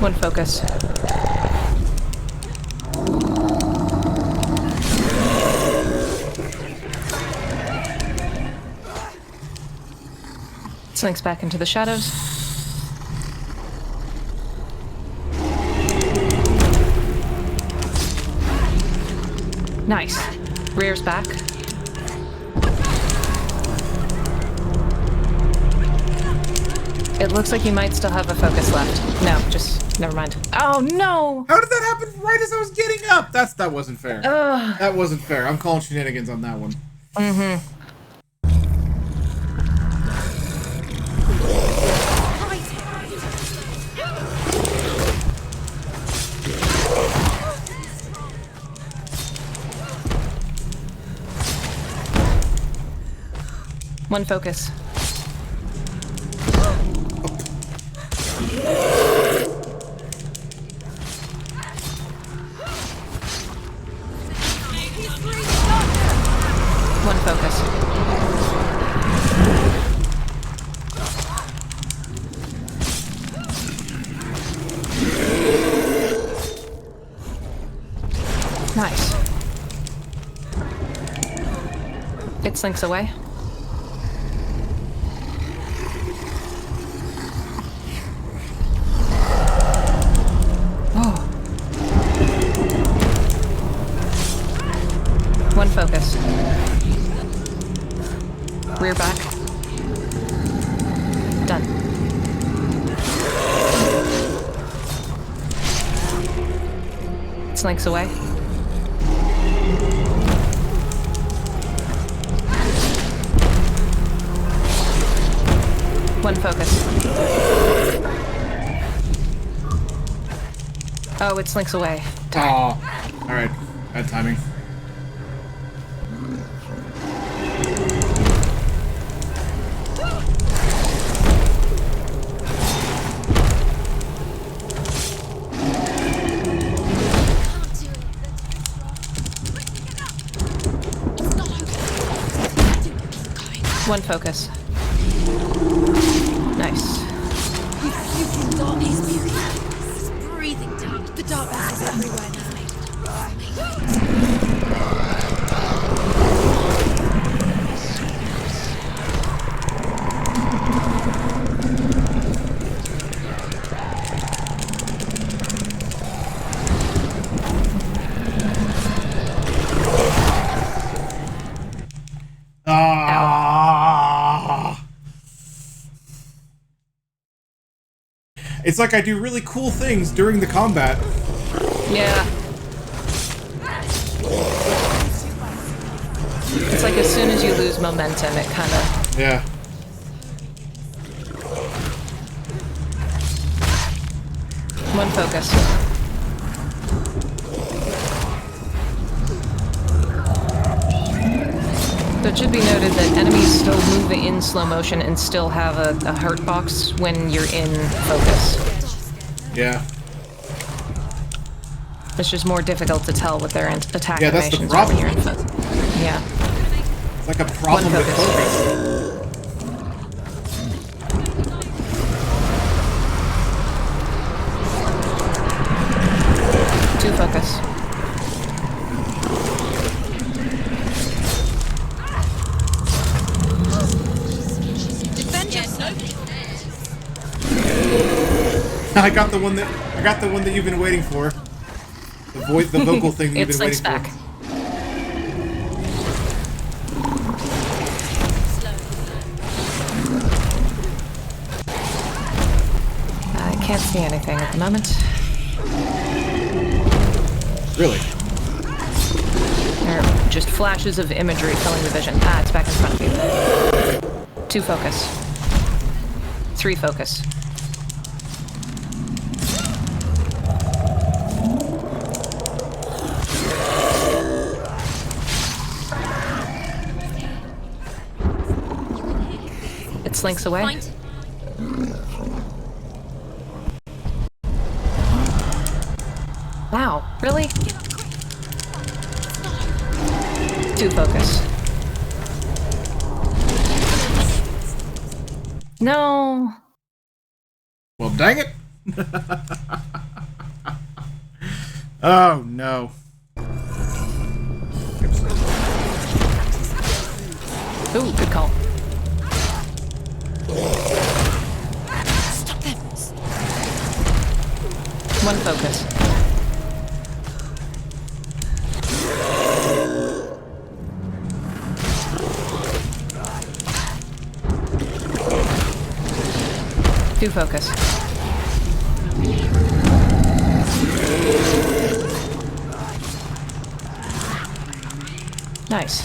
One focus. Slinks back into the shadows. Nice. Rears back. It looks like you might still have a focus left. No, just never mind. Oh no! How did that happen right as I was getting up? That wasn't fair. Ugh. That wasn't fair. I'm calling shenanigans on that one. Mm-hmm. One focus. One focus. Nice. It slinks away. Oh. One focus. Rear back. Done. Slinks away. One focus. Oh, it slinks away. Oh, alright. Bad timing. One focus. Nice. He's breathing down. The darkness is everywhere now. It's like I do really cool things during the combat. Yeah. It's like as soon as you lose momentum, it kind of... Yeah. One focus. So it should be noted that enemies still move in slow motion and still have a hurt box when you're in focus. Yeah. It's just more difficult to tell with their attack Yeah, that's the animations problem. when you're in focus. Yeah. It's like a problem with focus. Two focus. I got the one that you've been waiting for. The vocal thing that you've been waiting back. for. I can't see anything at the moment. Really? There are just flashes of imagery filling the vision. Ah, it's back in front of you. Two focus. Three focus. It slinks away. Wow, really? Two focus. No. Well, dang it. Oh, no. Ooh, good call. Stop them. One focus. Two focus. Nice.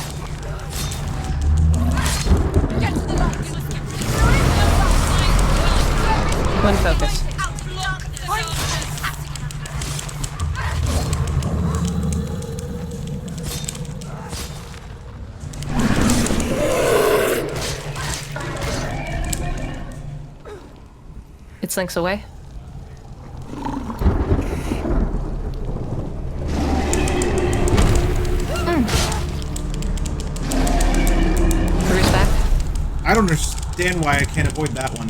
One focus. It slinks away. Peruse back. I don't understand why I can't avoid that one.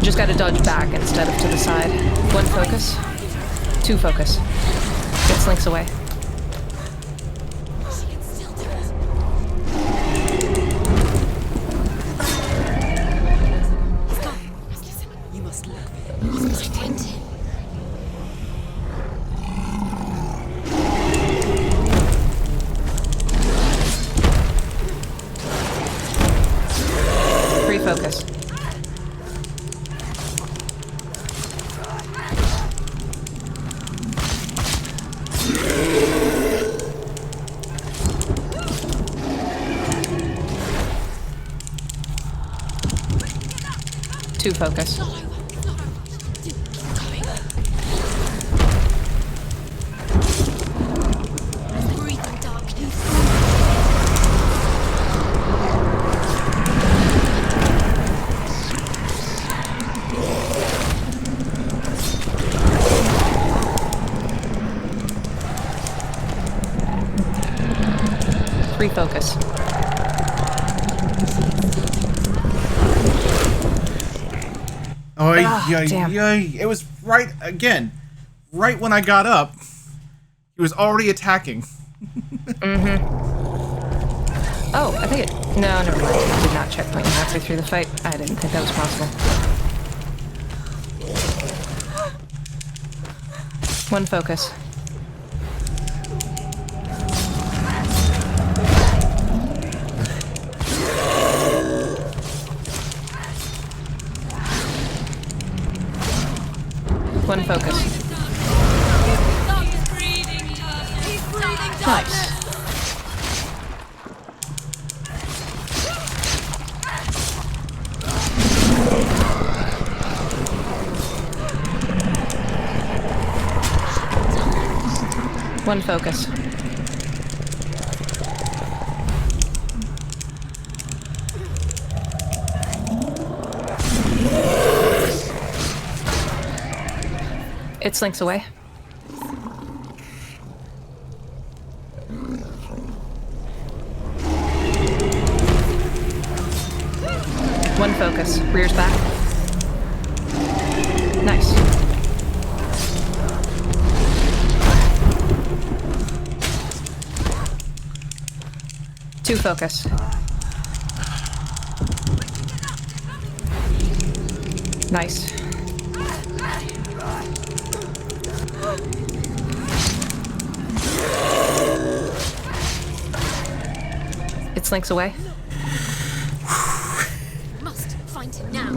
Just gotta dodge back instead of to the side. One focus. Two focus. It slinks away. You must look. He's my friend. Refocus. Two focus. Refocus. Oh, damn. It was right again. Right when I got up, he was already attacking. Oh, I think it... No, never mind. It did not checkpoint you halfway through the fight. I didn't think that was possible. One focus. One focus. Nice. One focus. It slinks away. One focus. Rears back. Nice. Two focus. Nice. It slinks away. Must find him now.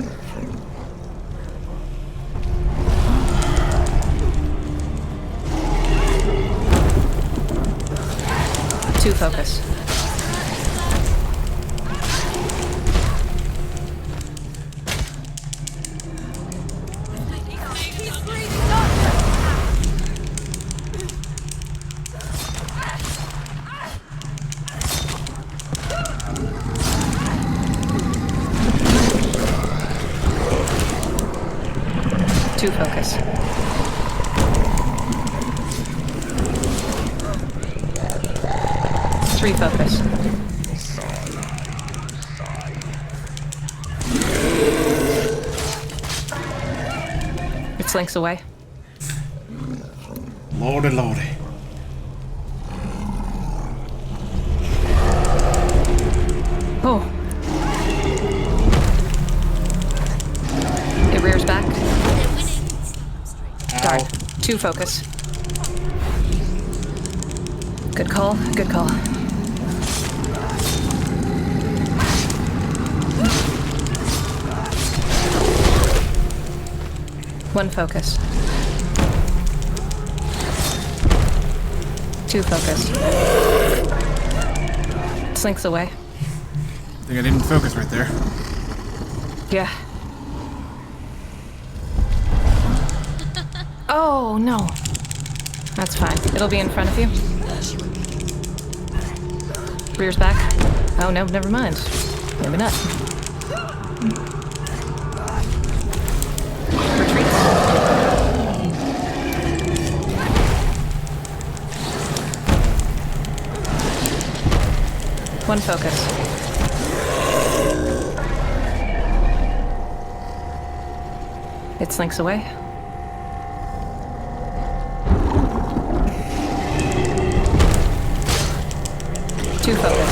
Two focus. Two focus. Three focus. It slinks away. Lordy, lordy. Oh. It rears back. Darn. Two focus. Good call, good call. One focus. Two focus. Slinks away. I think I didn't focus right there. Yeah. Oh, no. That's fine. It'll be in front of you. Rears back. Oh, no, never mind. Maybe not. Retreats. One focus. It slinks away. Two focus.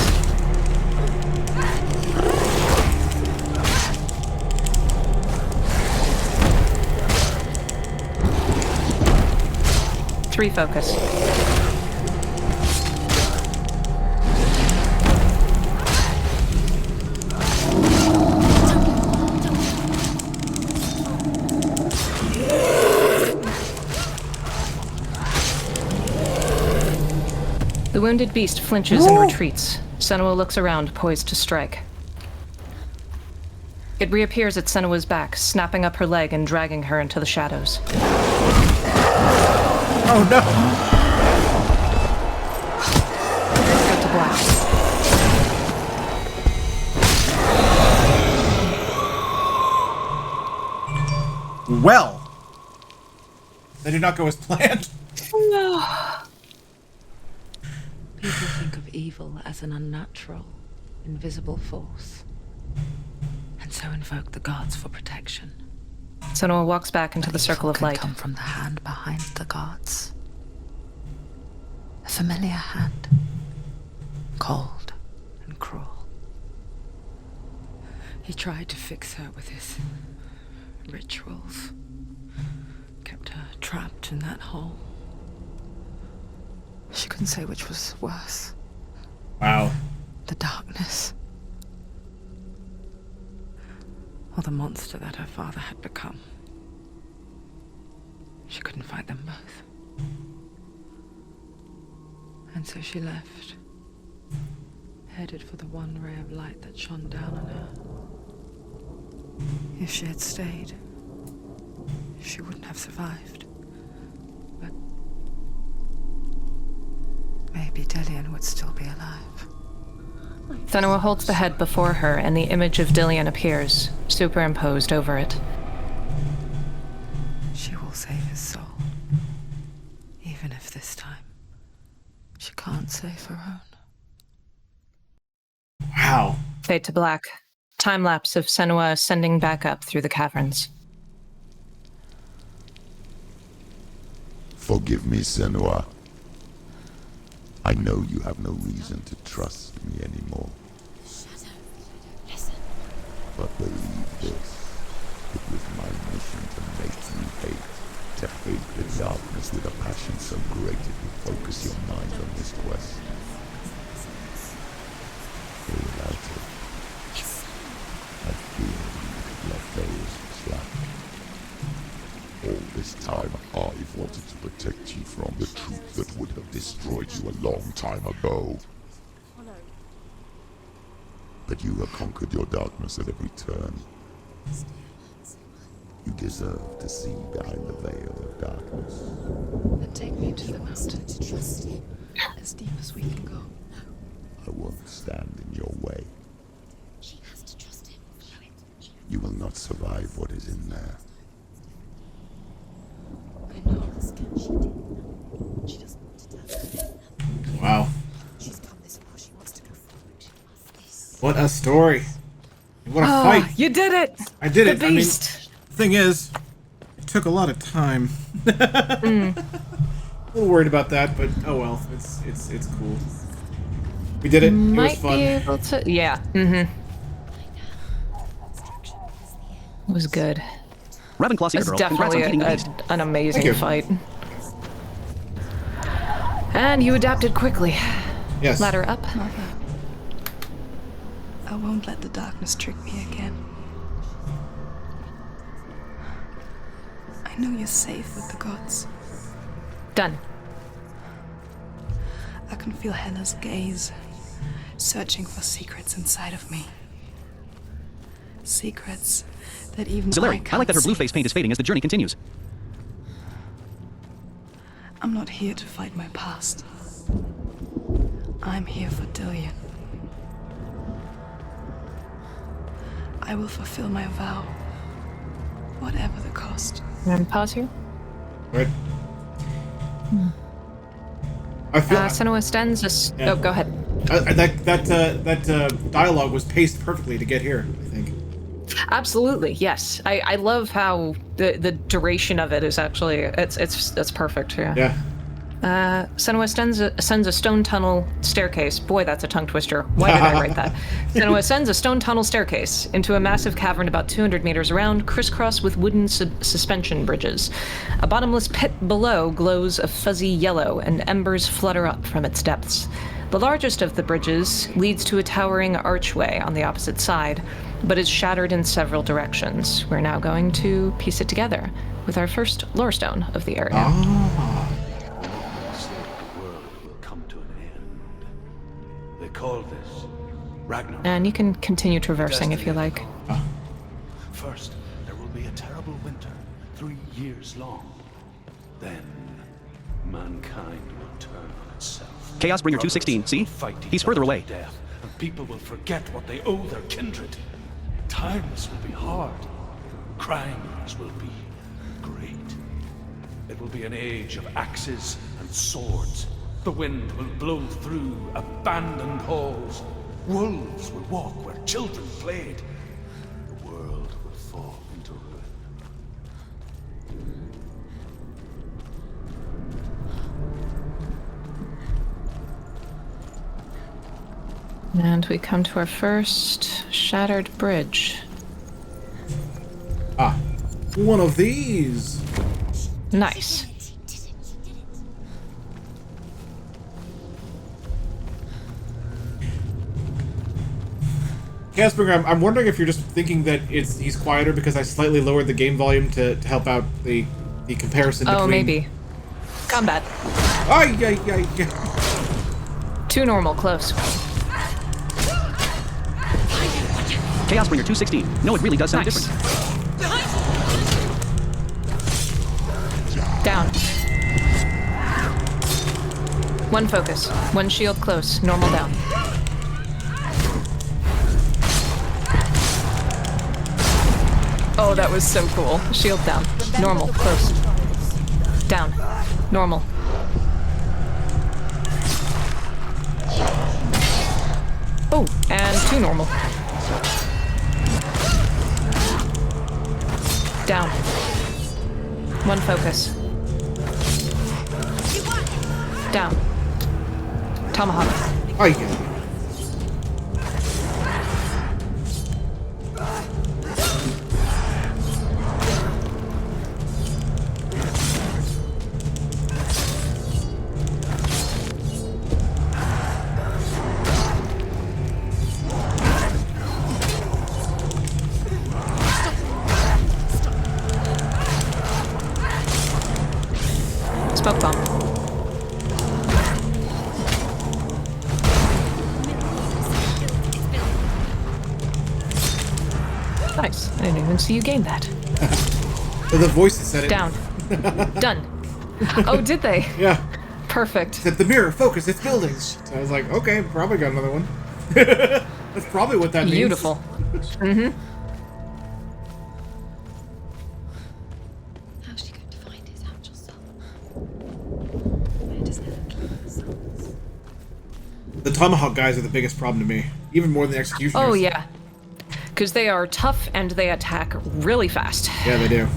Three focus. The wounded beast flinches and retreats. Senua looks around, poised to strike. It reappears at Senua's back, snapping up her leg and dragging her into the shadows. Oh no! Cut to black. Well, that did not go as planned. No. People think of evil as an unnatural, invisible force. so invoke the gods for protection. Senua walks back into the circle of light. Come from the hand behind the gods. A familiar hand. Cold and cruel. He tried to fix her with his rituals. Kept her trapped in that hole. She couldn't say which was worse. Wow. The darkness. Or the monster that her father had become. She couldn't fight them both. And so she left. Headed for the one ray of light that shone down on her. If she had stayed, she wouldn't have survived. But maybe Dillion would still be alive. Senua holds the head before her, and the image of Dillion appears, superimposed over it. She will save his soul. Even if this time she can't save her own. Wow. Fade to black. Time lapse of Senua ascending back up through the caverns. Forgive me, Senua. I know you have no reason to trust me anymore. But believe this, it was my mission to make you hate. To hate the darkness with a passion so great it will focus your mind on this quest. Without it, I fear you could let those slack. All this time, I've wanted to protect you from the truth that would have destroyed you a long time ago. But you have conquered your darkness at every turn. You deserve to see behind the veil of darkness. Then take me to the mountain. As deep as we can go. I won't stand in your way. You will not survive what is in there. Wow. What a story. What a fight. You did it! I did it. The beast. I mean, the thing is, it took a lot of time. A little worried about that, but oh well. It's cool. We did it. It was fun. Be able to, yeah. It was good. Ravenclaw Secret It's Girl, congrats on definitely defeating the beast. an amazing Thank you. fight. And you adapted quickly. Yes. Ladder up. I won't let the darkness trick me again. I know you're safe with the gods. Done. I can feel Hela's gaze, searching for secrets inside of me. Secrets that even Zillary, I like that her blue see. face paint is fading as the journey continues. I'm not here to fight my past. I'm here for Dillion. I will fulfill my vow, whatever the cost. And pause here. Right. I feel Senua stands. Yeah. Oh, go ahead. That dialogue was paced perfectly to get here, I think. Absolutely, yes. I love how the duration of it is actually it's perfect. Yeah. Yeah. Senua ascends a stone tunnel staircase. Boy, that's a tongue twister. Why did I write that? Senua ascends a stone tunnel staircase into a massive cavern about 200 meters around, crisscrossed with wooden suspension bridges. A bottomless pit below glows a fuzzy yellow, and embers flutter up from its depths. The largest of the bridges leads to a towering archway on the opposite side, but is shattered in several directions. We're now going to piece it together with our first lore stone of the area. Call this Ragnarok. And you can continue traversing if you like. First, there will be a terrible winter, 3 years long. Then, mankind will turn on itself. Chaos Bringer 216, see? He's further away. Death, and people will forget what they owe their kindred. Times will be hard. Crimes will be great. It will be an age of axes and swords. The wind will blow through abandoned halls. Wolves will walk where children played. The And we come to our first shattered bridge. Ah, one of these. Nice. Casper, I'm wondering if you're just thinking that he's quieter because I slightly lowered the game volume to help out the comparison between... Oh, maybe. Combat. Ay. Too normal, close. Chaos Bringer 216. No, it really does sound different. Down. One focus. One shield close. Normal down. Oh, that was so cool. Shield down. Normal. Close. Down. Normal. Oh, and 2 normal. Down. 1 focus. Down. Tomahawk. Ay. Smoke bomb. Nice. I didn't even see you gain that. The voices said it. Down. Done. Oh, did they? Yeah. Perfect. Said the mirror, focus, it's building. So I was like, okay, probably got another one. That's probably what that means. Beautiful. Mm-hmm. How's she going to find his actual soul? Where does that keep the souls? The Tomahawk guys are the biggest problem to me, even more than the Executioners. Oh, yeah. Because they are tough and they attack really fast. Yeah, they do.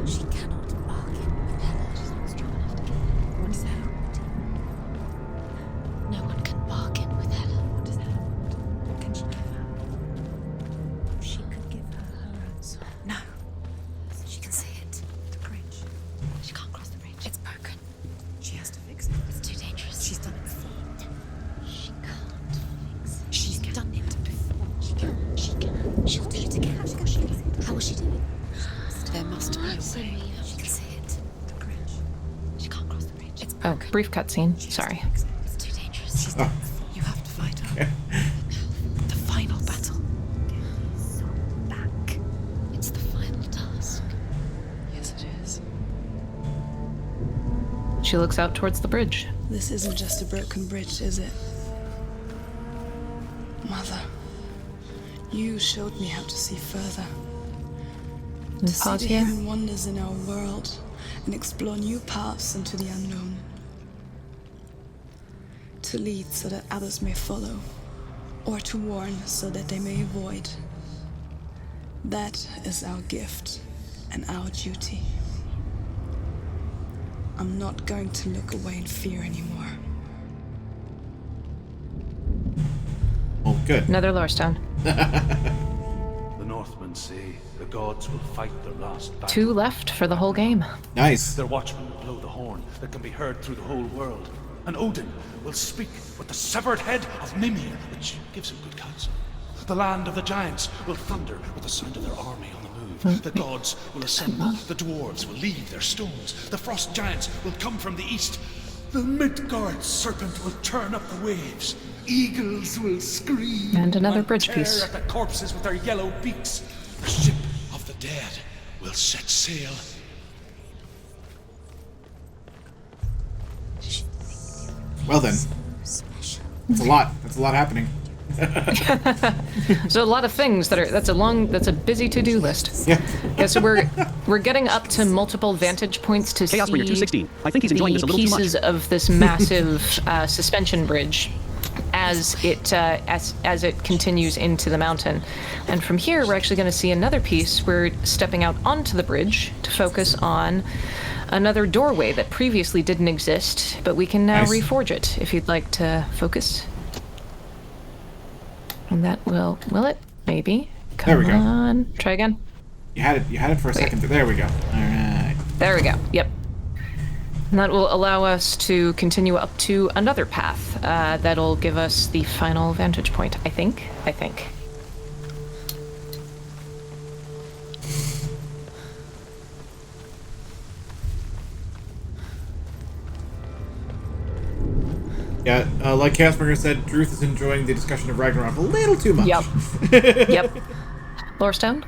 She cannot bargain with Hela. She's not strong enough to get it. What is that? No one can bargain with Hela. What does that? What can she give her? She could give her her own soul. No. She can see it. The bridge. She can't cross the bridge. It's broken. She has to fix it. It's too dangerous. She's done it before. She can't fix it. She's done it before. She can. She can. She'll do it again. How will she do it? How will she do it? There must be a way. She can see it. The bridge. She can't cross the bridge. It's Oh, brief cutscene. Sorry. It's too dangerous. She's done it before. You have to fight her. The final battle. Get his soul back. It's the final task. Yes, it is. She looks out towards the bridge. This isn't just a broken bridge, is it? Mother, you showed me how to see further. To see Pause the here. hidden wonders in our world and explore new paths into the unknown. To lead so that others may follow, or to warn so that they may avoid. That is our gift and our duty. I'm not going to look away in fear anymore. Oh, good. Another lore stone. The Northmen say the gods will fight their last battle. 2 left for the whole game. Nice. Their watchmen will blow the horn that can be heard through the whole world. And Odin will speak with the severed head of Mimir, which gives him good counsel. The land of the giants will thunder with the sound of their army on the move. The gods will assemble. The dwarves will leave their stones. The frost giants will come from the east. The Midgard serpent will turn up the waves. Eagles will scream And another bridge piece. tear at the corpses with their yellow beaks. The ship of the dead will set sail. Well then. That's a lot. That's a lot happening. So a lot of things that's a busy to-do list. Yeah. Yeah, so we're getting up to multiple vantage points to Chaos Bringer see 216. I think he's enjoying this a the little too much. pieces of this massive suspension bridge as it continues into the mountain. And from here, we're actually going to see another piece. We're stepping out onto the bridge to focus on another doorway that previously didn't exist, but we can now Nice. reforge it. If you'd like to focus. And that will it? Maybe. There we go. Come on. Try again. You had it for a second. There we go. All right. There we go. Yep. And that will allow us to continue up to another path. That'll give us the final vantage point, I think. Yeah, like Casper said, Druth is enjoying the discussion of Ragnarok a little too much. Yep. Lorestone?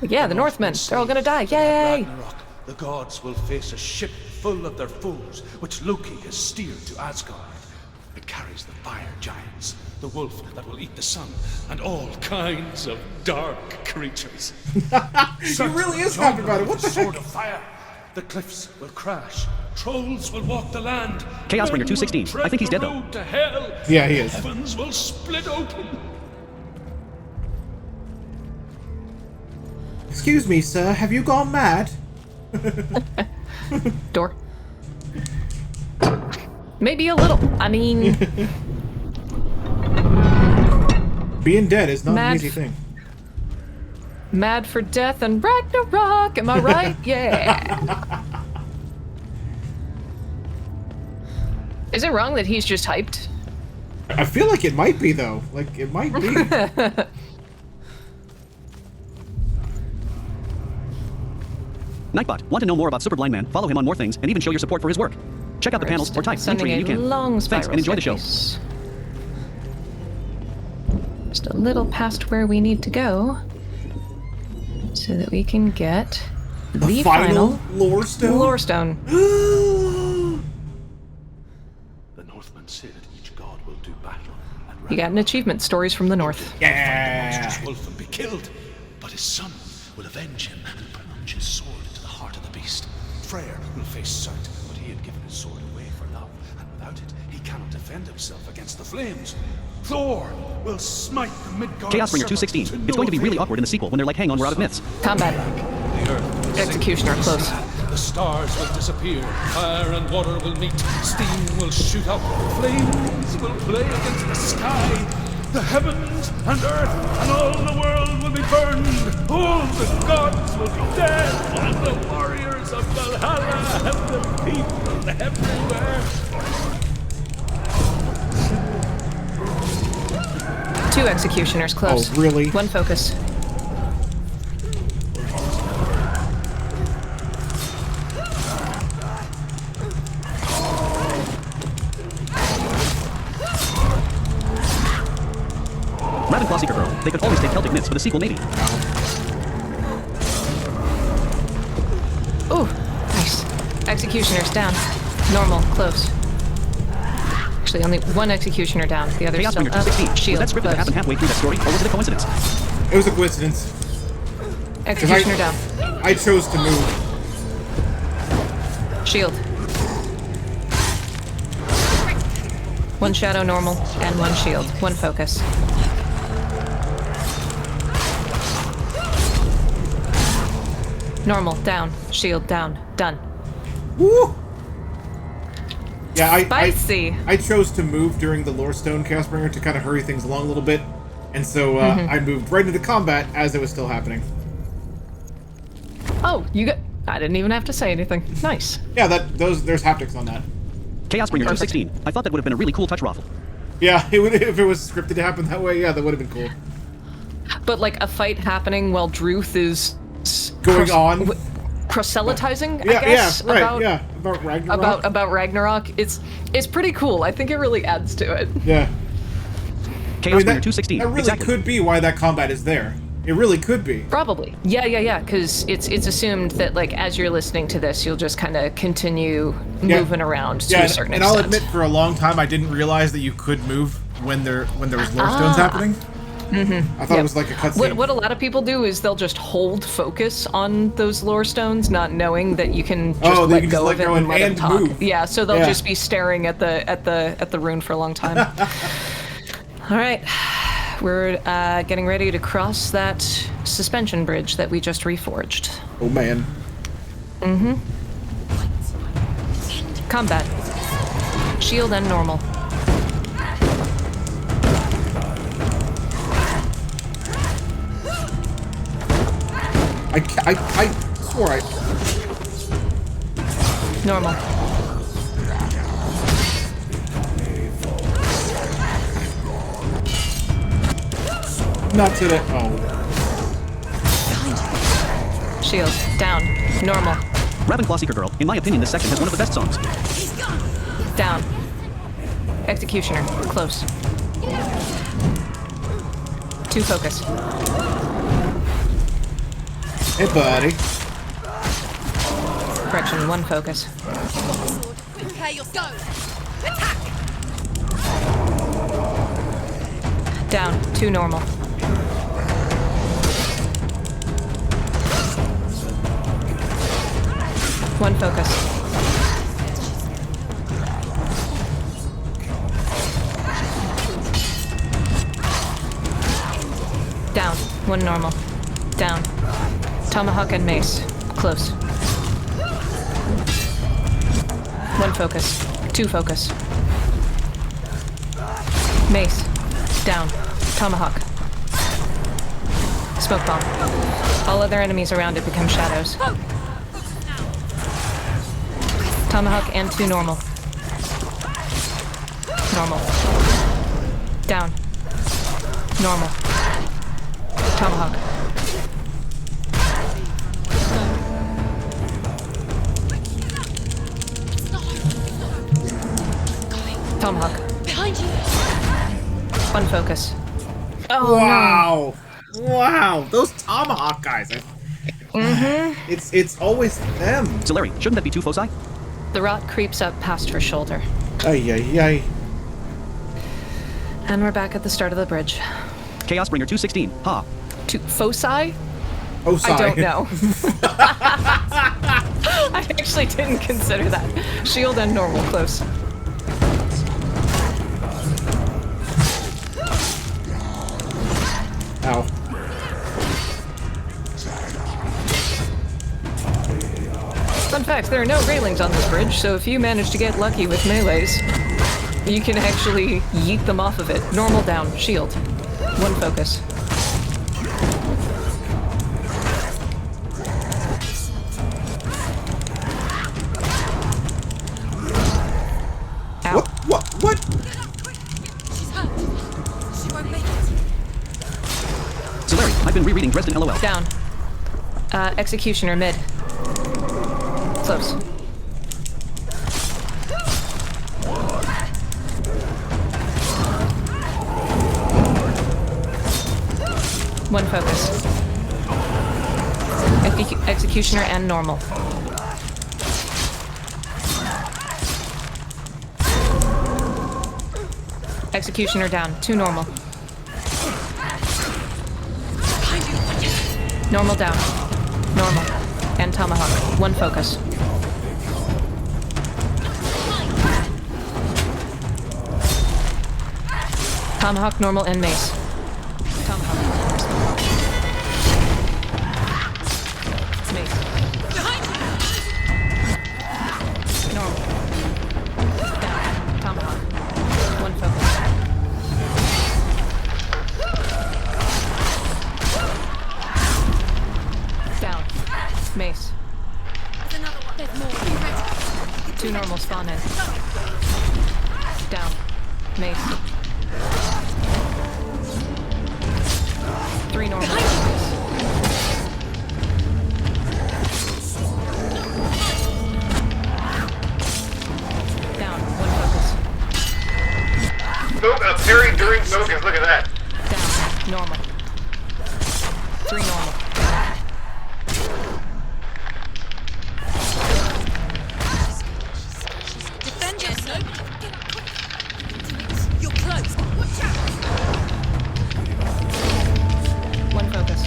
Yeah, the Northmen. They're all gonna die. Yay! Ragnarok, the gods will face a ship full of their foes, which Loki has steered to Asgard. It carries the fire giants, the wolf that will eat the sun, and all kinds of dark creatures. He really is happy about it. What the heck? Sword of fire. The cliffs will crash. Trolls will walk the land. Chaosbringer 216. I think he's dead though. To hell. Yeah, he is. Heavens will split open. Excuse me, sir. Have you gone mad? Door. Maybe a little. I mean... Being dead is not an easy thing. Mad for death and Ragnarok, am I right? Yeah. Is it wrong that he's just hyped? I feel like it might be, though. Like, it might be. Nightbot, want to know more about Super Blind Man? Follow him on more things and even show your support for his work. Check out the panels or type Sending entry you a can. long Thanks and enjoy the show. staircase. Just a little past where we need to go, so that we can get the final lore-stone. Lore-stone. The Northmen say that each god will do battle. You got an achievement. Stories from the North. Yeah. Monstrous wolf and be killed, but his son will avenge him and plunge his sword into the heart of the beast. Freyr will face Surt, but he had given his sword away for love, and without it, he cannot defend himself against the flames. Thor will smite the Midgard Chaosbringer 216. It's going to be really awkward in the sequel when they're like, hang on, we're out of myths. Combat. The earth will Executioner sink. close. The stars will disappear. Fire and water will meet. Steam will shoot up. Flames will play against the sky. The heavens and earth and all the world will be burned. All the gods will be dead. And the warriors of Valhalla and the people everywhere. 2 executioners close. Oh, really? 1 focus. Ravenclaw Seeker Girl. They could always take Celtic myths for the sequel, maybe. Ooh, nice. Executioners down. Normal, close. Actually, only 1 executioner down. The other still Chaosbringer up. 216. Shield. Was that scripted to happen halfway through that story, or was it a coincidence? It was a coincidence. Executioner down. I chose to move. Shield. 1 shadow normal and 1 shield. 1 focus. Normal down. Shield down. Done. Woo! Yeah, Spicy. I chose to move during the Lorestone Castbringer to kind of hurry things along a little bit, and so I moved right into combat as it was still happening. Oh, you got... I didn't even have to say anything. Nice. Yeah, there's haptics on that. Chaosbringer 216. I thought that would have been a really cool touch raffle. Yeah, it would if it was scripted to happen that way. Yeah, that would have been cool. But like a fight happening while Druth is going on, proselytizing. Yeah, I guess, yeah, right, about, yeah, about Ragnarok. About Ragnarok. It's pretty cool. I think it really adds to it. Yeah. Chaosbringer 216. That really exactly. could be why that combat is there. It really could be. Probably. Yeah. Because it's assumed that like as you're listening to this, you'll just kind of continue moving around to a certain and extent. I'll admit, for a long time, I didn't realize that you could move when there was lorestones happening. Mm-hmm. I thought it was like a cutscene. What a lot of people do is they'll just hold focus on those lore stones, not knowing that you can just let go of it and let them talk. Move. Yeah, so they'll just be staring at the rune for a long time. All right, we're getting ready to cross that suspension bridge that we just reforged. Oh man. Mm-hmm. Combat. Shield and normal. I swore I... Normal. Not today. Oh. Shield. Down. Normal. Ravenclaw Seeker Girl. In my opinion, this section has one of the best songs. Down. Executioner. Close. 2 focus. Hey, buddy. Correction, 1 focus. Prepare yourself. Attack. Down. 2 normal. One focus. Down. 1 normal. Down. Tomahawk and mace. Close. 1 focus. 2 focus. Mace. Down. Tomahawk. Smoke bomb. All other enemies around it become shadows. Tomahawk and 2 normal. Normal. Down. Normal. Tomahawk. Tomahawk. Behind you. 1 focus. Oh, wow. No. Wow. Those Tomahawk guys. It's always them. Jennissary, shouldn't that be 2 foci? The rot creeps up past her shoulder. Ay, ay, ay. And we're back at the start of the bridge. Chaos Bringer 216. Ha. Foci? Foci. I don't know. I actually didn't consider that. Shield and normal, close. Ow. Fun fact, there are no railings on this bridge, so if you manage to get lucky with melees, you can actually yeet them off of it. Normal down, shield. 1 focus. Ow. What? She's hurt. She won't make it. Jennissary, I've been rereading Dresden LOL. Down. Executioner mid. Close. One focus. Executioner and normal. Executioner down. 2 normal. Normal down. Normal. And Tomahawk. 1 focus. Tomahawk, normal, and mace. Tomahawk. Mace. Normal. Down. Tomahawk. 1 focus. Down. Mace. There's more. Be ready. 2 normal spawn in. Down. Mace. 3 normal. Down. 1 focus. Nope, a parry during focus. Look at that. Down. Normal. 3 normal. Defend yourself. You're close. Watch out. 1 focus.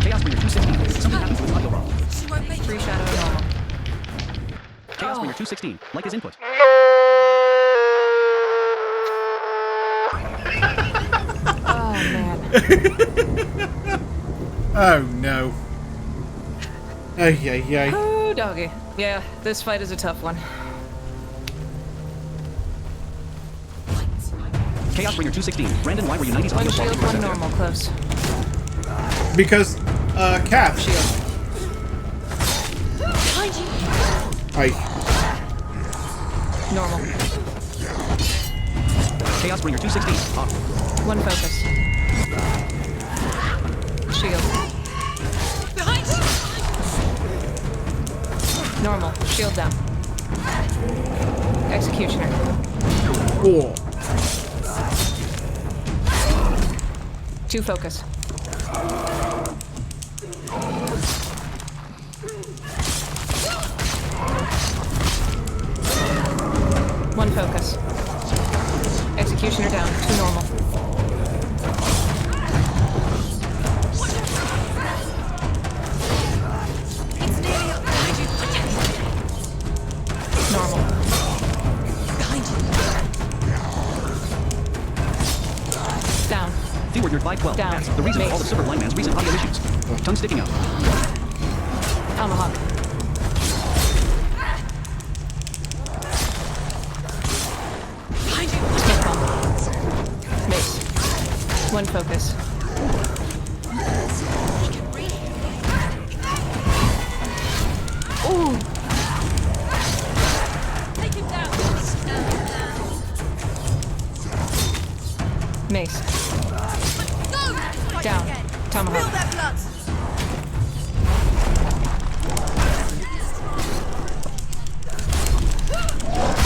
Chaos Bringer 216. Something happens with audio wrong. She won't make 3 shadow normal. Chaos Bringer 216. Like his input. Oh man. Oh no. Ay, ay, ay. Oh doggy. Yeah, this fight is a tough one. Chaos Bringer 216. Brandon, why were you 90s One audio shield, quality? one normal, close. Because, Cap. Shield. Hi. Normal. Chaos Bringer 216. Off. One focus. Shield. Normal. Shield down. Executioner. Cool. 2 focus. One focus. Executioner down. 2 normal. Normal. Down. Keyword nerd 512. Down. Pass. The reason for all the Silver Blind Man's recent audio issues. Tongue sticking out. Tomahawk. Smoke bomb. Mace. One focus. Ooh. Mace. Down. Tomahawk.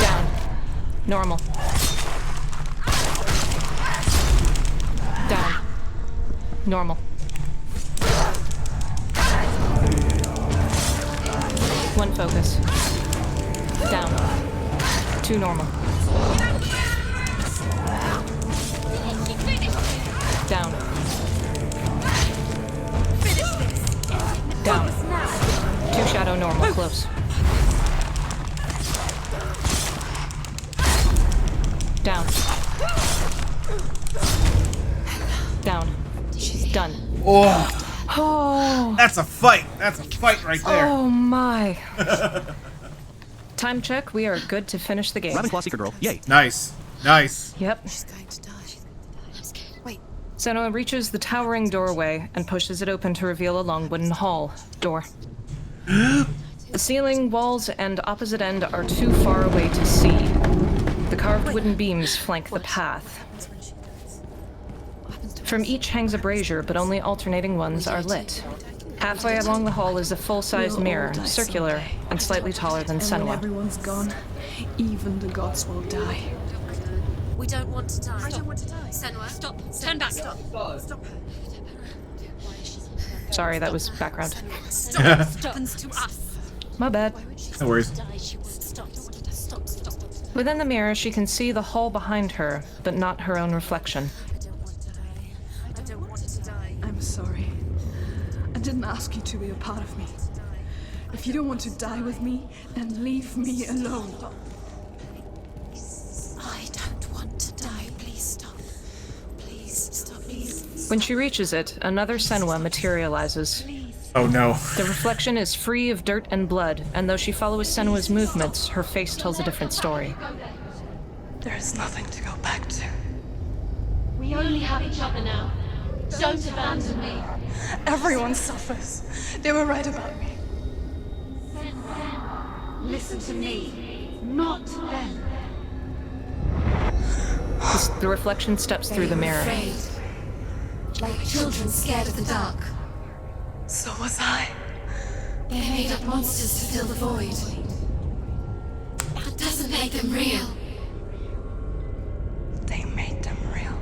Down. Normal. Down. Normal. One focus. Down. 2 normal. Down. Down. 2 shadow normal, close. Down. Down. She's done. Oh. That's a fight. That's a fight right there. Oh my. Time check. We are good to finish the game. Ravenclaw Seeker Girl. Yay. Nice. Nice. Yep. She's going to die. I'm scared. Wait. Senua reaches the towering doorway and pushes it open to reveal a long wooden hall door. The ceiling, walls, and opposite end are too far away to see. The carved wooden beams flank the path. From each hangs a brazier, but only alternating ones are lit. Halfway along the hall is a full-sized mirror, circular, and slightly taller than And when Senua. everyone's gone, even the gods will die. We don't want to die. I don't want to die. Senua, stop. Turn back. Stop. Stop her. Sorry, that was background. Stop. Happens to us. My bad. No worries. Within the mirror, she can see the hall behind her, but not her own reflection. I don't want to die. I'm sorry. I didn't ask you to be a part of me. If you don't want to die with me, then leave me alone. I don't want to die. Please stop. Please stop. Please. When she reaches it, another Senua materializes. Oh no. The reflection is free of dirt and blood, and though she follows Senua's movements, her face tells a different story. There is nothing to go back to. We only have each other now. Don't abandon me. Everyone suffers. They were right about me. Listen to me, not them. The reflection steps through the mirror. Afraid. Like children scared of the dark. So was I. They made up monsters to fill the void. That doesn't make them real. They made them real.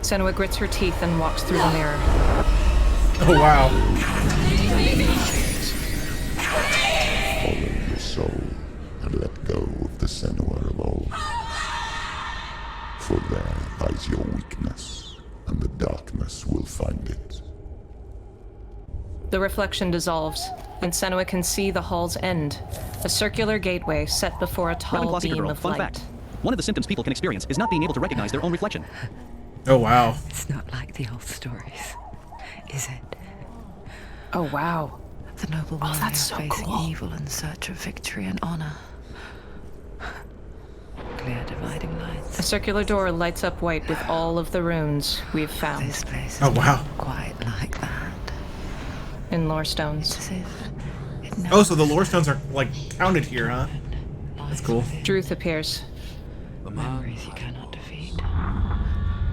Senua grits her teeth and walks through the mirror. Oh wow. Follow your soul and let go of the Senua of old. For there lies your weakness, and the darkness will find it. The reflection dissolves, and Senua can see the hall's end, a circular gateway set before a tall Ravenclaw Seeker beam Girl. of Fun light. fact. One of the symptoms people can experience is not being able to recognize their own reflection. Oh wow. It's not like the old stories, is it? Oh wow. The noble warrior that's so facing cool. evil in search of victory and honor. Clear dividing lines. A circular door lights up white with all of the runes we've found. This place is Oh, wow. quite like that. In lore stones. Oh, so the lore stones are, like, counted here, huh? That's cool. Druth appears. The man Memories you cannot defeat,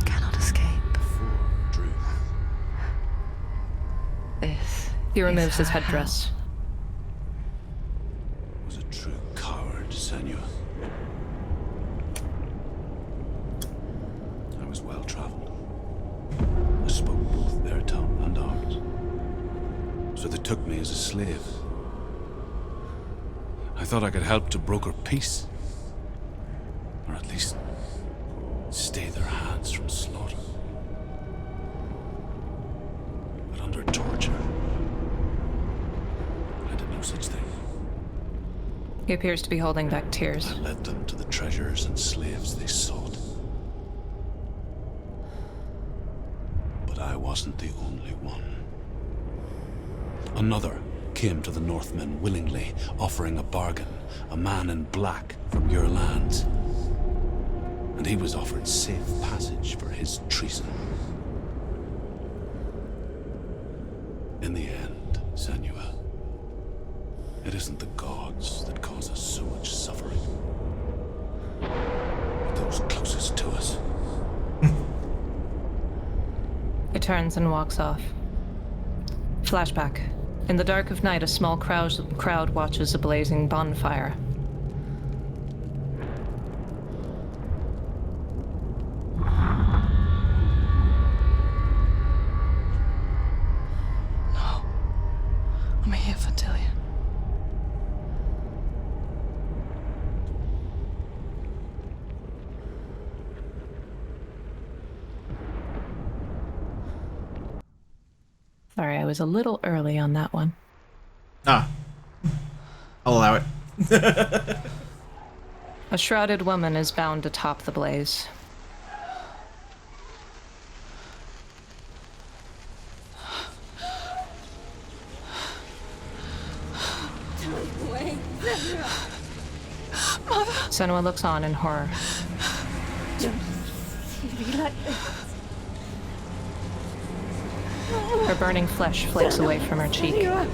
cannot escape. This. He removes his headdress. Was a true coward, Senua. I was well traveled. I spoke both their tongue and ours. So they took me as a slave. I thought I could help to broker peace. Or at least stay their hands from slaughter. But under torture, I did no such thing. He appears to be holding back tears. I led them to the treasures and slaves they sought. But I wasn't the only one. Another came to the Northmen willingly, offering a bargain, a man in black from your lands. And he was offered safe passage for his treason. In the end, Senua, it isn't the gods that cause us so much suffering, but those closest to us. He turns and walks off. Flashback. In the dark of night, a small crowd watches a blazing bonfire. No. I'm here for Tillian. Sorry, I was a little early on that one. Ah. I'll allow it. A shrouded woman is bound atop the blaze. Senua looks on in horror. Be like this. Her burning flesh flakes away from her cheek. Run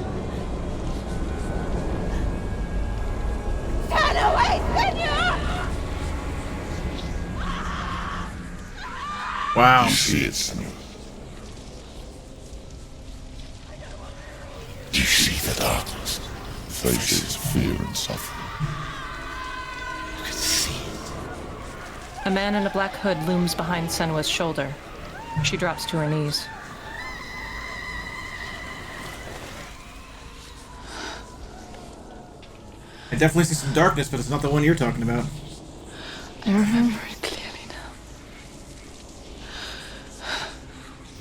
away, Senua! Wow. You see it, Senua. You see the darkness, faces fear and suffering. You can see it. A man in a black hood looms behind Senua's shoulder. She drops to her knees. I definitely see some darkness, but it's not the one you're talking about. I remember it clearly now.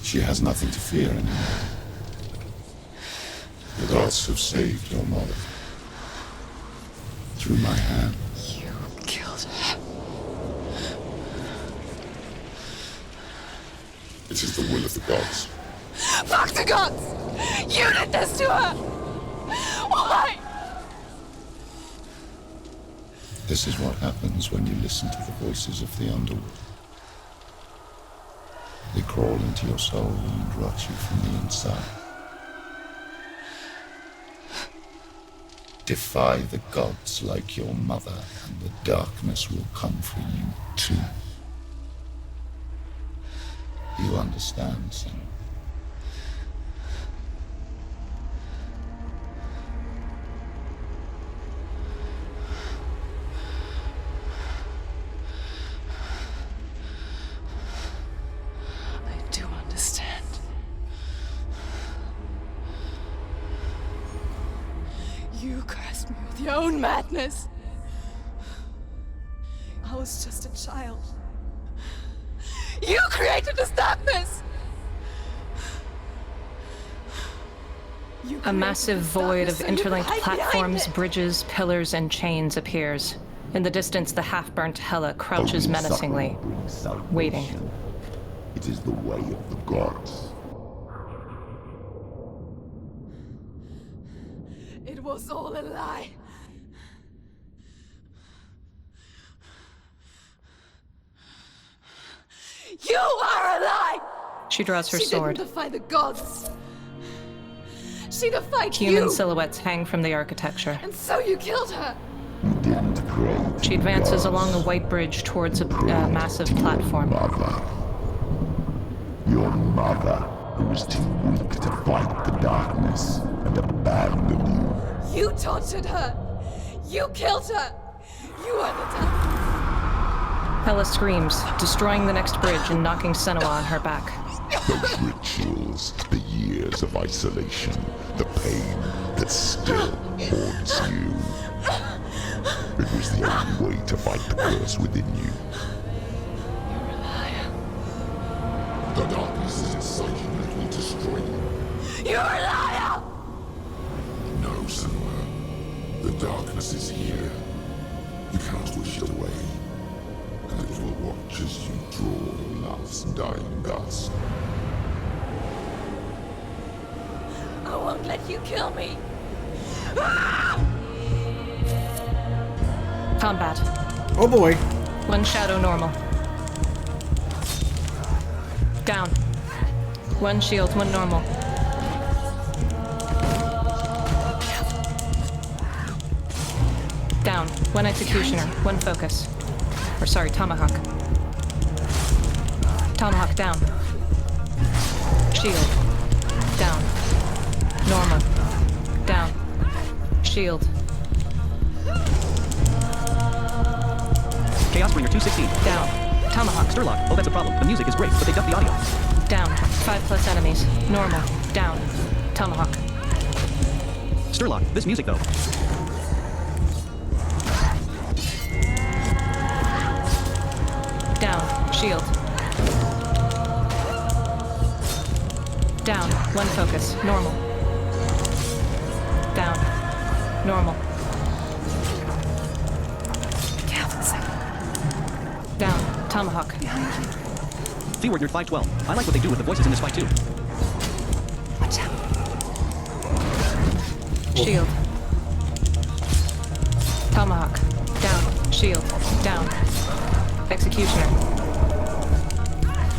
She has nothing to fear anymore. The gods have saved your mother. Through my hand. You killed her. It is the will of the gods. Fuck the gods! You did this to her! Why? This is what happens when you listen to the voices of the underworld. They crawl into your soul and rot you from the inside. Defy the gods like your mother, and the darkness will come for you too. You understand, son? I do understand. You cursed me with your own madness. I was just a child. You created this darkness! A massive void of interlinked platforms, bridges, pillars, and chains appears. In the distance, the half-burnt Hela crouches Only menacingly, suffering brings salvation. waiting. It is the way of the gods. It was all a lie. You are a lie! She draws her She sword. didn't defy the gods. She defied Human you. silhouettes hang from the architecture. And so you killed her. She advances along a white bridge towards a massive platform. Your mother, who was too weak to fight the darkness and abandoned you. You tortured her. You killed her. You are the devil. Hela screams, destroying the next bridge and knocking Senua on her back. Those rituals, the years of isolation, the pain that still haunts you. It was the only way to fight the curse within you. You're a liar. The darkness is inside you and it will destroy you. You're a liar! No, Senua. The darkness is here. You cannot wish it away. And it will watch as you draw your last dying gasp. I won't let you kill me. Combat. Oh boy. One shadow normal. Down. One shield, one normal. Down. One executioner, one focus. Or sorry, tomahawk. Tomahawk down. Shield. Down. Normal. Down. Shield. Chaos Bringer 216. Down. Tomahawk. Sturlock. Oh, that's a problem. The music is great, but they dubbed the audio. Down. 5+ enemies. Normal. Down. Tomahawk. Sturlock. This music, though. Down. Shield. Down. One focus. Normal. Down. Normal. Down. Tomahawk. Feyward Nerd 512. I like what they do with the voices in this fight, too. Watch out. Shield. Tomahawk. Down. Shield. Down. Executioner.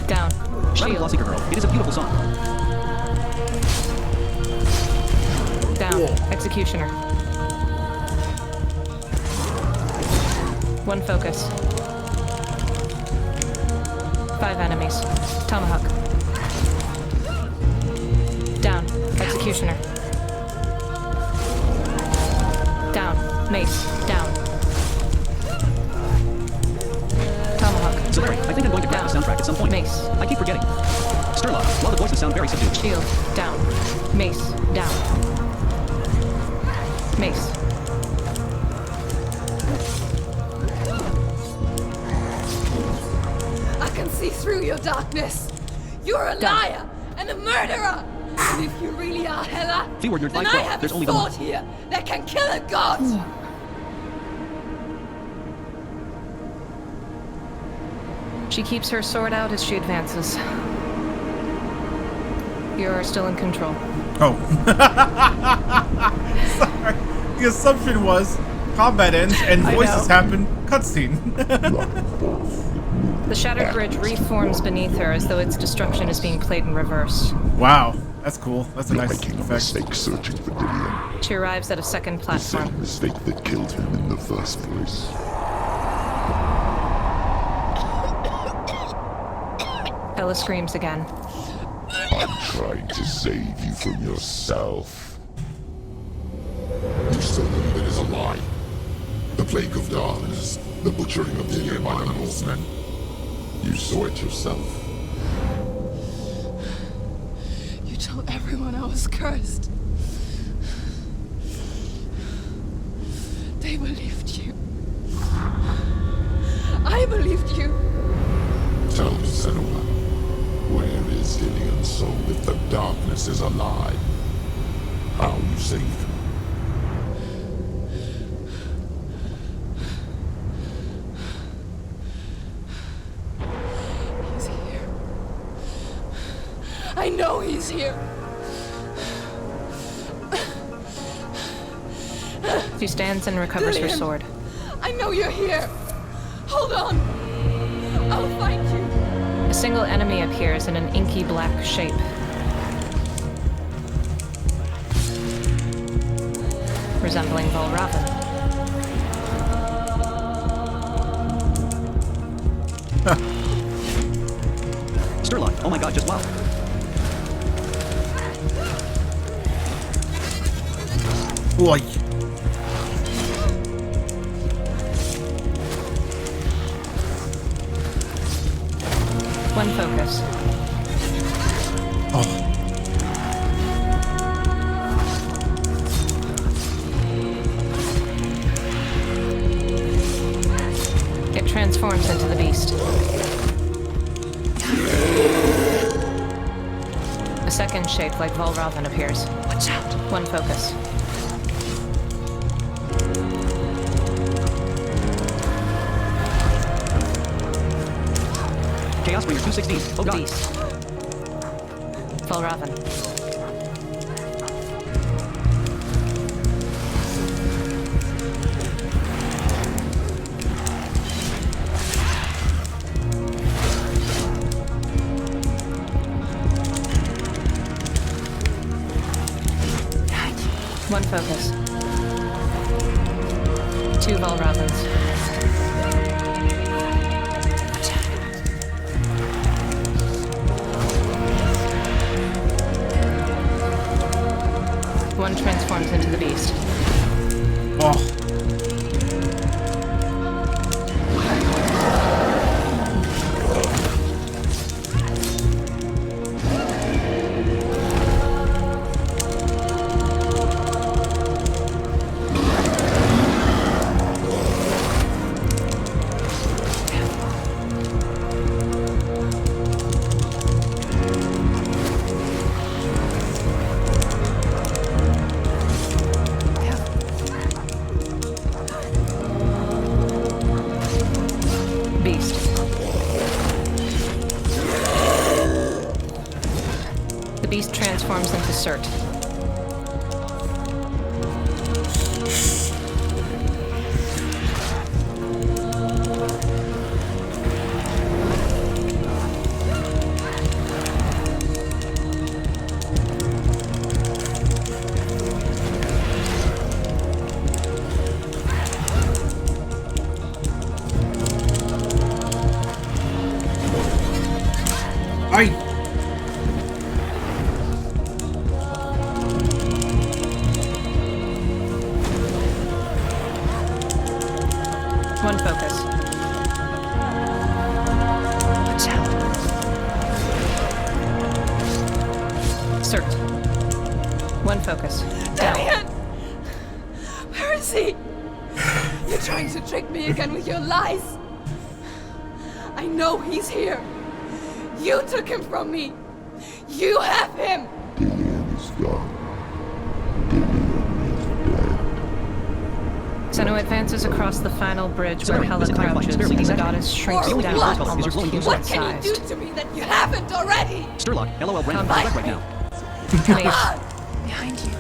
Down. Shield. Glossy Girl. It is a beautiful song. Down. Executioner. One focus. 5 enemies. Tomahawk. Down. Executioner. Down. Mace. Down. Tomahawk. So Larry, I think I'm going to grab the soundtrack at some point. Mace. I keep forgetting. Sturlock. While the voices sound very subdued. Shield. Down. Mace. Down. Mace. I can see through your darkness. You're a liar and a murderer. And if you really are Hela, Feyward Nerd then I 512. have There's a only the sword here that can kill a god. She keeps her sword out as she advances. You're still in control. Oh. Sorry. The assumption was combat ends and voices happen. Cutscene. The shattered bridge reforms beneath her as though its destruction is being played in reverse. Wow. That's cool. That's a You're nice making a effect. mistake searching for Dillion. She arrives at a second The platform. same mistake that killed him in the first place. Ella screams again. I'm trying to save you from yourself. You still believe it is a lie. The plague of darkness, the butchering of Dillion by the Northmen. You saw it yourself. You told everyone I was cursed. They believed you. I believed you. Tell me, Senua, where is Dillion's soul if the darkness is a lie? How you saved him? He's here. I know he's here. She stands and recovers her Dillion, sword. I know you're here. Hold on. I'll find you. A single enemy appears in an inky black shape. Resembling Valravn. Sturlock, oh my god, just wow. Boy. One focus. Oh. It transforms into the beast. A second shape like Valravn appears. Watch out. One focus. Chaos Bringer 216. Oh god. Beast. Valravn. One focus. Two Valravns. One transforms into the beast. Oh. Beast. The beast transforms into Surt. I. One focus. Watch out. Surt. One focus. Darian! Where is he? You're trying to trick me again with your lies. I know he's here. You took him from me. You have him. Dillion is gone. Senua advances across the final bridge where Hela crouches, and the goddess shrinks Or down what? almost What can you do human-sized. to me that you haven't already? Sturlock, LOL Brandon, Come direct right now. Behind you.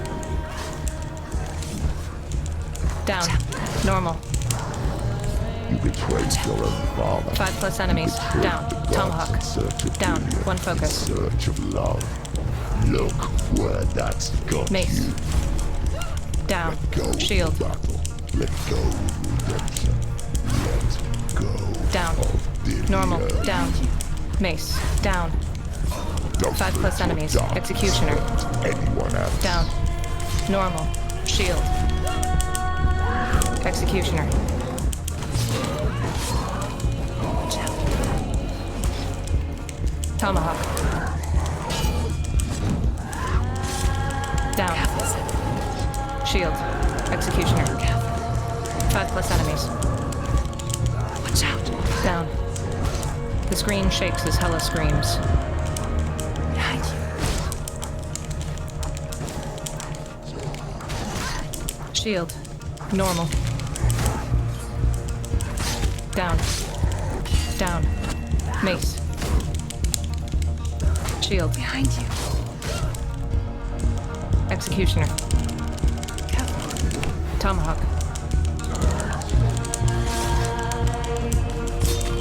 Down. Normal. You betrayed your own father. 5+ enemies. Down. Tomahawk. Down. One focus. Search of love. Look where that's got Mace. you. Down. Go of Shield. the battle. Let go of redemption. Let go Down. of Dillion. Normal. Down. Mace. Down. Don't 5+ let your enemies. darkness Executioner. hurt anyone else. Down. Normal. Shield. Executioner. Tomahawk. Down. Shield. Executioner. 5+ enemies. Watch out. Down. The screen shakes as Hela screams. Behind you. Shield. Normal. Down. Down. Mace. Shield. Behind you. Executioner. Tomahawk.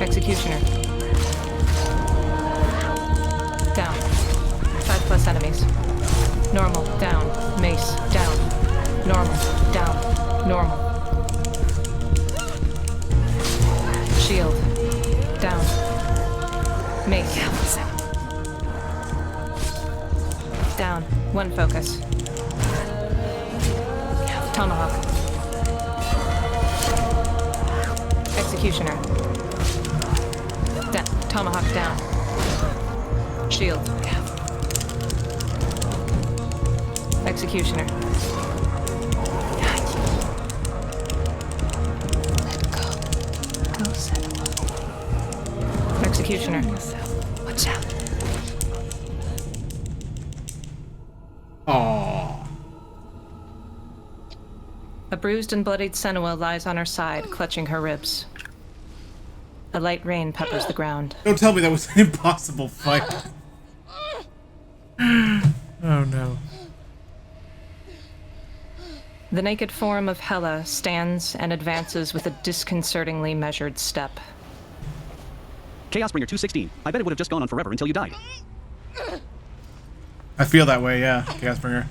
Executioner. plus enemies. Normal, down. Mace, down. Normal, down. Normal. Shield, down. Mace. Down. One focus. Tomahawk. Executioner. Tomahawk down. Shield. Executioner. Let go. Go, Senua. Executioner. Watch out. Aww. A bruised and bloodied Senua lies on her side, clutching her ribs. A light rain peppers the ground. Don't tell me that was an impossible fight. Oh no. The naked form of Hela stands and advances with a disconcertingly measured step. Chaosbringer 216. I bet it would have just gone on forever until you died. I feel that way, yeah, Chaosbringer.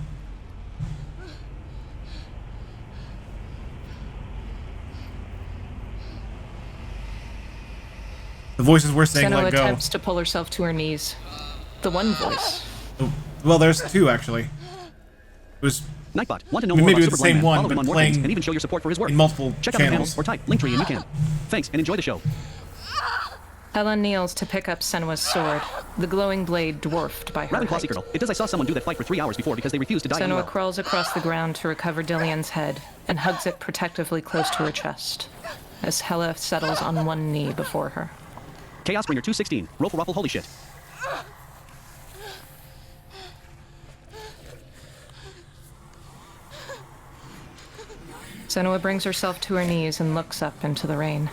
The voices were saying Senua let go. attempts to pull herself to her knees. The one voice. Oh, well, there's two actually. It was Nightbot, want to know I mean, more maybe about it's the Superblind same Man? one, Follow him but on more playing things and even show your support for his work. in multiple Check out the channels. panels or type Linktree and you can. Thanks and enjoy the show. Hela kneels to pick up Senua's sword, the glowing blade dwarfed by her Ravenclaw height. Secret Girl. It does I saw someone do that fight for 3 hours before because they refused to die. Senua anywhere. crawls across the ground to recover Dillian's head and hugs it protectively close to her chest as Hela settles on one knee before her. Chaosbringer 216. Roll for Ruffle, holy shit. Senua brings herself to her knees and looks up into the rain.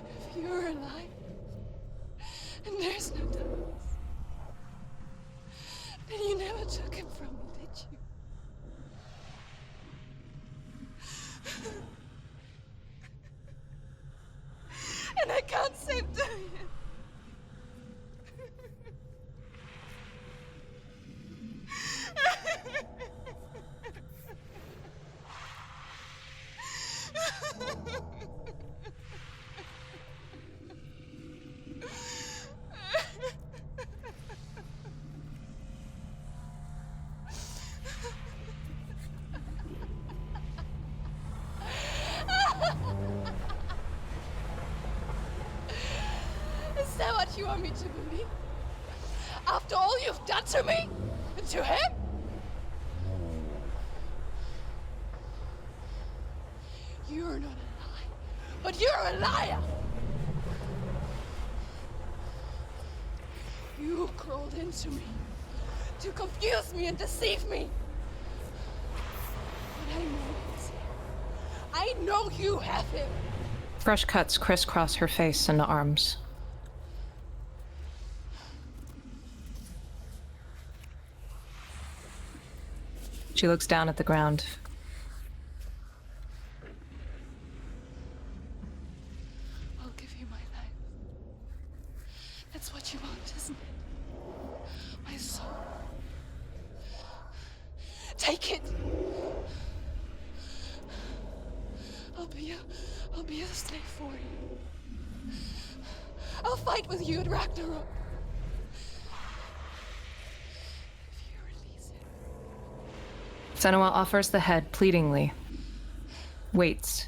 If you're alive, and there's no darkness, then you never took him from me, did you? And I can't save Dillian. Is that what you want me to believe? After all you've done to me? And to him? You're not a lie, but you're a liar! You crawled into me to confuse me and deceive me. But I know he's here. I know you have him. Fresh cuts crisscross her face and arms. She looks down at the ground. I'll give you my life. That's what you want, isn't it? My soul. Take it. I'll be a slave for you. I'll fight with you at Ragnarok. Senua offers the head pleadingly, waits,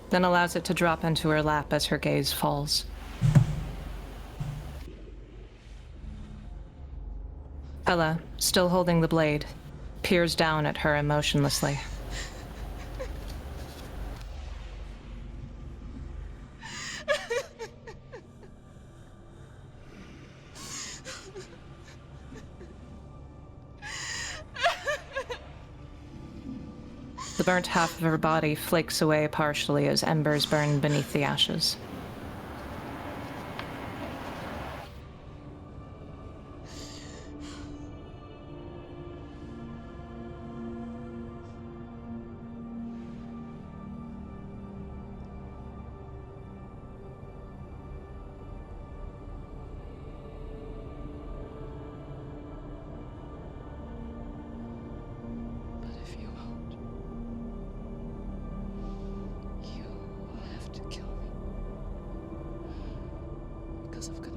then allows it to drop into her lap as her gaze falls. Hela, still holding the blade, peers down at her emotionlessly. The burnt half of her body flakes away partially as embers burn beneath the ashes.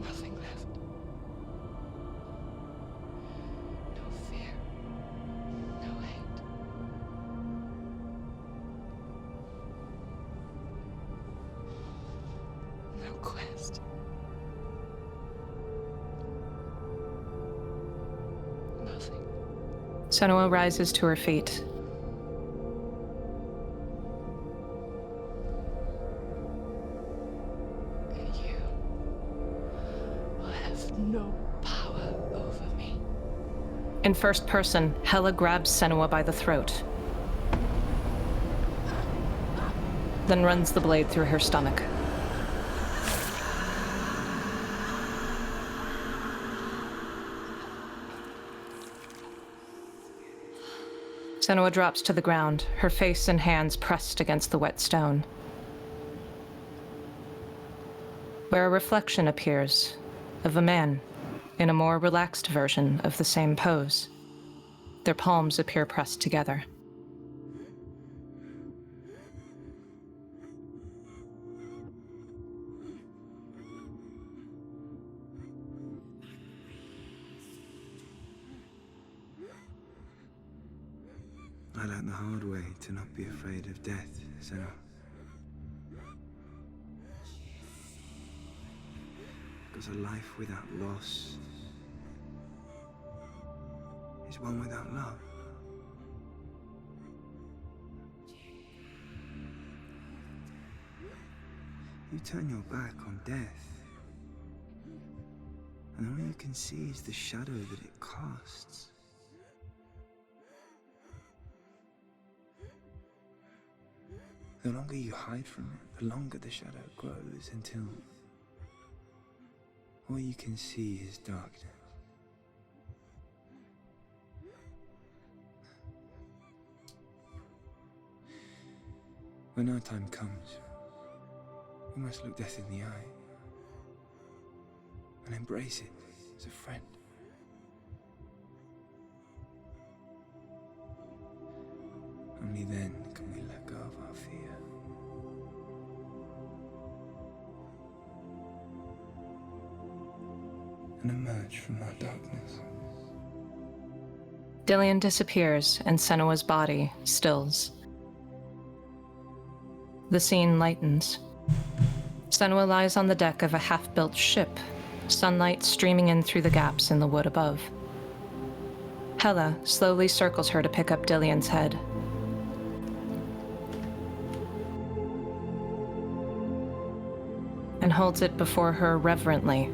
Nothing left. No fear. No hate. No quest. Nothing. Senua rises to her feet. You will have no power over me. In first person, Hela grabs Senua by the throat, then runs the blade through her stomach. Senua drops to the ground, her face and hands pressed against the wet stone, where a reflection appears of a man in a more relaxed version of the same pose. Their palms appear pressed together. I learned the hard way to not be afraid of death, Senua. Because a life without loss is one without love. You turn your back on death, and all you can see is the shadow that it casts. The longer you hide from it, the longer the shadow grows until all you can see is darkness. When our time comes, we must look death in the eye and embrace it as a friend. Only then can we let go of our fear. And emerge from our darkness. Dillion disappears and Senua's body stills. The scene lightens. Senua lies on the deck of a half-built ship, sunlight streaming in through the gaps in the wood above. Hela slowly circles her to pick up Dillion's head. And holds it before her reverently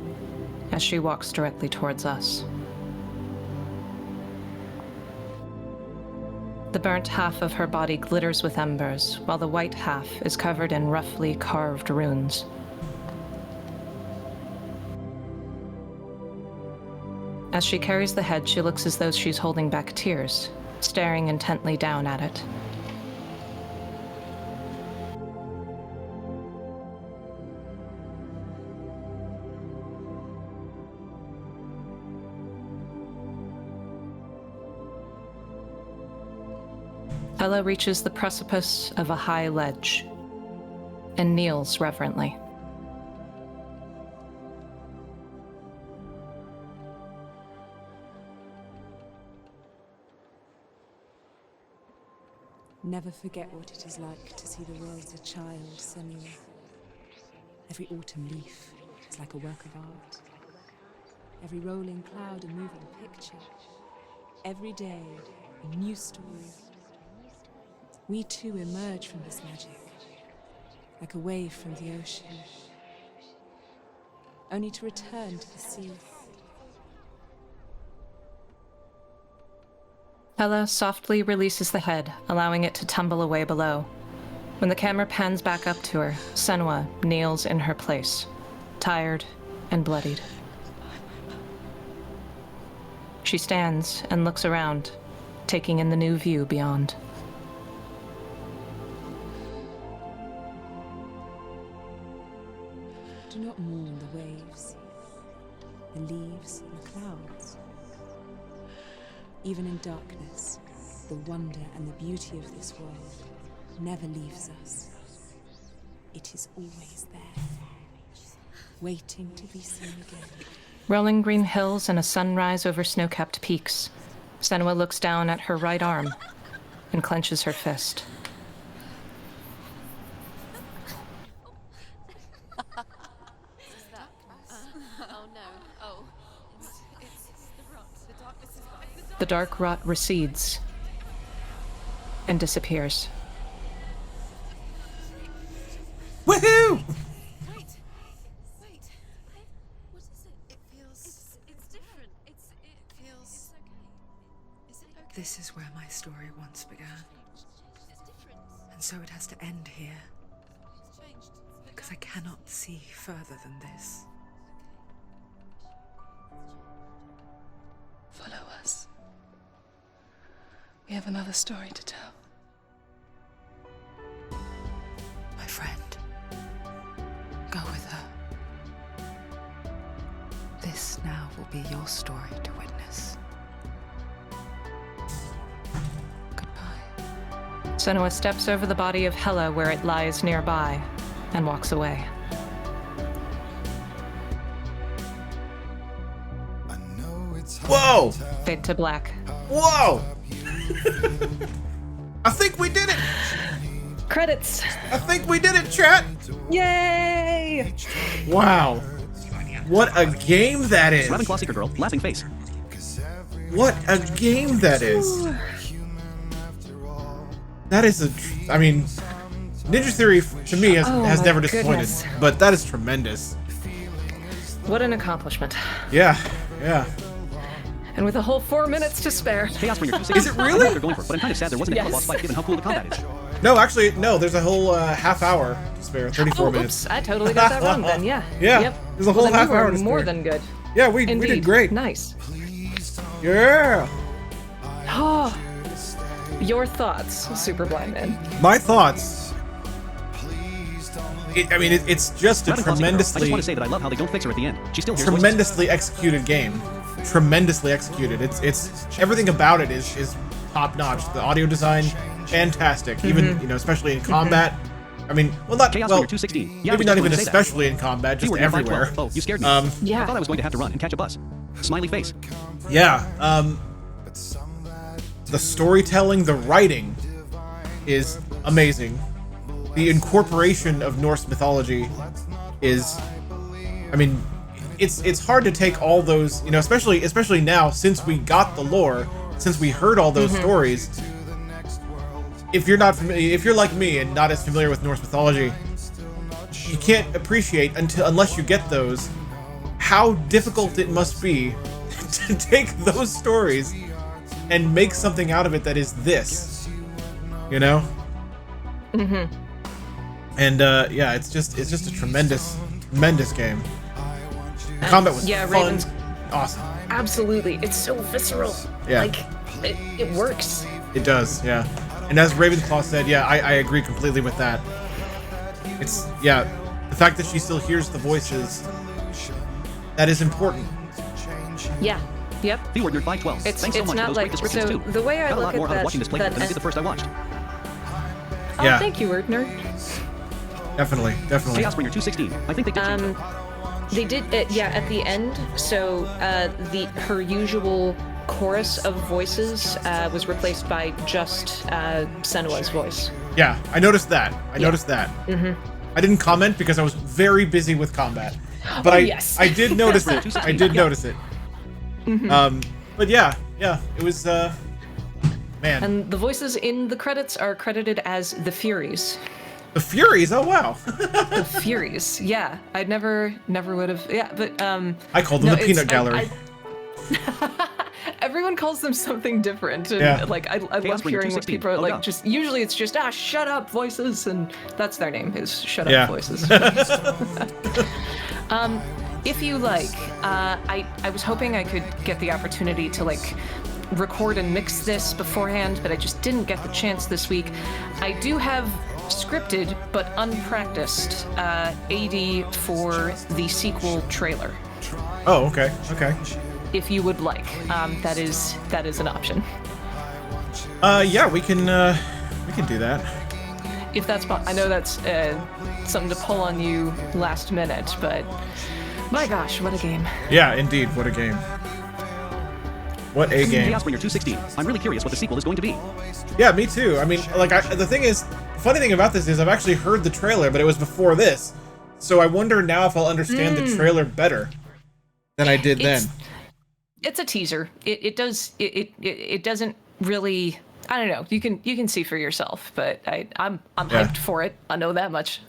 as she walks directly towards us. The burnt half of her body glitters with embers, while the white half is covered in roughly carved runes. As she carries the head, she looks as though she's holding back tears, staring intently down at it. Hela reaches the precipice of a high ledge and kneels reverently. Never forget what it is like to see the world as a child, Senua. Every autumn leaf is like a work of art. Every rolling cloud a moving picture. Every day a new story. We too emerge from this magic, like a wave from the ocean, only to return to the sea. Hela softly releases the head, allowing it to tumble away below. When the camera pans back up to her, Senua kneels in her place, tired and bloodied. She stands and looks around, taking in the new view beyond. Do not mourn the waves, the leaves and the clouds. Even in darkness, the wonder and the beauty of this world never leaves us. It is always there. waiting to be seen again. Rolling green hills and a sunrise over snow-capped peaks. Senua looks down at her right arm and clenches her fist. The dark rot recedes and disappears. Woohoo! This is where my story once began. And so it has to end here. Because I cannot see further than this. Follow us. We have another story to tell. My friend. Go with her. This now will be your story to witness. Senua steps over the body of Hela where it lies nearby and walks away. Whoa! Fade to black. Whoa! I think we did it! Credits! I think we did it, chat! Yay! Wow. What a game that is! Ravenclaw Secret Girl, laughing face. What a game that is! That is I mean, Jennissary to me has never disappointed, goodness. but that is tremendous. What an accomplishment. Yeah, yeah. And with a whole 4 minutes to spare. Chaos Bringer 260. Is it really? They're going for, but I'm kind of sad there wasn't a hell of a boss fight given how cool the combat is. No, actually, no. There's a whole half hour to spare. 34 minutes. Oops, I totally got that wrong then. Yeah. Yeah. Yep. There's a whole Well, then half we hour were to spare. more than good. Yeah, we did great. Nice. Yeah. Oh, your thoughts, Super Blind Man. My thoughts. It's just a Ravenclaw Secret Girl. I tremendously. just want to say that I love how they don't fix her at the end. She still hears tremendously executed game. Tremendously executed. It's everything about it is top notch. The audio design, fantastic. Even especially in combat. I mean, well, not Chaos well. Bringer 216. Yeah, Maybe I not was even going to say that. especially in combat, just Keyword number everywhere. 512. Oh, you scared me. Yeah. I thought I was going to have to run and catch a bus. Smiley face. Yeah. The storytelling, the writing is amazing. The incorporation of Norse mythology is, I mean, it's hard to take all those, especially now since we got the lore, since we heard all those stories. If you're not familiar, if you're like me and not as familiar with Norse mythology, you can't appreciate unless you get those how difficult it must be to take those stories and make something out of it that is this, Mm-hmm. And yeah, it's just a tremendous game. The combat was fun, Raven's awesome. Absolutely, it's so visceral. Yeah. Like it works. It does, yeah. And as Ravenclaw said, yeah, I agree completely with that. It's the fact that she still hears the voices, that is important. Yeah. Yep. Keyword nerd 512. It's Thanks so much not for those like great descriptions so too. the way I Got a look lot at more out of that. watching this playthrough than I did the first I watched. Oh, Yeah. thank you, Word Nerd. Definitely. Chaos Bringer 216. I think they did change it. They did it, yeah, at the end. So her usual chorus of voices was replaced by just Senua's voice. Yeah, I noticed that. I noticed that. Mm-hmm. I didn't comment because I was very busy with combat, but I did notice it. I did notice it. Mhm. But yeah, it was man. And the voices in the credits are credited as the Furies. The Furies? Oh wow. The Furies. Yeah, I never would have. Yeah, but I called them the Peanut Gallery. Everyone calls them something different, and Yeah. like I love hearing what people are like. Just usually it's just shut up voices, and that's their name is shut up voices. If you like, I was hoping I could get the opportunity to record and mix this beforehand, but I just didn't get the chance this week. I do have scripted but unpracticed AD for the sequel trailer. Oh, okay. If you would like, that is an option. Yeah, we can do that. if that's I know that's something to pull on you last minute, but my gosh, what a game. Yeah, indeed, what a game. What a game. Chaos Bringer 216. I'm really curious what the sequel is going to be. Yeah, me too. I mean, like, the thing is, the funny thing about this is I've actually heard the trailer, but it was before this. So I wonder now if I'll understand the trailer better than I did then. It's a teaser. It doesn't really. I don't know. You can see for yourself, but I'm hyped for it. I know that much.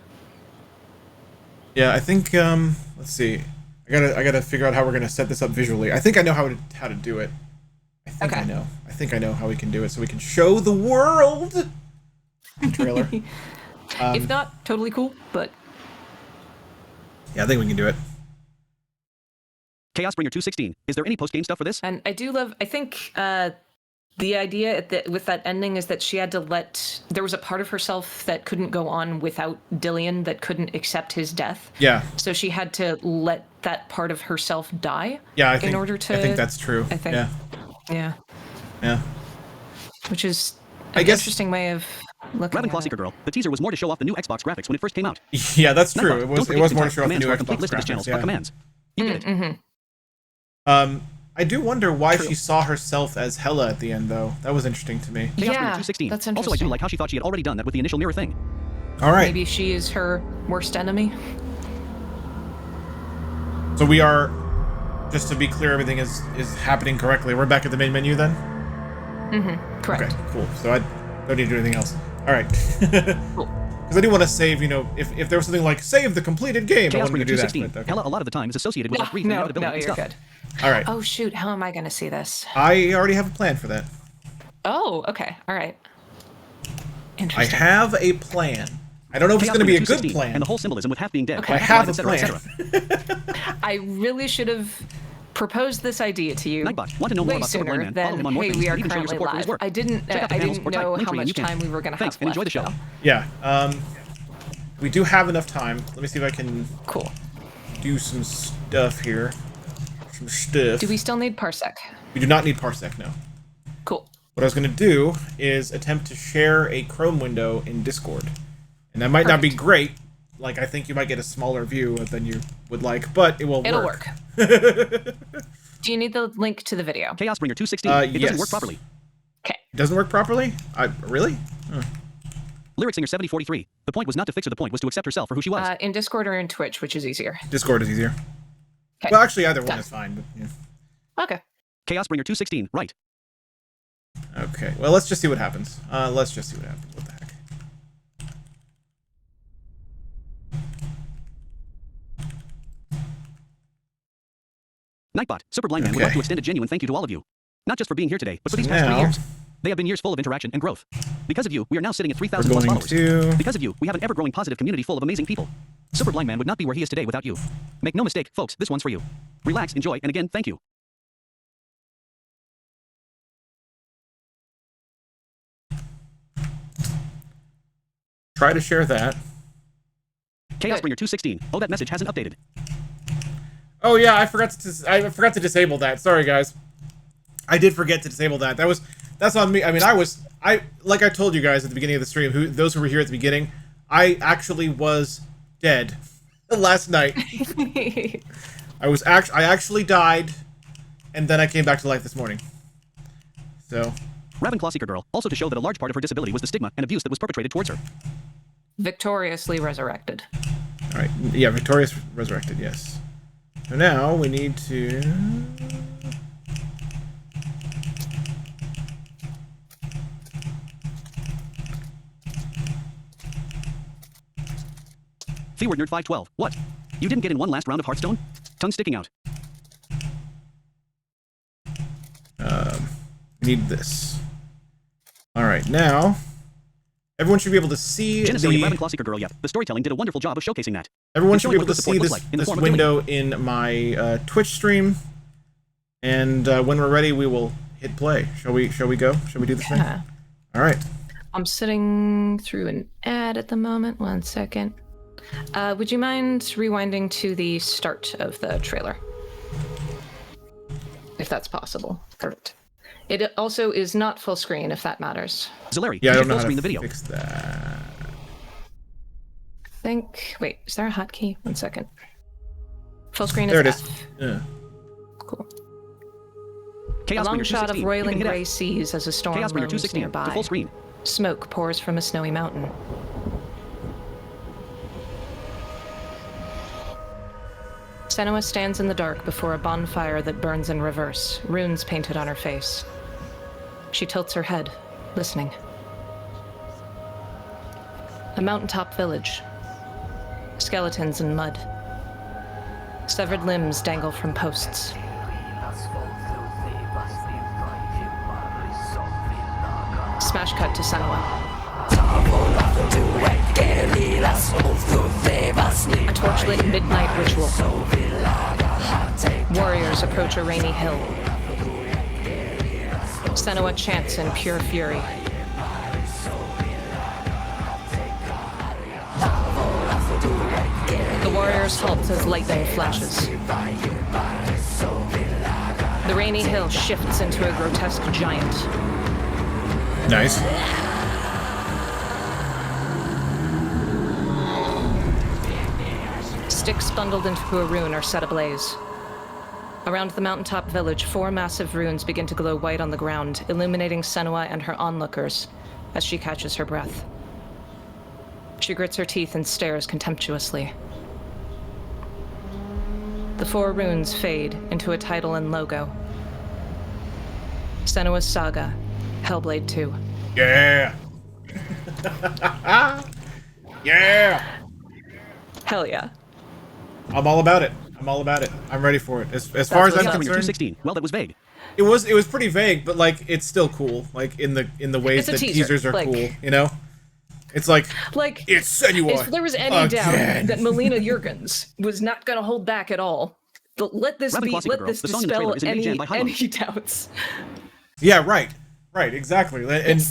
Yeah, I think let's see. I gotta figure out how we're gonna set this up visually. I think I know how to do it. I think I know how we can do it, so we can show the world the trailer. If not, totally cool, but yeah, I think we can do it. Chaos Bringer 216. Is there any post-game stuff for this? And I do love. I think the idea with that ending is that she had to there was a part of herself that couldn't go on without Dillion, that couldn't accept his death. Yeah. So she had to let that part of herself die. Yeah, I think that's true. I think. Yeah. Yeah. Which is an interesting way of looking Ravenclaw at Seeker Girl. The teaser was more to show off the new Xbox graphics when it first came out. Yeah, that's true. It was more to show off the new new complete Xbox list of this graphics. channel's Yeah. commands. You get it. Mm-hmm. I do wonder why she saw herself as Hela at the end, though. That was interesting to me. Chaos Bringer 216. That's interesting. Also, I do like how she thought she had already done that with the initial mirror thing. All right. Maybe she is her worst enemy. So we are, just to be clear, everything is happening correctly. We're back at the main menu then? Mm-hmm. Correct. Okay, cool. So I don't need to do anything else. All right. Cool. Because I do want to save, if there was something like save the completed game, I Chaos wanted Bringer to do that. 216. But, okay. Hela, a lot of the time, is associated with grief and inevitability No, and you're stuff. good. All right. Oh shoot, how am I gonna see this? I already have a plan for that. Oh, okay. All right. I Interesting. have a plan. I don't know if it's Chaos going to be a Bringer good 216, plan. And the whole symbolism with half being dead. Okay. I have a etc., plan. etc. I really should have proposed this idea to you Nightbot, want to know more way about Silver sooner Blind Man? Follow than, him on more hey, things, we are and even show your currently support for his live. work. I didn't Check out the panels or type know link how tree and much you can. time we were going to Thanks, have and left. enjoy the show. So. Yeah. We do have enough time. Let me see if I can Cool. do some stuff here. Some stuff. Do we still need Parsec? We do not need Parsec, no. Cool. What I was going to do is attempt to share a Chrome window in Discord. And that might not be great. Like, I think you might get a smaller view than you would like, but it will It'll work. Do you need the link to the video? Chaos Bringer 216. It doesn't work properly. Okay. It doesn't work properly? Really? Lyric Singer 7043. The point was not to fix her, the point was to accept herself for who she was. In Discord or in Twitch, which is easier? Discord is easier. Okay. Well, actually, either one is fine. But, yeah. Okay. Chaos Bringer 216. Right. Okay. Well, let's just see what happens. What the heck? Nightbot, Super Blind Man would like to extend a genuine thank you to all of you. Not just for being here today, but for these past 3 years. They have been years full of interaction and growth. Because of you, we are now sitting at 3,000 plus followers. Because of you, we have an ever-growing positive community full of amazing people. Super Blind Man would not be where he is today without you. Make no mistake, folks, this one's for you. Relax, enjoy, and again, thank you. Try to share that. Chaos Bringer 216. Oh, that message hasn't updated. Oh yeah, I forgot to disable that. Sorry guys. I did forget to disable that. That's on me. I mean, like I told you guys at the beginning of the stream, those who were here at the beginning, I actually was dead last night. I actually died, and then I came back to life this morning. So. Ravenclaw Seeker Girl, also to show that a large part of her disability was the stigma and abuse that was perpetrated towards her. Victoriously resurrected. All right. Yeah, victorious resurrected. Yes. So now we need to. Feyword Nerd 512. What? You didn't get in one last round of Hearthstone? Tongue sticking out. Need this. All right, now everyone should be able to see Jennissary Ravenclaw Seeker Girl. Yep. The storytelling did a wonderful job of showcasing that. Everyone should be able to support see looks this, like in the this form of window in my Twitch stream, and when we're ready, we will hit play. Shall we go? Shall we do this thing? All right. I'm sitting through an ad at the moment. 1 second. Would you mind rewinding to the start of the trailer? If that's possible. Perfect. It also is not full screen, if that matters. Zilari, yeah, I don't know full how screen to the video. fix that. think... Wait, is there a hotkey? 1 second. Full screen is There it F. is. Yeah. Cool. Chaos a long Bringer shot of 216. roiling You can hit gray F. seas as a storm Chaos Bringer looms 216. nearby. To full screen. Smoke pours from a snowy mountain. Senua stands in the dark before a bonfire that burns in reverse, runes painted on her face. She tilts her head, listening. A mountaintop village. Skeletons in mud. Severed limbs dangle from posts. Smash cut to Senua. A torchlit midnight ritual. Warriors approach a rainy hill. Senua chants in pure fury. The warriors halt as lightning flashes. The rainy hill shifts into a grotesque giant. Nice. Sticks bundled into a rune are set ablaze. Around the mountaintop village, 4 massive runes begin to glow white on the ground, illuminating Senua and her onlookers as she catches her breath. She grits her teeth and stares contemptuously. The 4 runes fade into a title and logo. Senua's Saga, Hellblade 2. Yeah. Yeah. Hell yeah. I'm all about it. I'm all about it. I'm ready for it. As far as I'm concerned, 216. Well, that was vague. It was pretty vague, but like it's still cool. Like in the ways that teasers are cool, you know. It's like it's Senua. If there was any doubt that Melina Jurgens was not going to hold back at all, but let this dispel any doubts. Yeah, right, exactly. And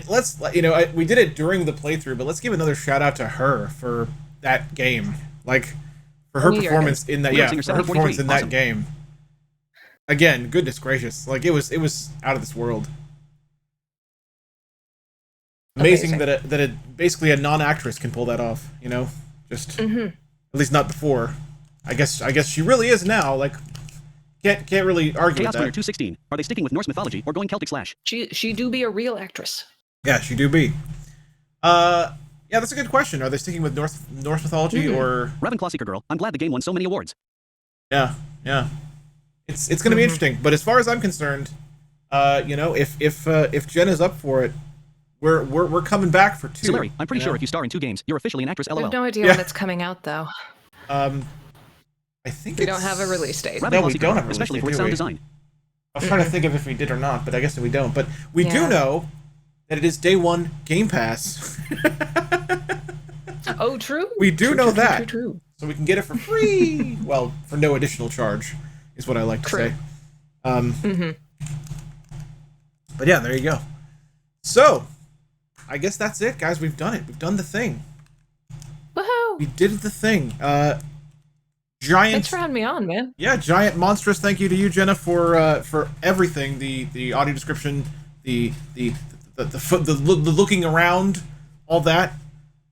let's, you know, we did it during the playthrough, but let's give another shout out to her for that game, like for her performance in that. Yeah, for her performance in that game. Again, goodness gracious, like it was out of this world. Amazing that basically a non-actress can pull that off, you know, just at least not before. I guess she really is now. Like, can't really argue Chaos with that. 216. Are they sticking with Norse mythology or going Celtic slash? She do be a real actress. Yeah, she do be. Yeah, that's a good question. Are they sticking with Norse mythology or Ravenclaw Seeker Girl? I'm glad the game won so many awards. Yeah. It's going to be interesting. But as far as I'm concerned, you know, if Jen is up for it, we're coming back for 2. So Larry, I'm pretty sure if you star in 2 games, you're officially an actress. LOL. I have no idea when it's coming out, though. I think we don't have a release date. No, we don't have a release especially date, for its sound design. I was trying to think of if we did or not, but I guess we don't. But we do know that it is day 1 Game Pass. Oh, true. We do know that. True. So we can get it for free. Well, for no additional charge, is what I like to say. But yeah, there you go. So, I guess that's it, guys. We've done it. We've done the thing. Woohoo! We did the thing. Giant. Thanks for having me on, man. Yeah, giant monstrous thank you to you, Jenna, for everything. The audio description, the looking around, all that.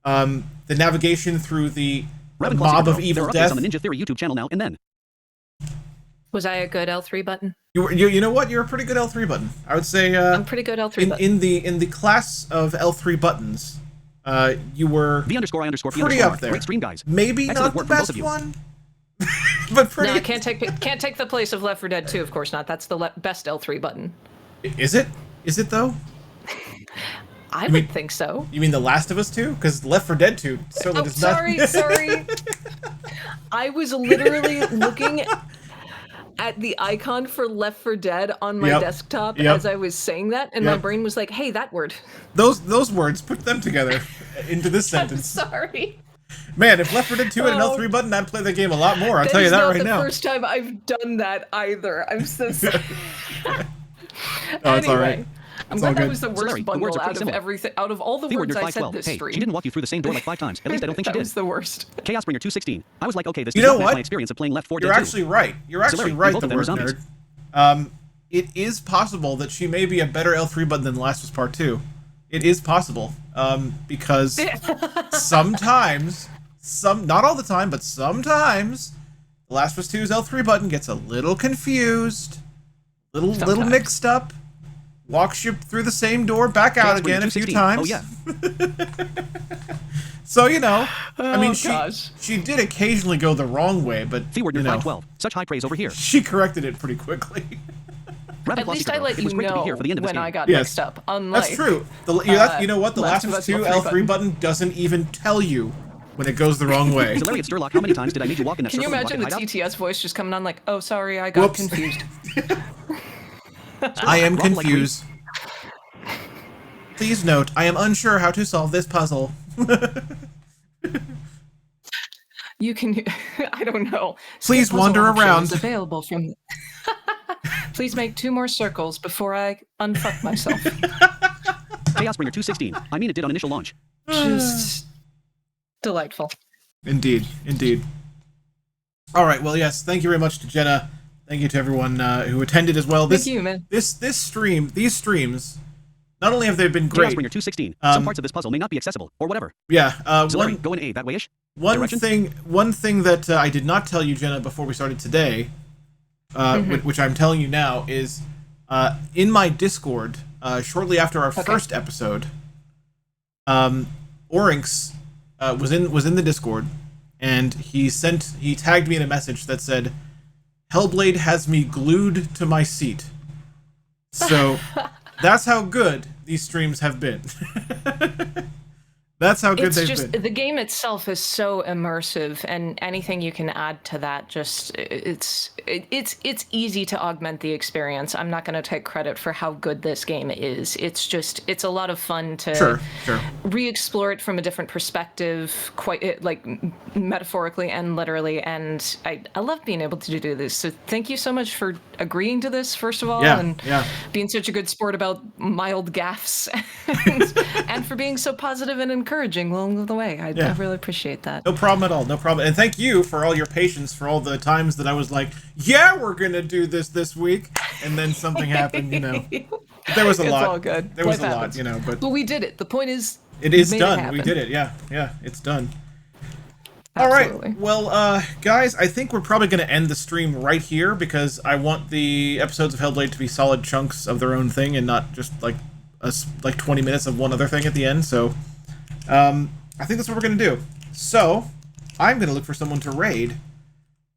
The navigation through the mob of evil death. On the Ninja Theory YouTube channel now and then. Was I a good L3 button? You know what? You're a pretty good L3 button. I would say. I'm pretty good L3 button. In the class of L3 buttons, you were pretty up there. Great stream, guys. Maybe excellent not the best one, but pretty. No, can't take the place of Left 4 Dead 2. Of course not. That's the best L3 button. Is it? Is it though? I would think so. You mean The Last of Us 2? Because Left 4 Dead 2 certainly does not. Sorry. I was literally looking at the icon for Left 4 Dead on my desktop as I was saying that, and my brain was like, "Hey, that word." Those words, put them together into this sentence. I'm sorry. Man, if Left 4 Dead 2 had an L3 button, I'd play the game a lot more. I'll tell you that right now. That is not the first time I've done that either. I'm so sorry. It's all right. I'm glad that was the worst bundle out of everything. Out of all the words I said this stream. She didn't walk you through the same door like 5 times. At least I don't think she did. That was the worst. Chaos Bringer 216. I was like, okay, this is my experience of playing Left 4 Dead 2. You're actually right. You're actually right, the word nerd. It is possible that she may be a better L3 button than The Last of Us Part 2. It is possible. Because sometimes, not all the time, but sometimes, The Last of Us 2's L3 button gets a little confused, little mixed up, walks you through the same door, back out again a few times. Oh, yeah. So, I mean, she did occasionally go the wrong way, but, Feeward, 512. Such high praise over here. She corrected it pretty quickly. At least I let you know when I got mixed up. Unlike, that's true. You know what? The Last of Us 2 L3 button doesn't even tell you when it goes the wrong way. Hilarious Sturlock, how many times did I make you walk in that Can you imagine the TTS voice just coming on like, oh, sorry, I got confused. I am confused. Please note, I am unsure how to solve this puzzle. You can, I don't know. Please wander around. Available from. Please make 2 more circles before I unfuck myself. Chaosbringer 216. I mean, it did on initial launch. Just delightful. Indeed. All right. Well, yes. Thank you very much to Jenna. Thank you to everyone who attended as well. Thank you, man. These streams. Not only have they been great. Chaosbringer 216. Some parts of this puzzle may not be accessible, or whatever. Yeah. Go in A that way-ish. One thing that I did not tell you, Jenna, before we started today, which I'm telling you now, is in my Discord, shortly after our first episode, Orinx was in the Discord, and he tagged me in a message that said, "Hellblade has me glued to my seat." So that's how good these streams have been. That's how good they've been. The game itself is so immersive, and anything you can add to that, it's easy to augment the experience. I'm not going to take credit for how good this game is. It's a lot of fun to re-explore it from a different perspective, quite like metaphorically and literally. And I love being able to do this. So thank you so much for agreeing to this, first of all, and being such a good sport about mild gaffes, and for being so positive and encouraging along the way. I really appreciate that. No problem at all. No problem. And thank you for all your patience for all the times that I was like, yeah, we're going to do this week. And then something happened, There was a lot. It's all good. There was a lot, But we did it. The point is, it is done. We did it. Yeah, it's done. Absolutely. All right. Well, guys, I think we're probably going to end the stream right here because I want the episodes of Hellblade to be solid chunks of their own thing and not just like 20 minutes of one other thing at the end. So I think that's what we're going to do. So I'm going to look for someone to raid,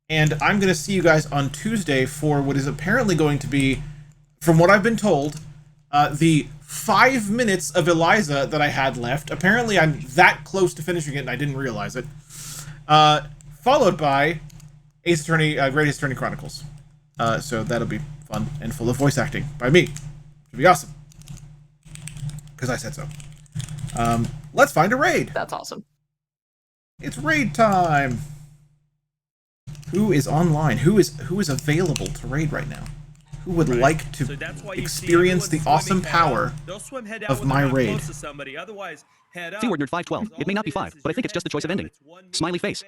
and I'm going to see you guys on Tuesday for what is apparently going to be, from what I've been told, the 5 minutes of Eliza that I had left. Apparently I'm that close to finishing it and I didn't realize it. Followed by Ace Attorney, Great Ace Attorney Chronicles. So that'll be fun and full of voice acting by me. Should be awesome. Because I said so. Let's find a raid. That's awesome. It's raid time. Who is online? Who is available to raid right now? Who would like to experience the awesome power of my raid? Feeward Nerd 512. It may not be 5, but I think it's just the choice of ending. Smiley face.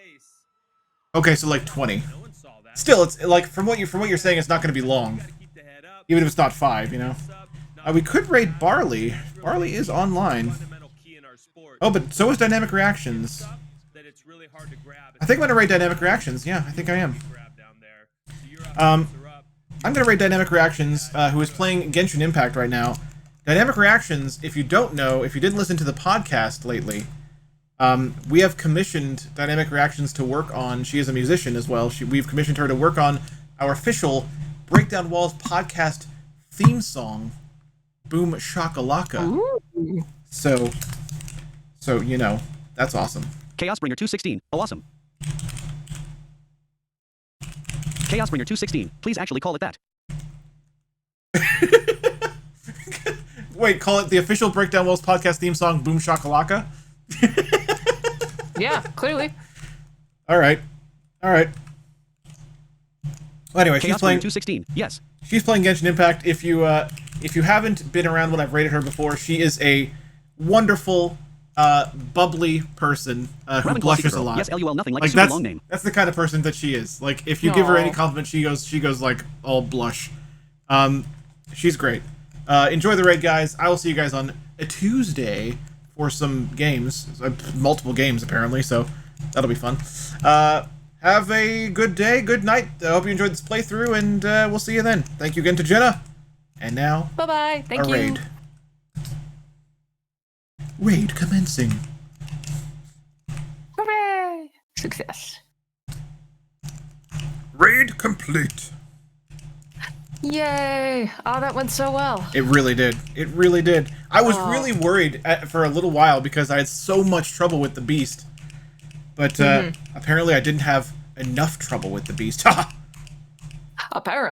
Okay, so like 20. Still, it's like from what you're saying, it's not going to be long. Even if it's not 5, we could raid Barley. Barley is online. Oh, but so is Dynamic Reactions. I think I'm going to raid Dynamic Reactions. Yeah, I think I am. I'm going to raid Dynamic Reactions, who is playing Genshin Impact right now. Dynamic Reactions, if you don't know, if you didn't listen to the podcast lately, we have commissioned Dynamic Reactions to work on, she is a musician as well, we've commissioned her to work on our official Breakdown Walls podcast theme song, Boom Shakalaka. Ooh. So, that's awesome. Chaosbringer 216. Oh, awesome. Chaosbringer 216. Please actually call it that. Wait, call it the official Breakdown Walls podcast theme song, Boom Shakalaka? Yeah, clearly. All right. Well, anyway, she's playing 216. Yes. She's playing Genshin Impact. If you haven't been around when I've rated her before, she is a wonderful, bubbly person who blushes a lot. Yes, LUL nothing like a super long name. That's the kind of person that she is. Like, if you give her any compliment, she goes like all blush. She's great. enjoy the raid, guys. I will see you guys on a Tuesday for some games. Multiple games, apparently, so that'll be fun. Have a good day, good night. I hope you enjoyed this playthrough, and we'll see you then. Thank you again to Jenna. And now, bye-bye. Thank you. Raid. Raid commencing. Hooray! Success. Raid complete. Yay! Oh, that went so well. It really did. It really did. I was really worried for a little while because I had so much trouble with the beast. But apparently I didn't have enough trouble with the beast. Apparently.